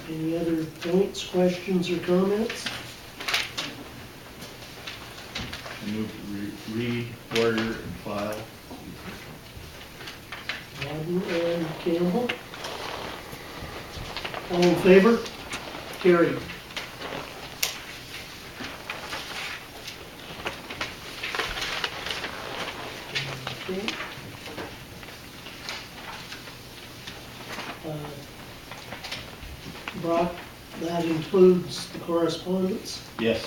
Any other points, questions, or comments? I move to read, order, and file. Rodden and Campbell. All in favor? Carried. Okay. Brock, that includes the correspondence? Yes.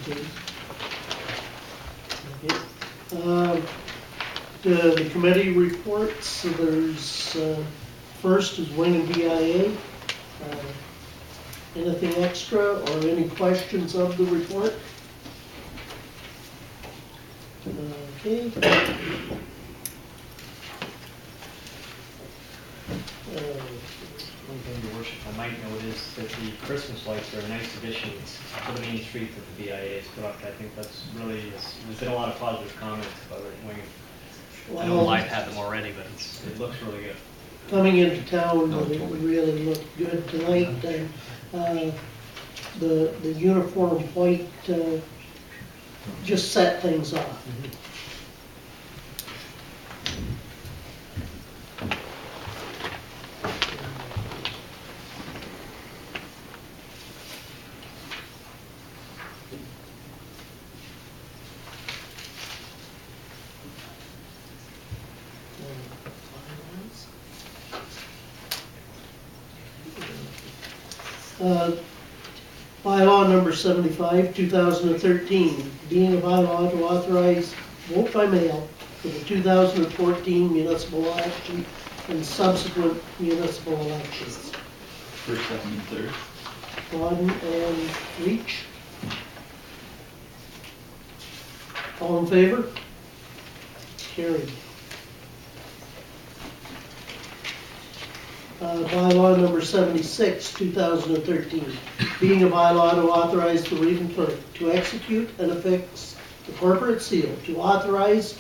Okay. Okay. The committee reports, so there's, first is Wayne BIA. Anything extra or any questions of the report? Okay. One thing, Your Worship, I might note is that the Christmas lights are a nice addition to the main street that the BIA has put up. I think that's really, there's been a lot of positive comments about it. I know I've had them already, but it looks really good. Coming into town, it really looked good tonight. And the uniform white, just set things off. Bylaw number 75, 2013, being a bylaw to authorize vote by mail for the 2014 municipal election and subsequent municipal elections. First, second, and third. Gordon and Leach. All in favor? Carried. Bylaw number 76, 2013, being a bylaw to authorize the reading clerk to execute and affix the corporate seal to authorize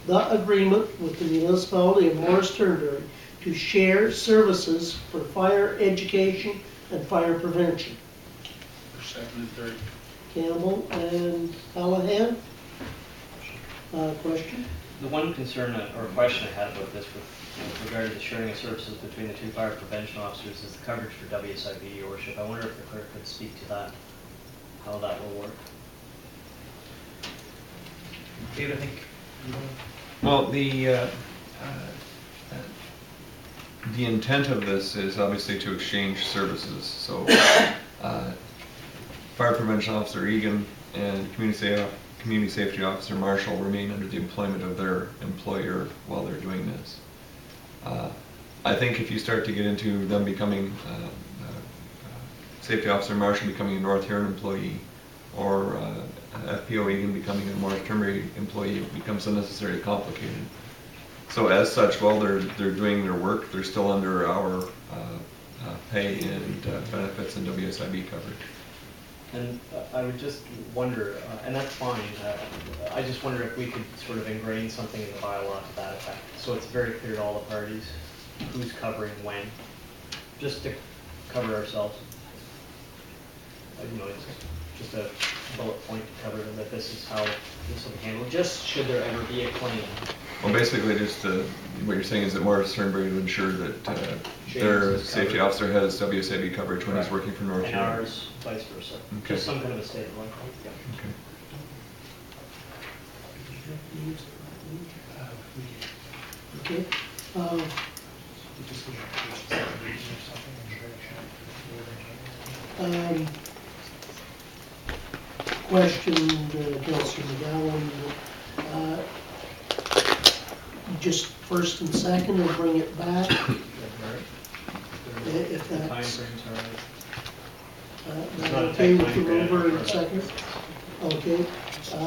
the agreement with the municipality of Morris Turnberry to share services for fire education and fire prevention. First, second, and third. Campbell and Callahan. Question? The one concern or question I had about this with regard to the sharing of services between the two fire prevention officers is the coverage for WSIB, Your Worship. I wonder if the clerk could speak to that, how that will work. David, I think you want Well, the intent of this is obviously to exchange services. So, Fire Prevention Officer Egan and Community Safety Officer Marshall remain under the employment of their employer while they're doing this. I think if you start to get into them becoming, Safety Officer Marshall becoming a North Huron employee, or FPO Egan becoming a Morris Turnberry employee, it becomes unnecessarily complicated. So as such, while they're doing their work, they're still under our pay and benefits and WSIB coverage. And I would just wonder, and that's fine, I just wonder if we could sort of ingrain something in the bylaw to that effect, so it's very clear to all the parties who's covering when, just to cover ourselves. You know, it's just a bullet point to cover that this is how this will be handled, just should there ever be a claim. Well, basically, just what you're saying is that Morris Turnberry would ensure that their safety officer has WSIB coverage when he's working for North And Huron. ours, vice versa. Okay. Just some kind of a statement like that. Okay. Question, Councillor McGowan, just first and second and bring it back? If The time that's frames are okay with the mover and second? Okay, so